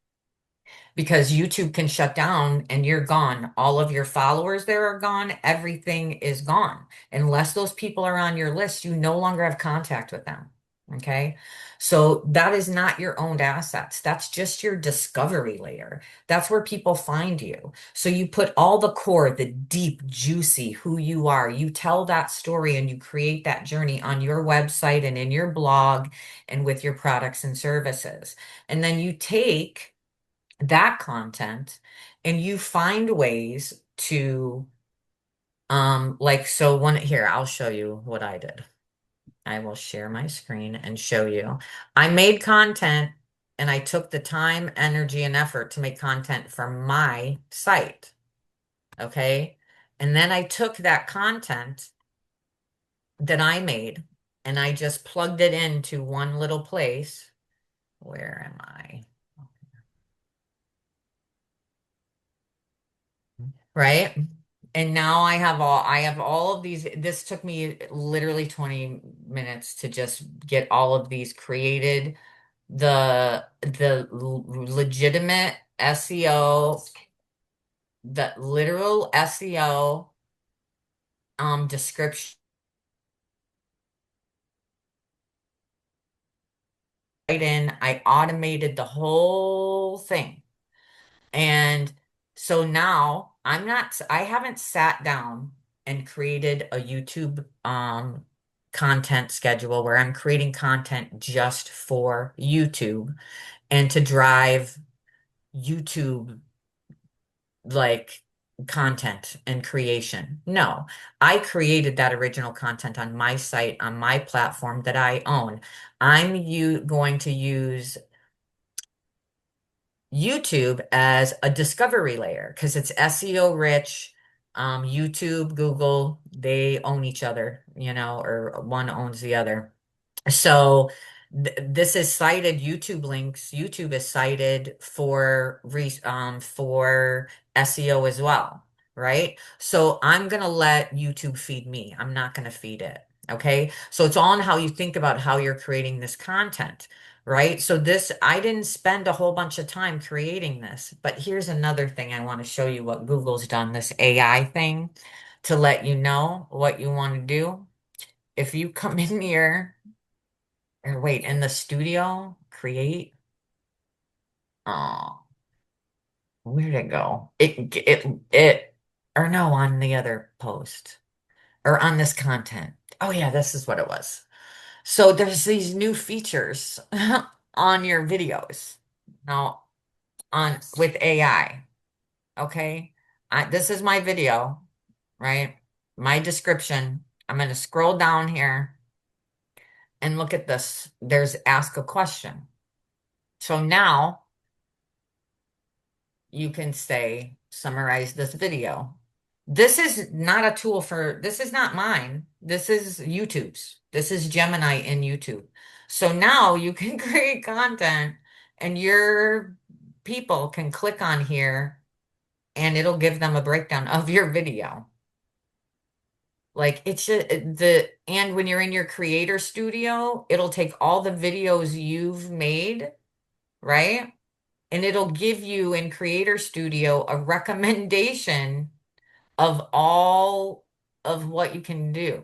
Because YouTube can shut down and you're gone. All of your followers there are gone. Everything is gone. Unless those people are on your list, you no longer have contact with them. Okay. So that is not your owned assets. That's just your discovery layer. That's where people find you. So you put all the core, the deep, juicy, who you are. You tell that story and you create that journey on your website and in your blog and with your products and services. And then you take that content and you find ways to like so one here I'll show you what I did. I will share my screen and show you. I made content and I took the time, energy, and effort to make content for my site. Okay. And then I took that content that I made and I just plugged it into one little place. Where am I? Right? And now I have all of these. This took me literally 20 minutes to just get all of these created. Legitimate SEO, the literal SEO description right in. I automated the whole thing. And so now I haven't sat down and created a YouTube content schedule where I'm creating content just for YouTube and to drive YouTube like content and creation. No, I created that original content on my site, on my platform that I own. I'm going to use YouTube as a discovery layer because it's SEO rich. YouTube, Google, they own each other, or one owns the other. So this is cited YouTube links. YouTube is cited for SEO as well, right? So I'm gonna let YouTube feed me. I'm not gonna feed it. Okay. So it's on how you think about how you're creating this content, right? So I didn't spend a whole bunch of time creating this, but here's another thing I want to show you what Google's done, this AI thing to let you know what you want to do. If you come in here Or wait, in the studio, create. Oh, where did it go? Or no, on the other post or on this content. Oh yeah, this is what it was. So there's these new features on your videos now on with AI. Okay. This is my video, right? My description. I'm going to scroll down here and look at this. There's ask a question. So now you can say, summarize this video. This is not a tool this is not mine. This is YouTube's. This is Gemini in YouTube. So now you can create content and your people can click on here and it'll give them a breakdown of your video. Like it's just and when you're in your creator studio, it'll take all the videos you've made, right? And it'll give you in Creator Studio a recommendation of all of what you can do.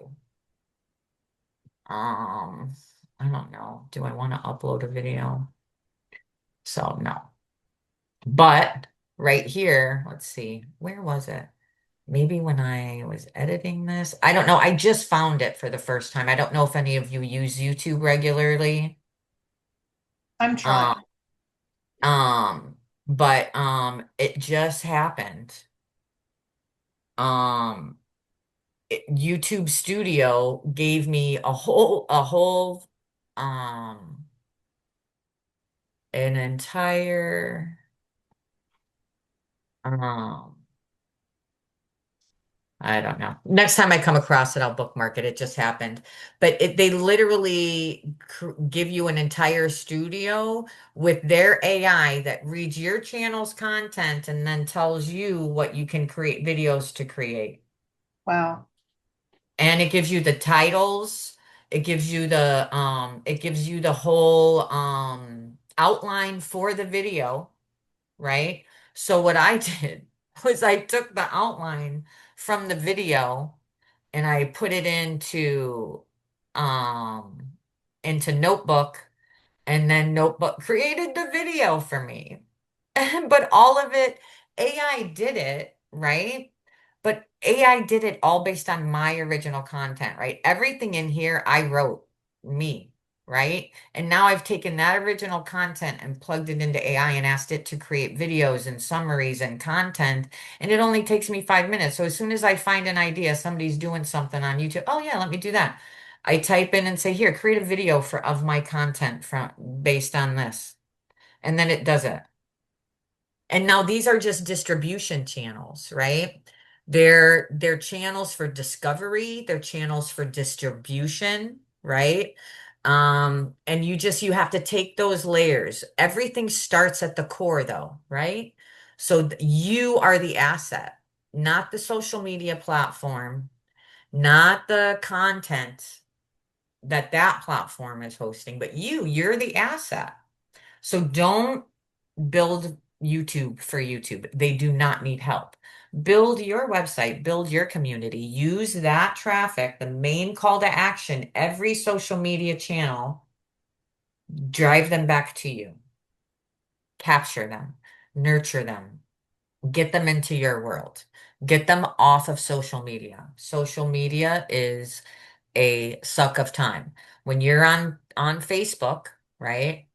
Um, I don't know. Do I want to upload a video? So no. But right here, let's see, where was it? Maybe when I was editing this. I don't know. I just found it for the first time. I don't know if any of you use YouTube regularly. I'm trying. Um, but it just happened. Um, YouTube Studio gave me um an entire um I don't know. Next time I come across it, I'll bookmark it. It just happened. But they literally give you an entire studio with their AI that reads your channel's content and then tells you what you can create videos to create. Wow. And it gives you the titles. It gives you the whole outline for the video, right? So what I did was I took the outline from the video and I put it um into Notebook and then Notebook created the video for me. But all of it, AI did it, right? But AI did it all based on my original content, right? Everything in here I wrote, me, right? And now I've taken that original content and plugged it into AI and asked it to create videos and summaries and content. And it only takes me 5 minutes. So as soon as I find an idea, somebody's doing something on YouTube, oh yeah, let me do that. I type in and say, here, create a video of my content from based on this. And then it does it. And now these are just distribution channels, right? They're channels for discovery, they're channels for distribution, right? And you have to take those layers. Everything starts at the core though, right? So you are the asset, not the social media platform, not the content that platform is hosting, but you're the asset. So don't build YouTube for YouTube. They do not need help. Build your website, build your community, use that traffic, the main call to action, every social media channel, drive them back to you, capture them, nurture them, get them into your world, get them off of social media. Social media is a suck of time. When you're on Facebook, right?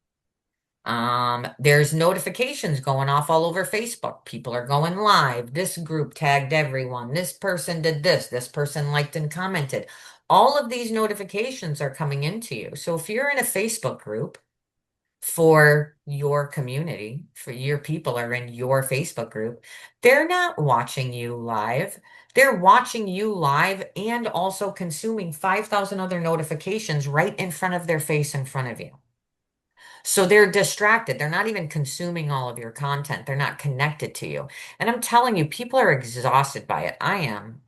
There's notifications going off all over Facebook. People are going live. This group tagged everyone. This person did this. This person liked and commented. All of these notifications are coming into you. So if you're in a Facebook group for your community, for your people are in your Facebook group, they're not watching you live. They're watching you live and also consuming 5,000 other notifications right in front of their face in front of you. So they're distracted. They're not even consuming all of your content. They're not connected to you. And I'm telling you, people are exhausted by it. I am.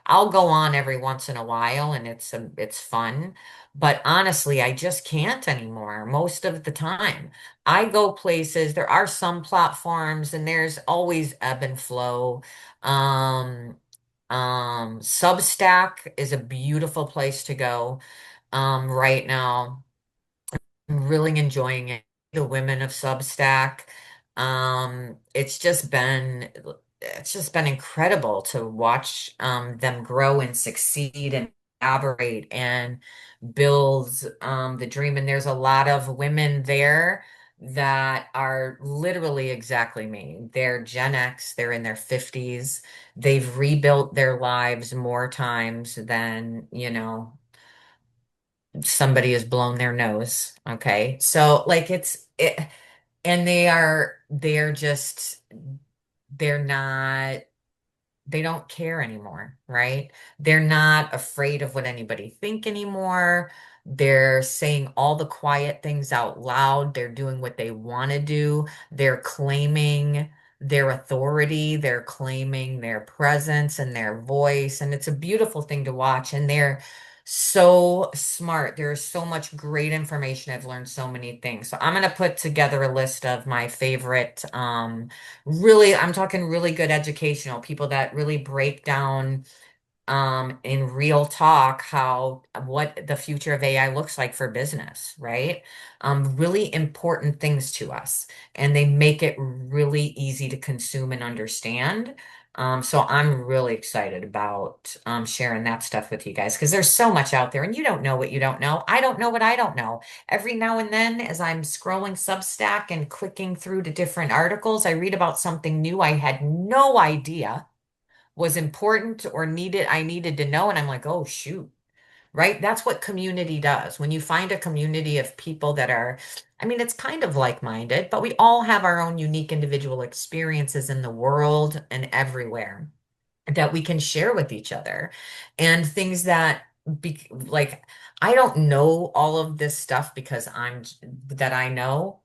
I'll go on every once in a while and it's fun. But honestly, I just can't anymore most of the time. I go places, there are some platforms and there's always ebb and flow. Um, Substack is a beautiful place to go right now. I'm really enjoying it. The women of Substack. It's just been incredible to watch them grow and succeed and collaborate and build the dream. And there's a lot of women there that are literally exactly me. They're Gen X, they're in their 50s. They've rebuilt their lives more times than, somebody has blown their nose. Okay. So like and they're just, they're not, they don't care anymore, right? They're not afraid of what anybody think anymore. They're saying all the quiet things out loud. They're doing what they want to do. They're claiming their authority. They're claiming their presence and their voice. And it's a beautiful thing to watch. And they're so smart. There's so much great information. I've learned so many things. So I'm going to put together a list of my favorite, really, I'm talking really good educational people that really break down in real talk how what the future of AI looks like for business, right? Really important things to us, and they make it really easy to consume and understand. So I'm really excited about sharing that stuff with you guys because there's so much out there, and you don't know what you don't know. I don't know what I don't know. Every now and then, as I'm scrolling Substack and clicking through to different articles, I read about something new I had no idea was important or I needed to know. And I'm like, oh, shoot, right? That's what community does. When you find a community of people that are, I mean, it's kind of like-minded, but we all have our own unique individual experiences in the world and everywhere that we can share with each other and things that like I don't know all of this stuff because I know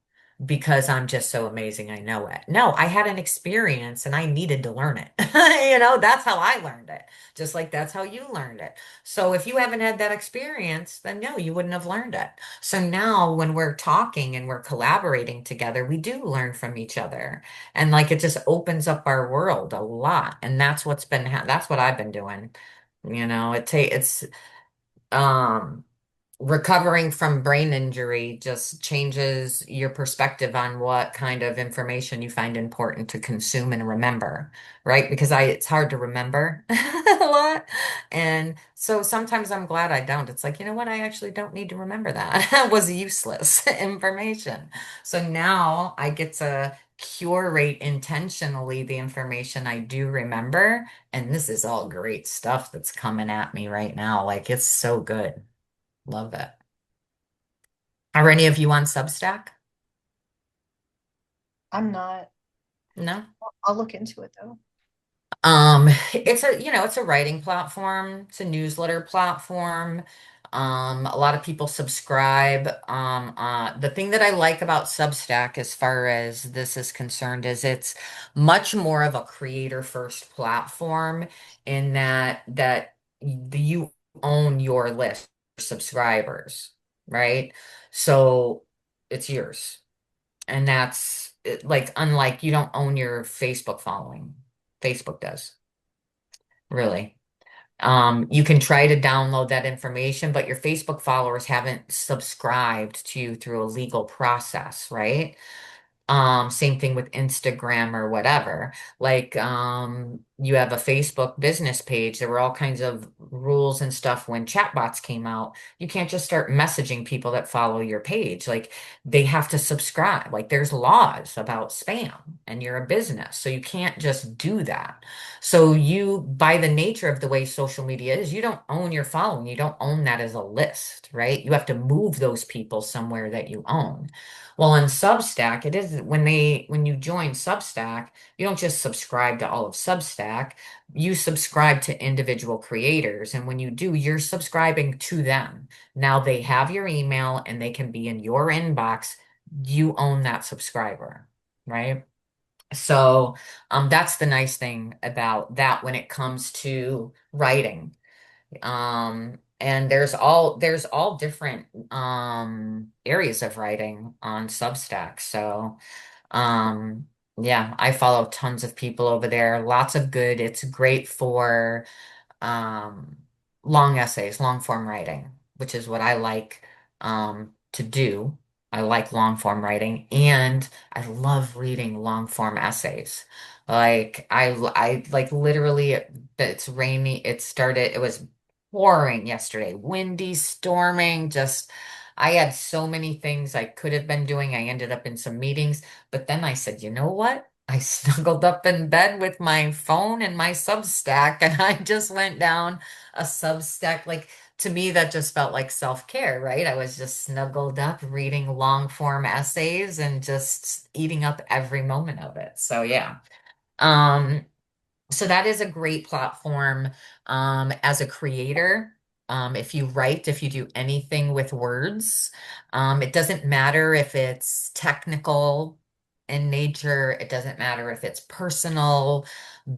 because I'm just so amazing I know it. No, I had an experience and I needed to learn it. That's how I learned it. Just like that's how you learned it. So if you haven't had that experience, then no, you wouldn't have learned it. So now when we're talking and we're collaborating together, we do learn from each other. And like it just opens up our world a lot. And that's what I've been doing. It's um recovering from brain injury just changes your perspective on what kind of information you find important to consume and remember, right? Because it's hard to remember a lot. And so sometimes I'm glad I don't. It's like, you know what? I actually don't need to remember that. That was useless information. So now I get to curate intentionally the information I do remember. And this is all great stuff that's coming at me right now. Like it's so good. Love it. Are any of you on Substack? I'm not. No. I'll look into it though. It's a writing platform, it's a newsletter platform. A lot of people subscribe. The thing that I like about Substack as far as this is concerned is it's much more of a creator first platform in that you own your list of subscribers, right? So it's yours. And like unlike you don't own your Facebook following. Facebook does, really. You can try to download that information, but your Facebook followers haven't subscribed to you through a legal process, right? Same thing with Instagram or whatever. Like, you have a Facebook business page. There were all kinds of rules and stuff when chatbots came out. You can't just start messaging people that follow your page. Like, they have to subscribe. Like, there's laws about spam, and you're a business, so you can't just do that. So by the nature of the way social media is, you don't own your following. You don't own that as a list, right? You have to move those people somewhere that you own. Well, in Substack, it is when you join Substack, you don't just subscribe to all of Substack, you subscribe to individual creators. And when you do, you're subscribing to them. Now they have your email and they can be in your inbox. You own that subscriber, right? So that's the nice thing about that when it comes to writing. And there's all different areas of writing on Substack. So um yeah, I follow tons of people over there. Lots of good. It's great for um long essays, long form writing, which is what I like to do. I like long form writing and I love reading long form essays. Like I like literally it's rainy. It was pouring yesterday, windy, storming, just I had so many things I could have been doing. I ended up in some meetings, but then I said, you know what? I snuggled up in bed with my phone and my Substack and I just went down a Substack like to me, that just felt like self-care, right? I was just snuggled up reading long form essays and just eating up every moment of it. So yeah. Um, so that is a great platform as a creator. If you write, if you do anything with words, it doesn't matter if it's technical in nature, it doesn't matter if it's personal,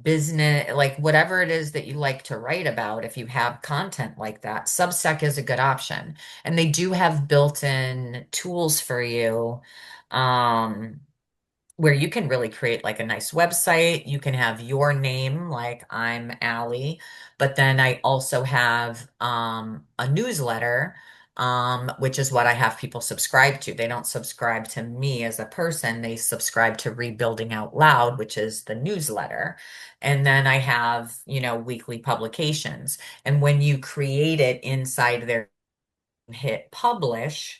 business, like whatever it is that you like to write about, if you have content like that, Substack is a good option. And they do have built-in tools for you. Um, where you can really create like a nice website. You can have your name, like I'm Allie, but then I also have a newsletter, which is what I have people subscribe to. They don't subscribe to me as a person, they subscribe to Rebuilding Out Loud, which is the newsletter. And then I have, weekly publications. And when you create it inside there, hit publish,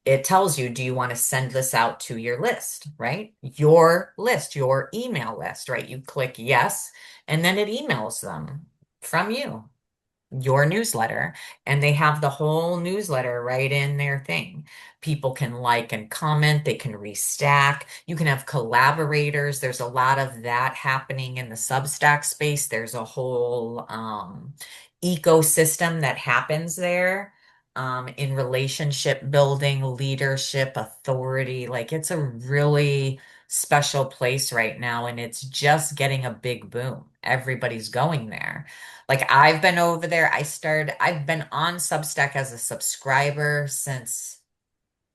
it tells you, do you want to send this out to your list, right? Your list, your email list, right? You click yes, and then it emails them from you your newsletter, and they have the whole newsletter right in their thing. People can like and comment, they can restack. You can have collaborators. There's a lot of that happening in the Substack space. There's a whole ecosystem that happens there. In relationship building, leadership, authority. Like it's a really special place right now, and it's just getting a big boom. Everybody's going there. Like I've been over there. I've been on Substack as a subscriber since,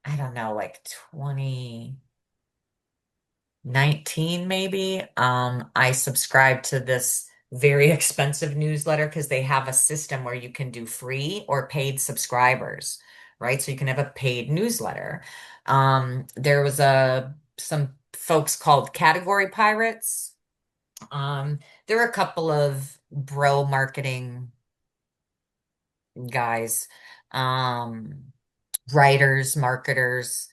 I don't know, like 2019 maybe. I subscribe to this very expensive newsletter because they have a system where you can do free or paid subscribers, right? So you can have a paid newsletter. There was some folks called Category Pirates. There are a couple of bro marketing guys, um, writers, marketers.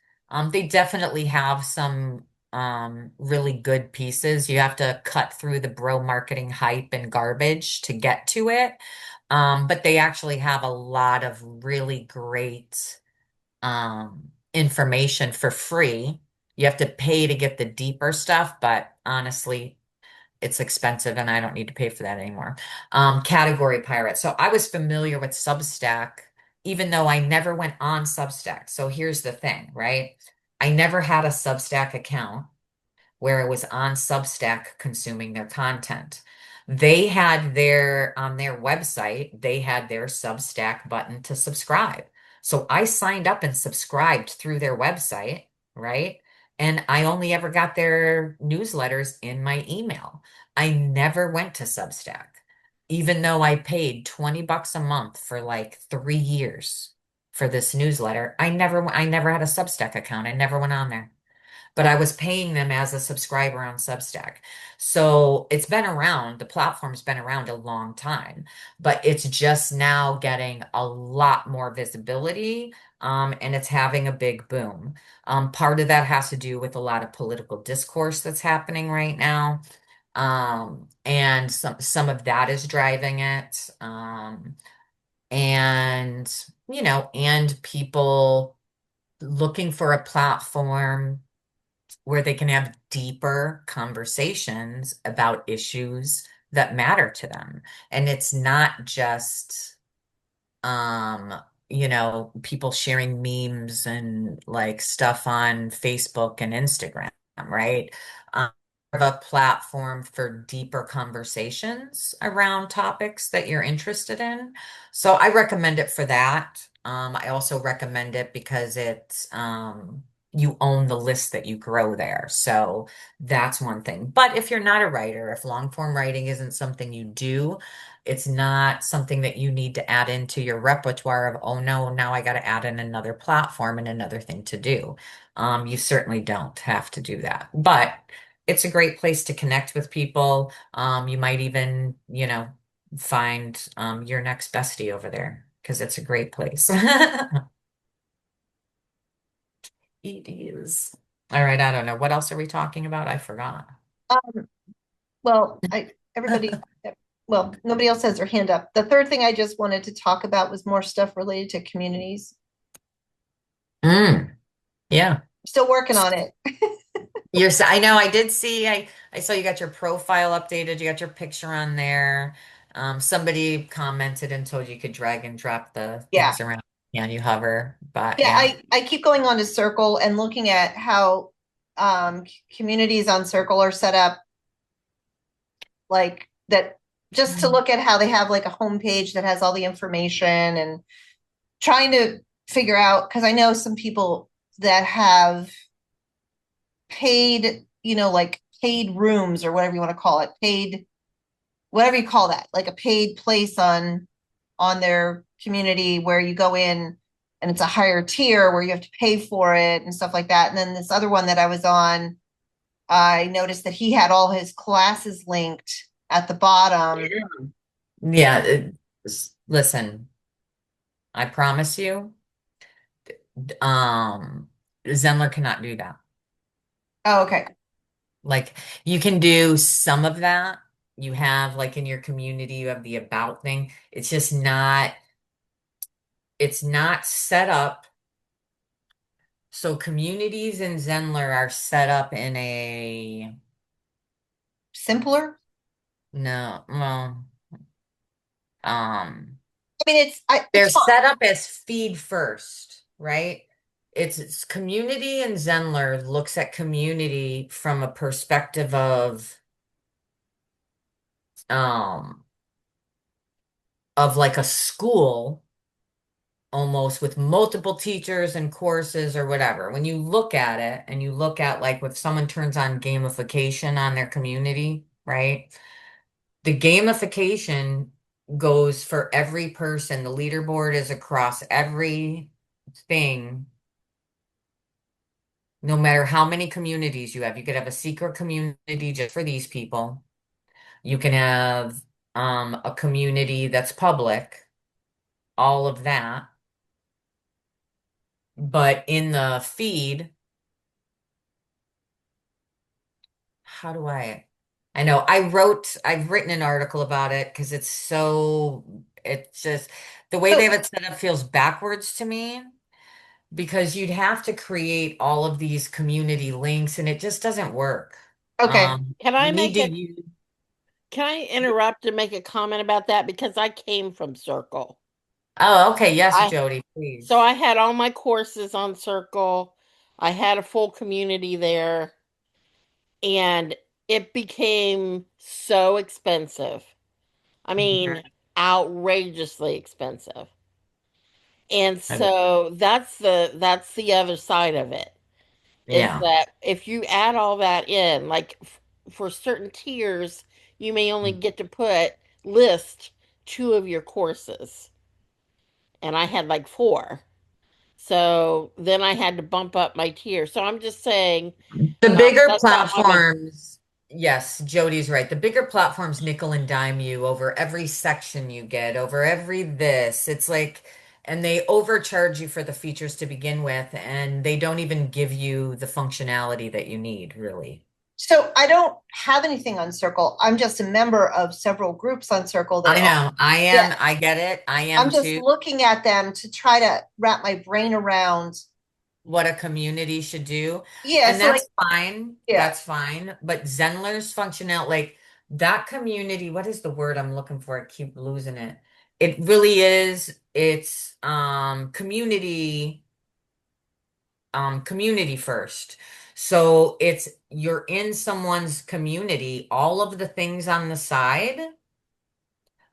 They definitely have some really good pieces. You have to cut through the bro marketing hype and garbage to get to it. But they actually have a lot of really great information for free. You have to pay to get the deeper stuff, but honestly, it's expensive and I don't need to pay for that anymore. Category Pirate. So I was familiar with Substack, even though I never went on Substack. So here's the thing, right? I never had a Substack account where it was on Substack consuming their content. They had on their website, they had their Substack button to subscribe. So I signed up and subscribed through their website, right? And I only ever got their newsletters in my email. I never went to Substack, even though I paid 20 bucks a month for like 3 years for this newsletter. I never had a Substack account. I never went on there, but I was paying them as a subscriber on Substack. So it's been around, the platform's been around a long time, but it's just now getting a lot more visibility, and it's having a big boom. Part of that has to do with a lot of political discourse that's happening right now. And some of that is driving it. And and people looking for a platform where they can have deeper conversations about issues that matter to them. And it's not just, um, people sharing memes and like stuff on Facebook and Instagram, right? Um, of a platform for deeper conversations around topics that you're interested in. So I recommend it for that. I also recommend it because it's you own the list that you grow there. So that's one thing. But if you're not a writer, if long form writing isn't something you do, it's not something that you need to add into your repertoire of, oh no, now I got to add in another platform and another thing to do. You certainly don't have to do that. But it's a great place to connect with people. You might even, find your next bestie over there because it's a great place. It is. All right, I don't know. What else are we talking about? I forgot. Um, well, everybody, well, nobody else has their hand up. The third thing I just wanted to talk about was more stuff related to communities. Yeah. Still working on it. I know I did see I saw you got your profile updated, you got your picture on there. Somebody commented and told you could drag and drop the Yeah. things around. Yeah, you hover, but Yeah, yeah. I keep going on to Circle and looking at how communities on Circle are set up, like that, just to look at how they have like a homepage that has all the information, and trying to figure out, because I know some people that have paid, like paid rooms or whatever you want to call it, paid, whatever you call that, like a paid place on their community where you go in and it's a higher tier where you have to pay for it and stuff like that. And then this other one that I was on, I noticed that he had all his classes linked at the bottom. Yeah, listen, I promise you, um, Zenler cannot do that. Oh, okay. Like you can do some of that. You have like in your community, you have the about thing. It's not set up. So communities in Zenler are set up in a Simpler. no, well, um, I mean, they're it's fine. set up as feed first, right? It's community and Zenler looks at community from a perspective um of like a school almost with multiple teachers and courses or whatever. When you look at it and you look at like if someone turns on gamification on their community, right? The gamification goes for every person. The leaderboard is across every thing, no matter how many communities you have. You could have a secret community just for these people. You can have a community that's public, all of that. But in the feed, how do I know I've written an article about it because it's just the way they So, have it set up feels backwards to me because you'd have to create all of these community links and it just doesn't work. okay. Can You I need make to a use, can I interrupt and make a comment about that because I came from Circle. oh, okay, yes, I Jody, so please. I had all my courses on Circle. I had a full community there, and it became so expensive. I Mhm. mean, outrageously expensive. And And- so that's the other side of it, is Yeah. that if you add all that in, like for certain tiers, you may only get to put list two of your courses. And I had like four. So then I had to bump up my tier. So I'm just saying, The bigger that's not how my platforms, yes, Jody's right. The bigger platforms nickel and dime you over every section you get, over every this. It's like, and they overcharge you for the features to begin with, and they don't even give you the functionality that you need, really. So I don't have anything on Circle. I'm just a member of several groups on Circle that I are, know, yeah, I get it. I I'm am just too. looking at them to try to wrap my brain around. What a community should do. Yeah, And so like, that's fine. yeah. That's fine. But Zenler's functional, like that community, what is the word I'm looking for? I keep losing it. It really is, it's community first. So it's you're in someone's community, all of the things on the side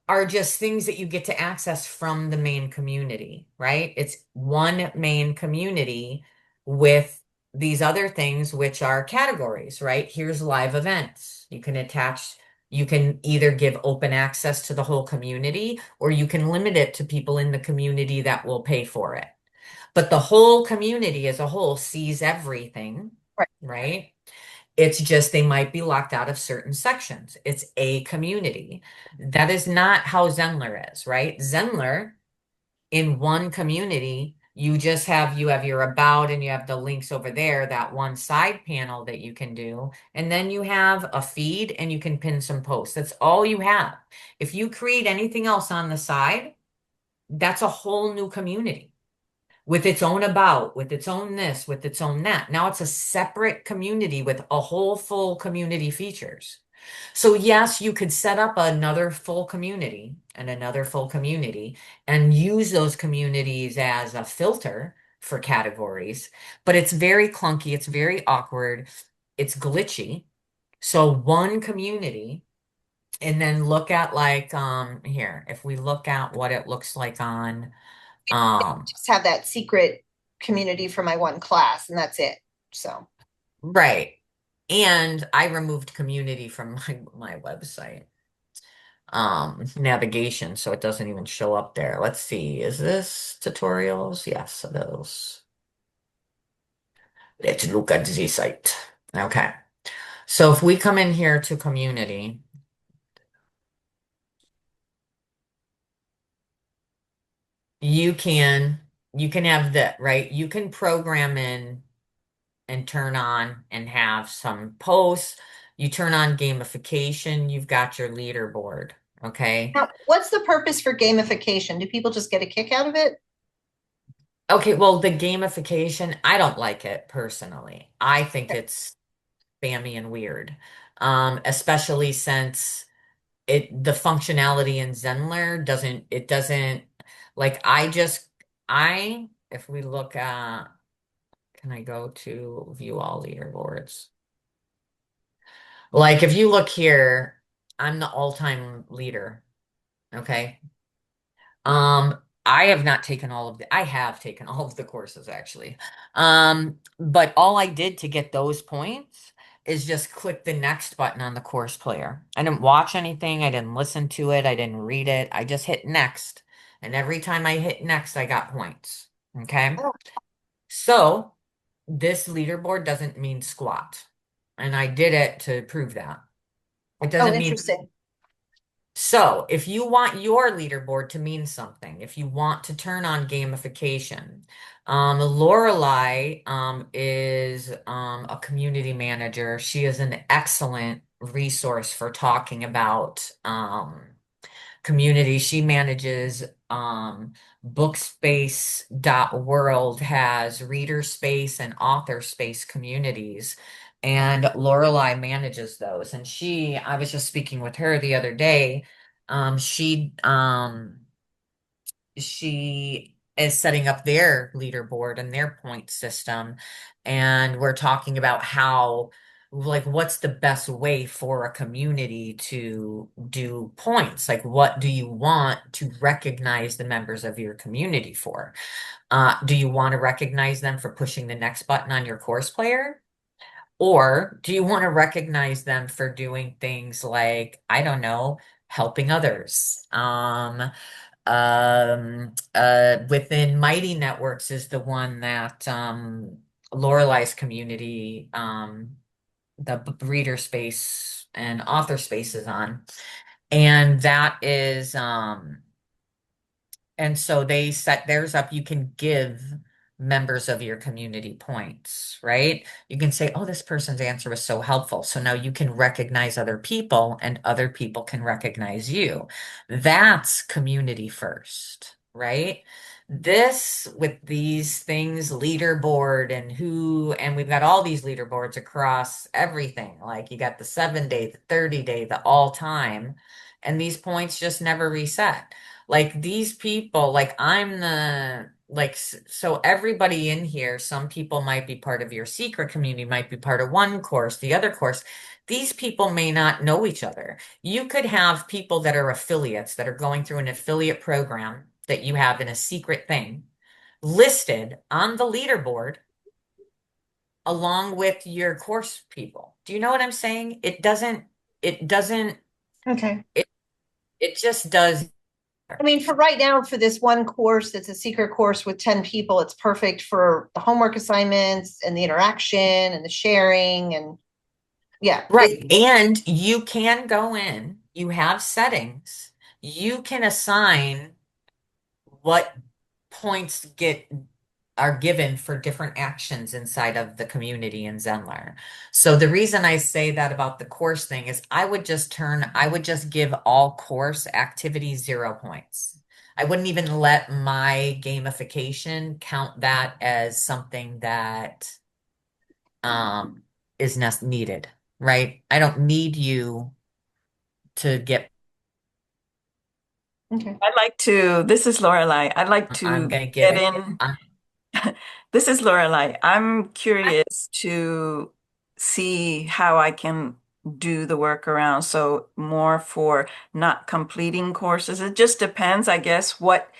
are just things that you get to access from the main community, right? It's one main community with these other things, which are categories, right? Here's live events. You can either give open access to the whole community, or you can limit it to people in the community that will pay for it. But the whole community as a whole sees everything, Right. right? It's just they might be locked out of certain sections. It's a community. That is not how Zenler is, right? Zenler, in one community, you have your about and you have the links over there, that one side panel that you can do. And then you have a feed and you can pin some posts. That's all you have. If you create anything else on the side, that's a whole new community with its own about, with its own this, with its own that. Now it's a separate community with a whole full community features. So yes, you could set up another full community and another full community and use those communities as a filter for categories, but it's very clunky, it's very awkward, it's glitchy. So one community, and then look at like here, if we look at what it looks like on Just have that secret community for my one class, and that's it. So, right. And I removed community from my website. Navigation, so it doesn't even show up there. Let's see. Is this tutorials? Yes, it is. Let's look at the site. Okay. So if we come in here to community, you can you can have that, right? You can program in and turn on and have some posts. You turn on gamification, you've got your leaderboard. Okay. now, what's the purpose for gamification? Do people just get a kick out of it? Okay, well, the gamification, I don't like it personally. I think it's spammy and weird. Especially since the functionality in Zenler doesn't like if we look at, can I go to view all leaderboards? Like if you look here, I'm the all-time leader. Okay. I have not taken I have taken all of the courses actually. But all I did to get those points is just click the next button on the course player. I didn't watch anything, I didn't listen to it, I didn't read it. I just hit next. And every time I hit next, I got points. Okay. Oh, So this leaderboard doesn't mean squat. And I did it to prove that. It oh, doesn't mean interesting. so, if you want your leaderboard to mean something, if you want to turn on gamification, Lorelai is a community manager. She is an excellent resource for talking about community. She manages Bookspace.world has reader space and author space communities. And Lorelai manages those. And I was just speaking with her the other day. Um, she um she is setting up their leaderboard and their point system. And we're talking about how, like, what's the best way for a community to do points? Like, what do you want to recognize the members of your community for? Do you want to recognize them for pushing the next button on your course player? Or do you want to recognize them for doing things like, I don't know, helping others? Within Mighty Networks is the one that Lorelai's community, the reader space and author space is on. And that is and so they set theirs up. You can give members of your community points, right? You can say, oh, this person's answer was so helpful. So now you can recognize other people and other people can recognize you. That's community first, right? This with these things, leaderboard and we've got all these leaderboards across everything. Like you got the 7 day, the 30 day, the all time, and these points just never reset. Like these people, like I'm the like so everybody in here, some people might be part of your secret community, might be part of one course, the other course. These people may not know each other. You could have people that are affiliates that are going through an affiliate program that you have in a secret thing listed on the leaderboard, along with your course people. Do you know what I'm saying? It doesn't, Okay. it, it just does. I mean, for right now, for this one course, it's a secret course with 10 people. It's perfect for the homework assignments and the interaction and the sharing. And yeah, Right. And you can go in, you have settings, you can assign what points are given for different actions inside of the community in Zenler. So the reason I say that about the course thing is I would just give all course activities 0 points. I wouldn't even let my gamification count that as something that um needed, right? I don't need you to get okay. This is Lorelai. I'd like I'm to gonna give get it. in. This is Lorelai. I'm curious to see how I can do the workaround. So more for not completing courses. It just depends, I guess, what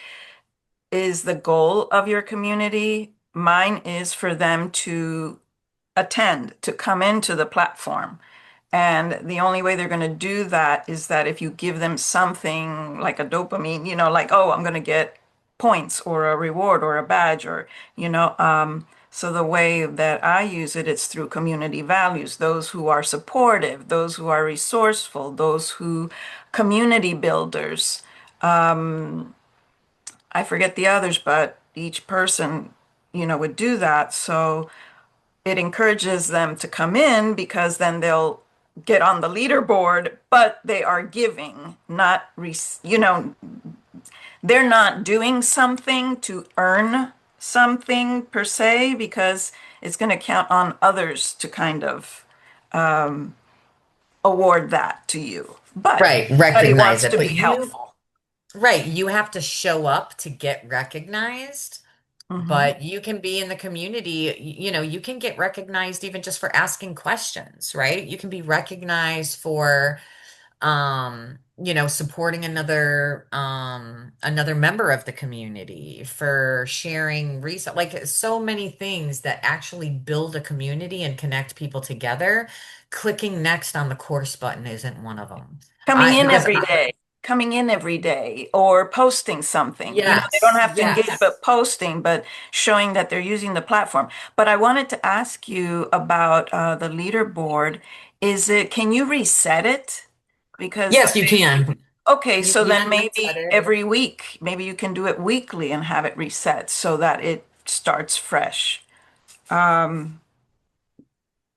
is the goal of your community. Mine is for them to attend, to come into the platform. And the only way they're going to do that is that if you give them something like a dopamine, like, oh, I'm going to get points or a reward or a badge or, so the way that I use it, it's through community values, those who are supportive, those who are resourceful, those who community builders. I forget the others, but each person, would do that. So it encourages them to come in because then they'll get on the leaderboard, but they are giving, not, they're not doing something to earn something per se because it's going to count on others to kind of award that to you. But Right, everybody recognize wants it, to but be helpful. right, you have to show up to get recognized, Hmm. but you can be in the community, you can get recognized even just for asking questions, right? You can be recognized for supporting another member of the community, for sharing research, like so many things that actually build a community and connect people together. Clicking next on the course button isn't one of them. Coming I in because every day, coming in every day, or posting something. They don't yes, have to engage, yes. but posting, but showing that they're using the platform. But I wanted to ask you about the leaderboard. Can you reset it? Because, Yes, you can. okay, so You then can reset maybe it. every week, maybe you can do it weekly and have it reset so that it starts fresh.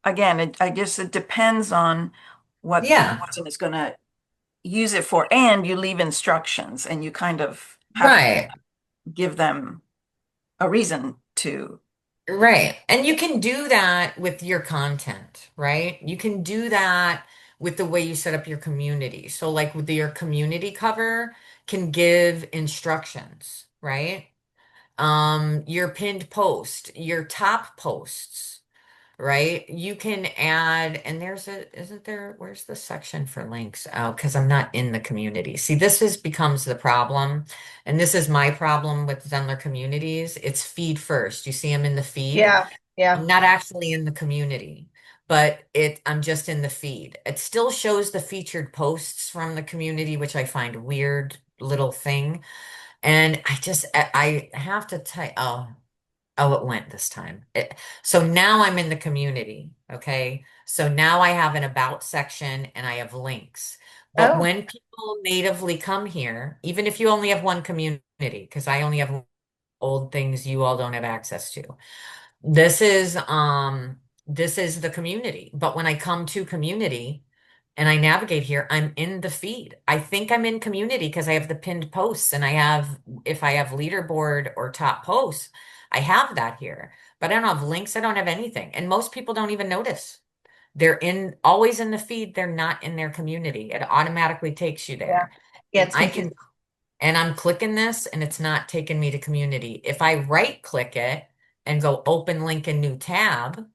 Again, I guess it depends on what the Yeah, person is going to use it for, and you leave instructions and you kind of have to right. give them a reason to. Right. And you can do that with your content, right? You can do that with the way you set up your community. So like with your community cover can give instructions, right? Your pinned post, your top posts, right? You can add, and isn't there, where's the section for links? Oh, because I'm not in the community. See, becomes the problem. And this is my problem with Zenler communities. It's feed first. You see I'm in the feed. Yeah. Yeah. I'm not actually in the community, but I'm just in the feed. It still shows the featured posts from the community, which I find weird little thing. And I have to tell, oh, it went this time. So now I'm in the community. Okay. So now I have an about section and I have links. But Oh, when people natively come here, even if you only have one community, because I only have old things you all don't have access to. This is the community. But when I come to community and I navigate here, I'm in the feed. I think I'm in community because I have the pinned posts and if I have leaderboard or top posts, I have that here. But I don't have links, I don't have anything. And most people don't even notice. They're always in the feed, they're not in their community. It automatically takes you yeah. there. Yeah, And it's I confusing. can and I'm clicking this and it's not taking me to community. If I right click it and go open link in new tab,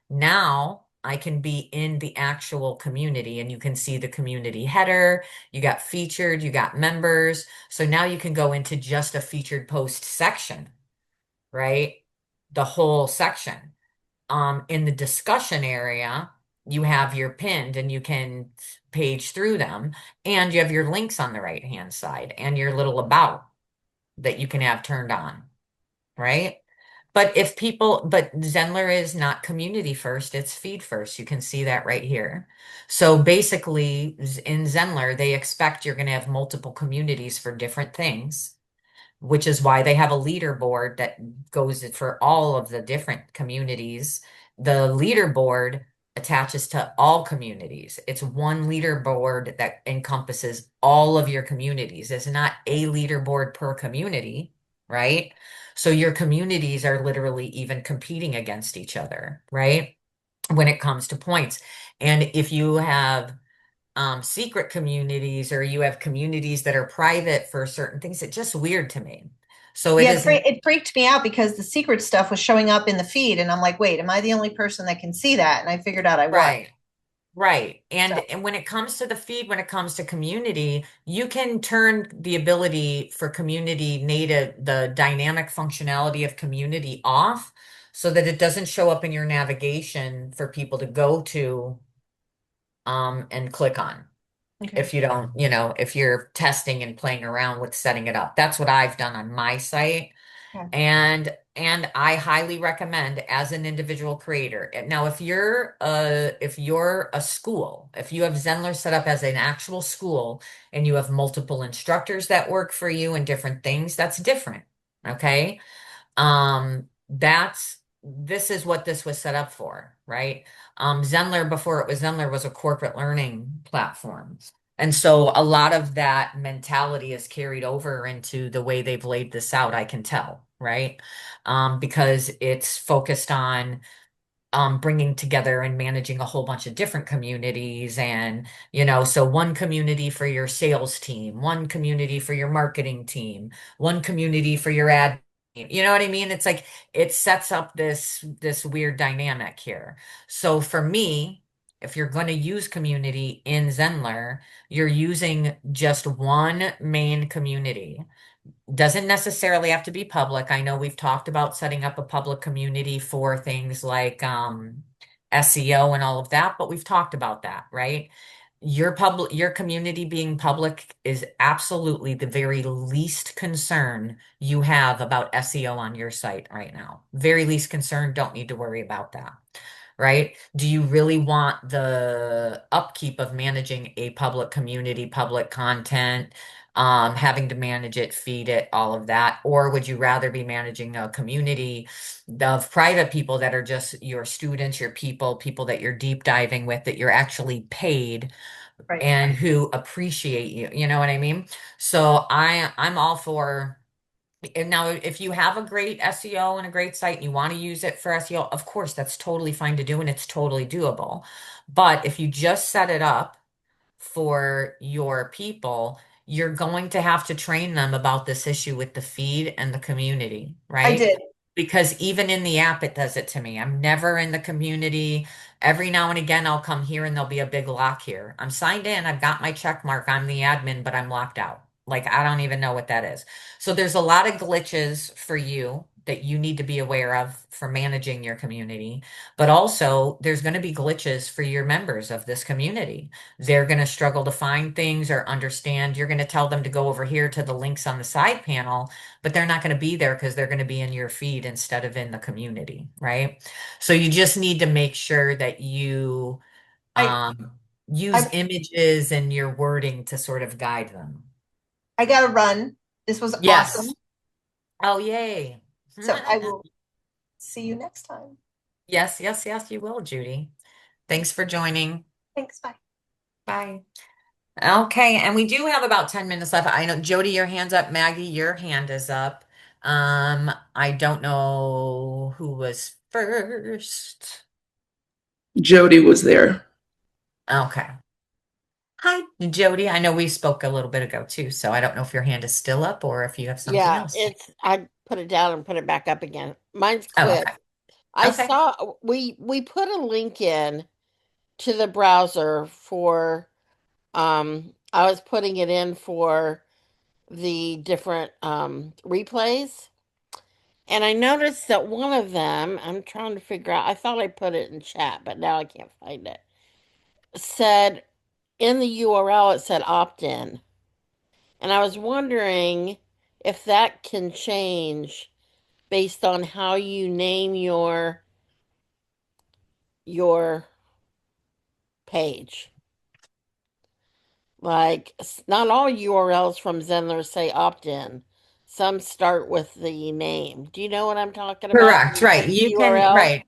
now I can be in the actual community and you can see the community header. You got featured, you got members. So now you can go into just a featured post section, right? The whole section. in the discussion area, you have your pinned and you can page through them, and you have your links on the right hand side and your little about that you can have turned on, right? But Zenler is not community first, it's feed first. You can see that right here. So basically, in Zenler, they expect you're going to have multiple communities for different things, which is why they have a leaderboard that goes for all of the different communities. The leaderboard attaches to all communities. It's one leaderboard that encompasses all of your communities. It's not a leaderboard per community, right? So your communities are literally even competing against each other, right? When it comes to points. And if you have secret communities or you have communities that are private for certain things, it's just weird to me. So it Yeah, isn't it freaked me out because the secret stuff was showing up in the feed, and I'm like, wait, am I the only person that can see that? And I figured out I was. right. Right. So And when it comes to the feed, when it comes to community, you can turn the ability for community native, the dynamic functionality of community off so that it doesn't show up in your navigation for people to go to and click on. okay. If you don't, if you're testing and playing around with setting it up. That's what I've done on my site. Okay. And I highly recommend as an individual creator. Now, if you're a school, if you have Zenler set up as an actual school and you have multiple instructors that work for you and different things, that's different. Okay. This is what this was set up for, right? Zenler, before it was Zenler, was a corporate learning platform. And so a lot of that mentality is carried over into the way they've laid this out, I can tell, right? Because it's focused on bringing together and managing a whole bunch of different communities. And, so one community for your sales team, one community for your marketing team, one community for your ad team. You know what I mean? It's like it sets up this weird dynamic here. So for me, if you're going to use community in Zenler, you're using just one main community. Doesn't necessarily have to be public. I know we've talked about setting up a public community for things like SEO and all of that, but we've talked about that, right? Your community being public is absolutely the very least concern you have about SEO on your site right now. Very least concern, don't need to worry about that. Right? Do you really want the upkeep of managing a public community, public content, having to manage it, feed it, all of that? Or would you rather be managing a community of private people that are just your students, your people that you're deep diving with, that you're actually paid Right. and who appreciate you? You know what I mean? So I'm all for. And now, if you have a great SEO and a great site and you want to use it for SEO, of course, that's totally fine to do and it's totally doable. But if you just set it up for your people, you're going to have to train them about this issue with the feed and the community, I right? did. Because even in the app, it does it to me. I'm never in the community. Every now and again, I'll come here and there'll be a big lock here. I'm signed in, I've got my check mark, I'm the admin, but I'm locked out. Like, I don't even know what that is. So there's a lot of glitches for you that you need to be aware of for managing your community. But also, there's going to be glitches for your members of this community. They're going to struggle to find things or understand. You're going to tell them to go over here to the links on the side panel, but they're not going to be there because they're going to be in your feed instead of in the community, right? So you just need to make sure that you I um, use I images and your wording to sort of guide them. I gotta run. This was awesome. Yes. Oh, yay. So I will see you next time. Yes, yes, yes, you will, Judy. Thanks for joining. Thanks. Bye. Bye. Okay, and we do have about 10 minutes left. I know, Jody, your hand's up. Maggie, your hand is up. I don't know who was first. Jody was there. Okay. Hi, Jody. I know we spoke a little bit ago too, so I don't know if your hand is still up or if you have something Yeah, else. I put it down and put it back up again. Mine's Oh, quit. okay. I Okay. saw we put a link in to the browser for I was putting it in for the different replays, And I noticed that one of them, I'm trying to figure out, I thought I put it in chat, but now I can't find it. Said in the URL, it said opt in. And I was wondering if that can change based on how you name your page. Like not all URLs from Zenler say opt in. Some start with the name. Do you know what I'm talking about? Correct, right. You can, URL. right.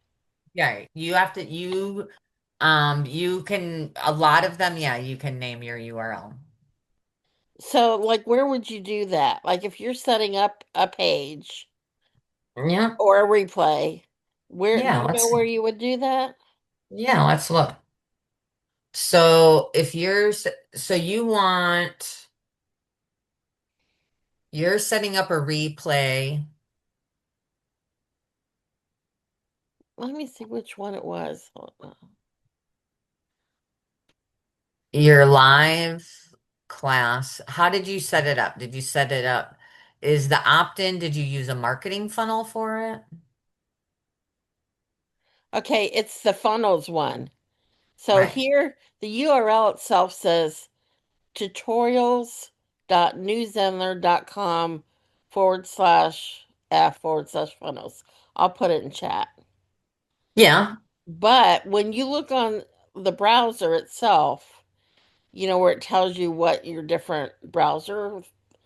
Yeah, you have to, you can, a lot of them, yeah, you can name your URL. So like where would you do that? Like if you're setting up a page Yeah, or a replay, where do yeah, you know where you would do that? let's look. So if so you're setting up a replay, Let me see which one it was. Hold on. your live class. How did you set it up? Did you set it up? Is the opt-in, did you use a marketing funnel for it? Okay, it's the funnels one. So Right. here the URL itself says tutorials.newsendler.com /f funnels. I'll put it in chat. Yeah. But when you look on the browser itself, where it tells you what your different browser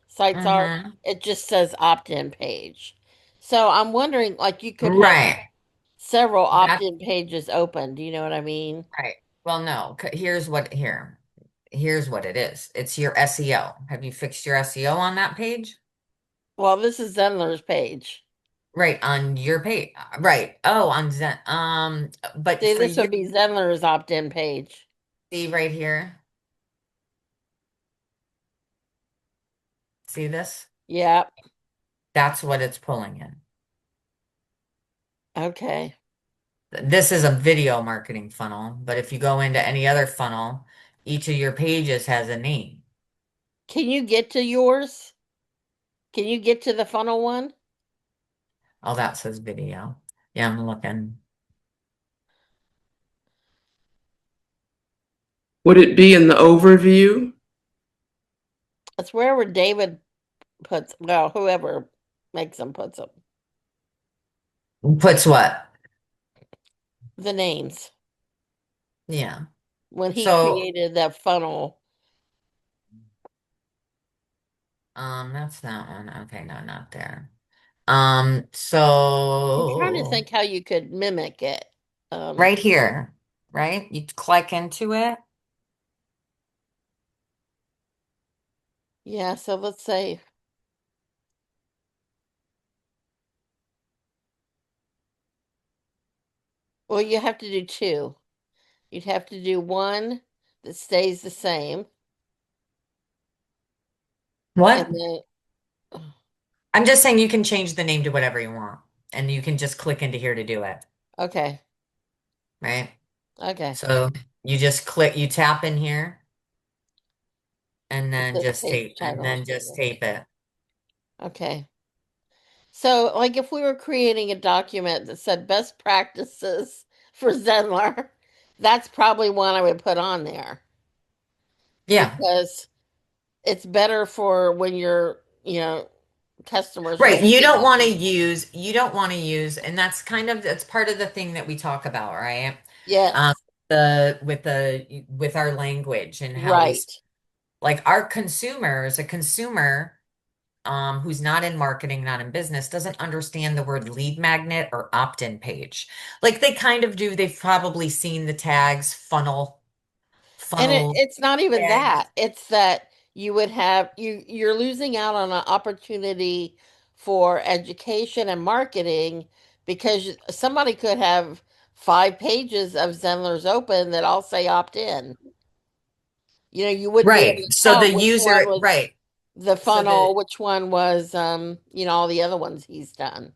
sites are, Mm-hmm. it just says opt in page. So I'm wondering, like, you could have Right. several opt That's in pages open. Do you know what I mean? right. Well, no, here's what it is. It's your SEO. Have you fixed your SEO on that page? Well, this is Zenler's page. Right, on your page. Right. Oh, on Zen. But See, for this your would be Zenler's opt in page. see right here. See this? Yep. That's what it's pulling in. Okay. This is a video marketing funnel, but if you go into any other funnel, each of your pages has a name. Can you get to yours? Can you get to the funnel one? Oh, that says video. Yeah, I'm looking. Would it be in the overview? It's wherever David puts, well, whoever makes them puts them. Puts what? The names. Yeah. When he So, created that funnel. that's that one. Okay, no, not there. I'm trying to So think how you could mimic it. Um, right here, right? You click into it. yeah, so let's say, well, you have to do two. You'd have to do one that stays the same, and What? then, I'm just saying you can change the name to whatever you want, and you can just click into here to do it, okay, right? okay. So you just click, you tap in here, It says page and title or then just something. tape it. Okay. So, like, if we were creating a document that said best practices for Zenler, that's probably one I would put on there Yeah. because it's better for when your, customers are Right. looking at them. You don't want to use, and that's part of the thing that we talk about, right? Um, Yes, with our language and how right. like our consumers, a consumer who's not in marketing, not in business, doesn't understand the word lead magnet or opt-in page. Like they kind of do, they've probably seen the tags, And funnel it's not even tags. that. It's that you would have you're losing out on an opportunity for education and marketing because somebody could have 5 pages of Zenlers open that all say opt in. You wouldn't be able Right. to So the tell which one user, was right. the So the funnel, which one was all the other ones he's done.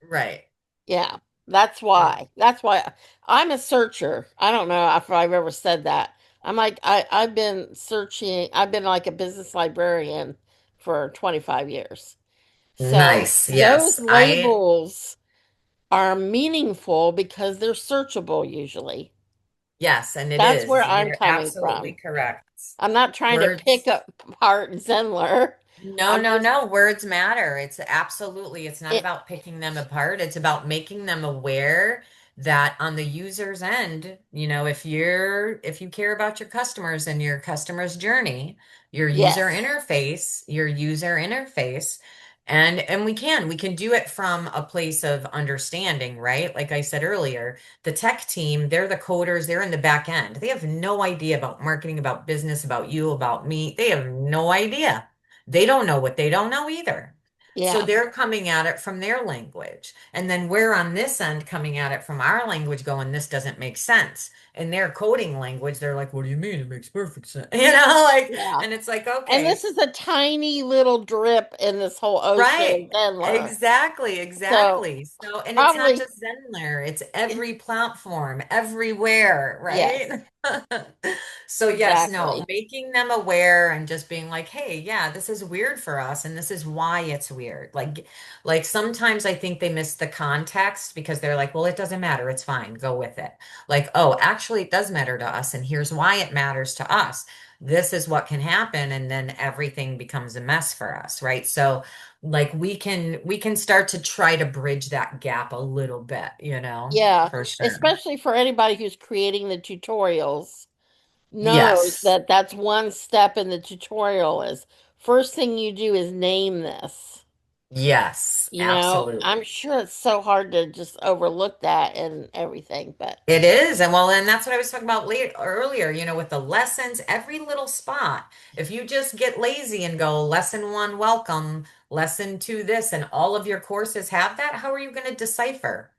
right. Yeah, that's Mm. why. That's why I'm a searcher. I don't know if I've ever said that. I'm like I've been searching. I've been like a business librarian for 25 years. So Nice. those Yes. I labels are meaningful because they're searchable usually. Yes, and it That's where is. I'm You're coming absolutely from. correct. I'm not trying to pick Words. apart Zenler. No, I'm no, just no. Words matter. It's absolutely, it's not it about picking them apart. It's about making them aware that on the user's end, if you care about your customers and your customer's journey, yes. your user interface, and we can do it from a place of understanding, right? Like I said earlier, the tech team, they're the coders, they're in the back end. They have no idea about marketing, about business, about you, about me. They have no idea. They don't know what they don't know either. So Yeah. they're coming at it from their language. And then we're on this end coming at it from our language going, this doesn't make sense. In their coding language, they're like, what do you mean? It makes perfect sense. Yeah. And it's like, And okay, this is a tiny little drip in this whole ocean right. of Zenler. Exactly, So exactly. So, and it's not probably just Zenler, it's every platform, everywhere, yes, right? So, yes, no, exactly. making them aware and just being like, hey, yeah, this is weird for us, and this is why it's weird. Like sometimes I think they miss the context because they're like, well, it doesn't matter, it's fine, go with it. Like, oh, actually, it does matter to us, and here's why it matters to us. This is what can happen, and then everything becomes a mess for us, right? So, like we can start to try to bridge that gap a little bit, Yeah, for sure. especially for anybody who's creating the tutorials, knows Yes. that that's one step in the tutorial is first thing you do is name this. Yes, I'm absolutely. sure it's so hard to just overlook that and everything, but It is. And that's what I was talking about earlier, with the lessons, every little spot. If you just get lazy and go lesson one, welcome, lesson two, this, and all of your courses have that, how are you going to decipher?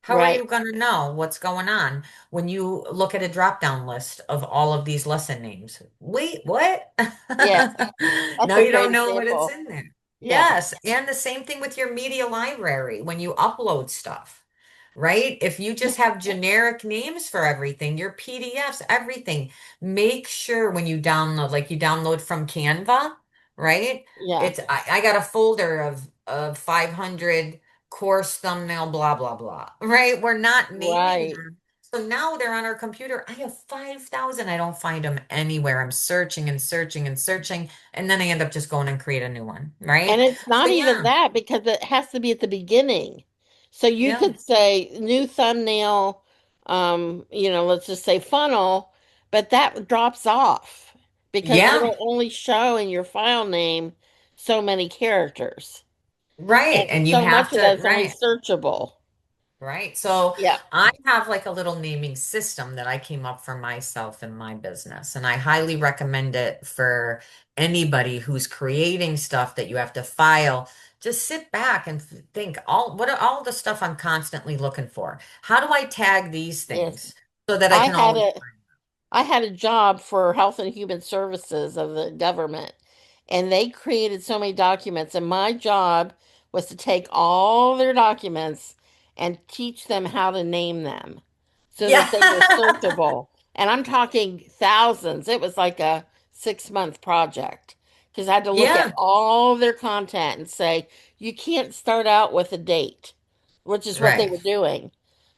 How are right. you going to know what's going on when you look at a drop-down list of all of these lesson names? Wait, what? Yes, that's Now a you great don't know what it's example. in there. Yeah. Yes. And the same thing with your media library when you upload stuff, right? If you just have generic names for everything, your PDFs, everything, make sure when you download, like you download from Canva, right? Yeah. I got a folder of 500 course thumbnail, blah, blah, blah, right? We're not naming Right. them. So now they're on our computer. I have 5,000. I don't find them anywhere. I'm searching and searching and searching. And then I end up just going and create a new one, And right? it's So not even yeah, that because it has to be at the beginning. So you yeah, could say new thumbnail, let's just say funnel, but that drops off because yeah, it'll only show in your file name so many characters. right. And And you so have much of to, that's only right. searchable. Right. So Yeah. I have like a little naming system that I came up for myself in my business, and I highly recommend it for anybody who's creating stuff that you have to file. Just sit back and think what are all the stuff I'm constantly looking for? How do I tag these Yes. things so that I I can had always a I had a job for Health and Human Services of the government, and they created so many documents. And my job was to take all their documents and teach them how to name them so that Yeah. they were searchable. And I'm talking thousands. It was like a 6-month project because I had to look at Yeah. all their content and say, you can't start out with a date, which is what they Right. were doing.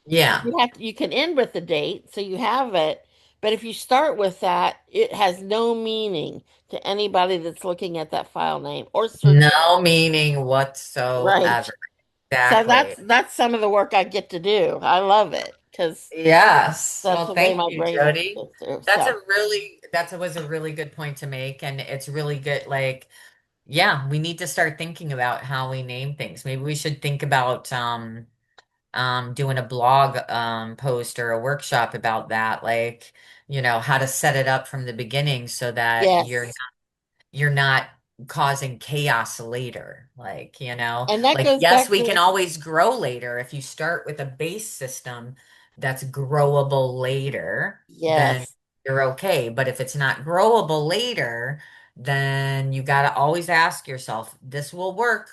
Yeah. You can end with the date, so you have it. But if you start with that, it has no meaning to anybody that's looking at that file name or searching it. No meaning Right. whatsoever. So Exactly. that's some of the work I get to do. I love it because Yes. that's Well, the way thank my you, brain works Jody. too. That's a So really that was a really good point to make, and it's really good. Like, yeah, we need to start thinking about how we name things. Maybe we should think about doing a blog post or a workshop about that, like, how to set it up from the beginning so that you're yes, you're not causing chaos later. and that Like, goes yes, back we can to always grow later. If you start with a base system that's growable later, then yes, you're okay. But if it's not growable later, then you got to always ask yourself, this will work.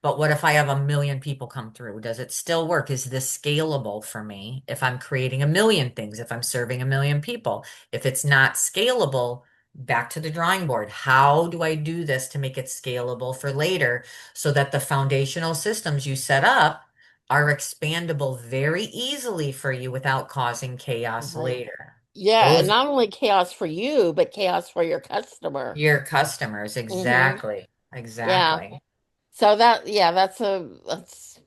But what if I have a million people come through? Does it still work? Is this scalable for me if I'm creating a million things, if I'm serving a million people? If it's not scalable, back to the drawing board. How do I do this to make it scalable for later so that the foundational systems you set up are expandable very easily for you without causing chaos Right. later? Yeah, and Those not only chaos for you, but chaos for your customer. your customers, Hmm. exactly. Yeah. Exactly. So yeah, that's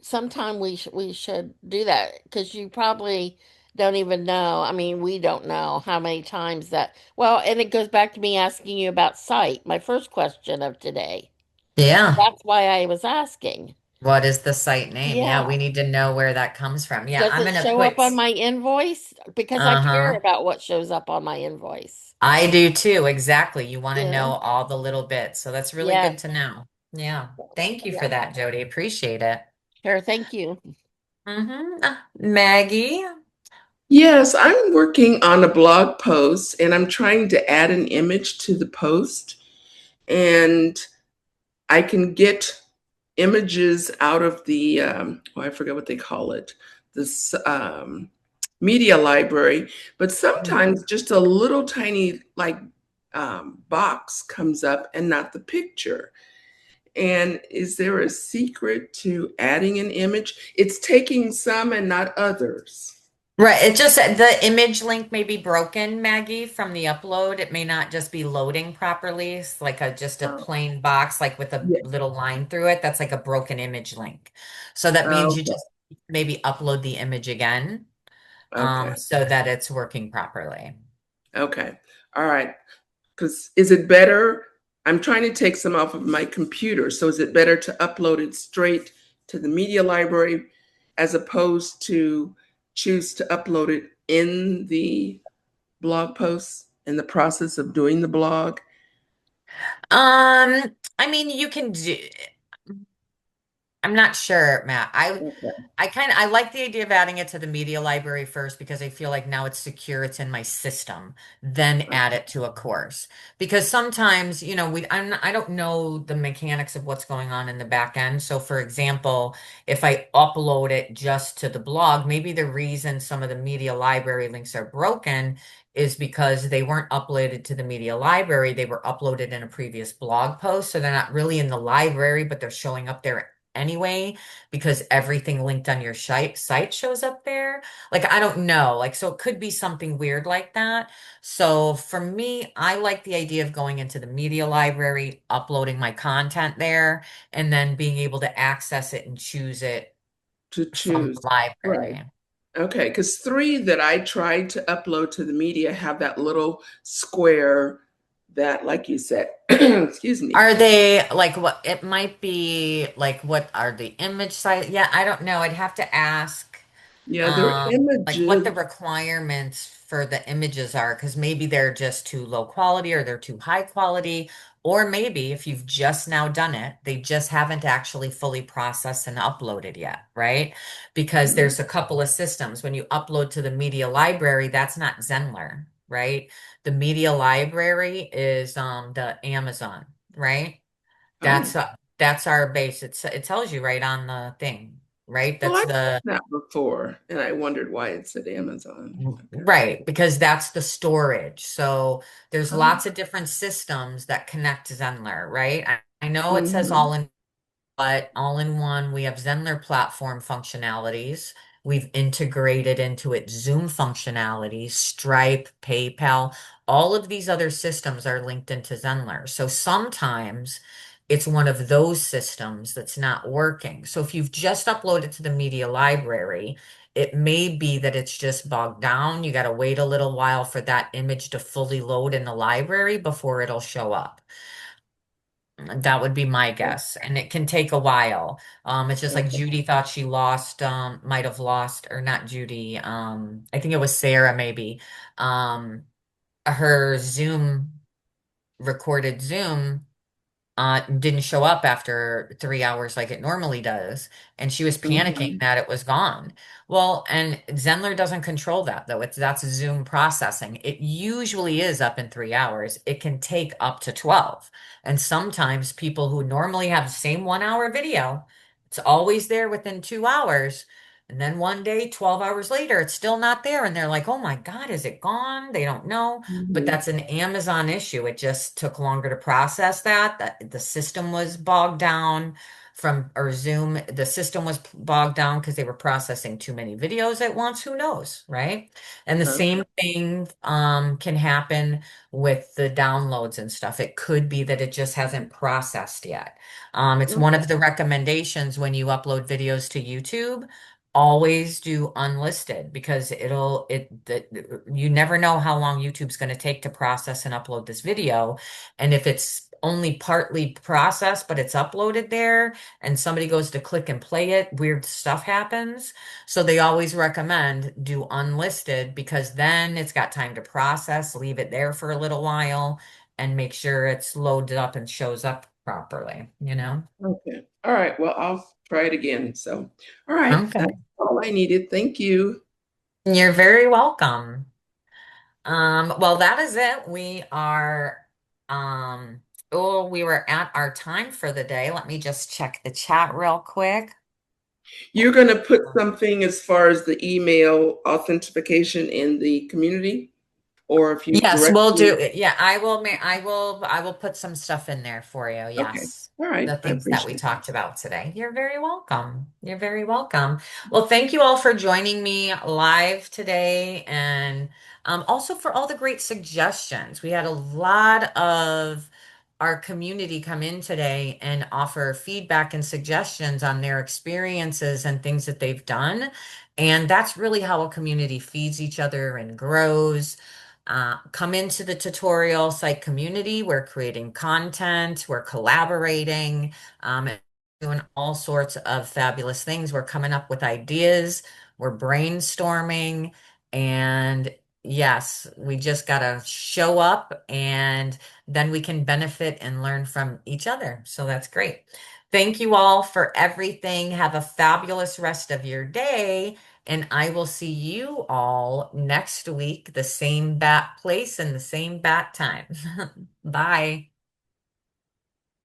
sometime we should do that because you probably don't even know. I mean, we don't know how many times that. Well, and it goes back to me asking you about site, my first question of today. Yeah. That's why I was asking. What is the site name? Yeah, Yeah. we need to know where that comes from. Yeah, Does I'm it gonna show up put, on my invoice? Because I care uh-huh. about what shows up on my invoice. I do too. Exactly. You want to Yeah. know all the little bits. So that's really Yeah. good to know. Yeah. Thank you for Yeah. that, Jody. Appreciate it. Sure. Thank you. Maggie. Yes, I'm working on a blog post and I'm trying to add an image to the post. And I can get images out of the, oh, I forget what they call it, this media library. But sometimes just a little tiny, like, box comes up and not the picture. And is there a secret to adding an image? It's taking some and not others. Right. It just the image link may be broken, Maggie, from the upload. It may not just be loading properly. It's like a just a Oh, plain box, like with a yeah. little line through it. That's like a broken image link. So that means you Okay. just maybe upload the image again, Okay. so that it's working properly. Okay. All right. Because is it better? I'm trying to take some off of my computer. So is it better to upload it straight to the media library as opposed to choose to upload it in the blog post in the process of doing the blog? I mean, you can do. I'm not sure, Matt. Okay. I like the idea of adding it to the media library first because I feel like now it's secure, it's in my system, then add it to a course. Because sometimes, I don't know the mechanics of what's going on in the back end. So for example, if I upload it just to the blog, maybe the reason some of the media library links are broken is because they weren't uploaded to the media library. They were uploaded in a previous blog post. So they're not really in the library, but they're showing up there anyway because everything linked on your site shows up there. Like, I don't know. Like, so it could be something weird like that. So for me, I like the idea of going into the media library, uploading my content there, and then being able to access it and choose it To from choose. the Right. library. Okay. Because three that I tried to upload to the media have that little square that, like you said, excuse me. Are they like what it might be like what are the image size? Yeah, I don't know. I'd have to ask Yeah, they're like what the images. requirements for the images are, because maybe they're just too low quality or they're too high quality, or maybe if you've just now done it, they just haven't actually fully processed and uploaded yet, right? Because there's a couple of systems. When you upload to the media library, that's not Zenler, right? The media library is the Amazon, right? Oh, That's our base. It tells you right on the thing, right? well, That's I've the seen that before, and I wondered why it said Amazon. Okay. Right, because that's the storage. So there's Oh, lots of different systems that connect to Zenler, right? I know it says mhm. all in, but all in one, we have Zenler platform functionalities. We've integrated into it Zoom functionalities, Stripe, PayPal. All of these other systems are linked into Zenler. So sometimes it's one of those systems that's not working. So if you've just uploaded to the media library, it may be that it's just bogged down. You got to wait a little while for that image to fully load in the library before it'll show up. That would be my guess. And it can take a while. It's just like Okay. Judy thought she lost, might have lost, or not Judy. I think it was Sarah maybe. Her Zoom recorded Zoom didn't show up after 3 hours like it normally does. And she was panicking Mhm. that it was gone. Well, and Zenler doesn't control that though. That's Zoom processing. It usually is up in 3 hours. It can take up to 12. And sometimes people who normally have the same 1 hour video, it's always there within 2 hours. And then one day, 12 hours later, it's still not there. And they're like, oh my God, is it gone? They don't know. But Mhm. that's an Amazon issue. It just took longer to process that. That the system was bogged down from, or Zoom, the system was bogged down because they were processing too many videos at once. Who knows, right? And the Okay. same thing can happen with the downloads and stuff. It could be that it just hasn't processed yet. It's one Okay. of the recommendations when you upload videos to YouTube. Always do unlisted because you never know how long YouTube's going to take to process and upload this video. And if it's only partly processed, but it's uploaded there and somebody goes to click and play it, weird stuff happens. So they always recommend do unlisted because then it's got time to process, leave it there for a little while and make sure it's loaded up and shows up properly, you know? Okay. All right. Well, I'll try it again. So, all right. Okay. That's all I needed. Thank you. You're very welcome. Well, that is it. Um, we were at our time for the day. Let me just check the chat real quick. You're going to put something as far as the email authentication in the community, or if you Yes, we'll directly. do it. Yeah, I will put some stuff in there for you. Okay. Yes. All right. The I things that we appreciate it. talked about today. You're very welcome. You're very welcome. Well, thank you all for joining me live today and also for all the great suggestions. We had a lot of our community come in today and offer feedback and suggestions on their experiences and things that they've done. And that's really how a community feeds each other and grows. Come into the tutorial site community. We're creating content, we're collaborating, and doing all sorts of fabulous things. We're coming up with ideas, we're brainstorming, and yes, we just got to show up and then we can benefit and learn from each other. So that's great. Thank you all for everything. Have a fabulous rest of your day. And I will see you all next week, the same bat place and the same bat time. Bye.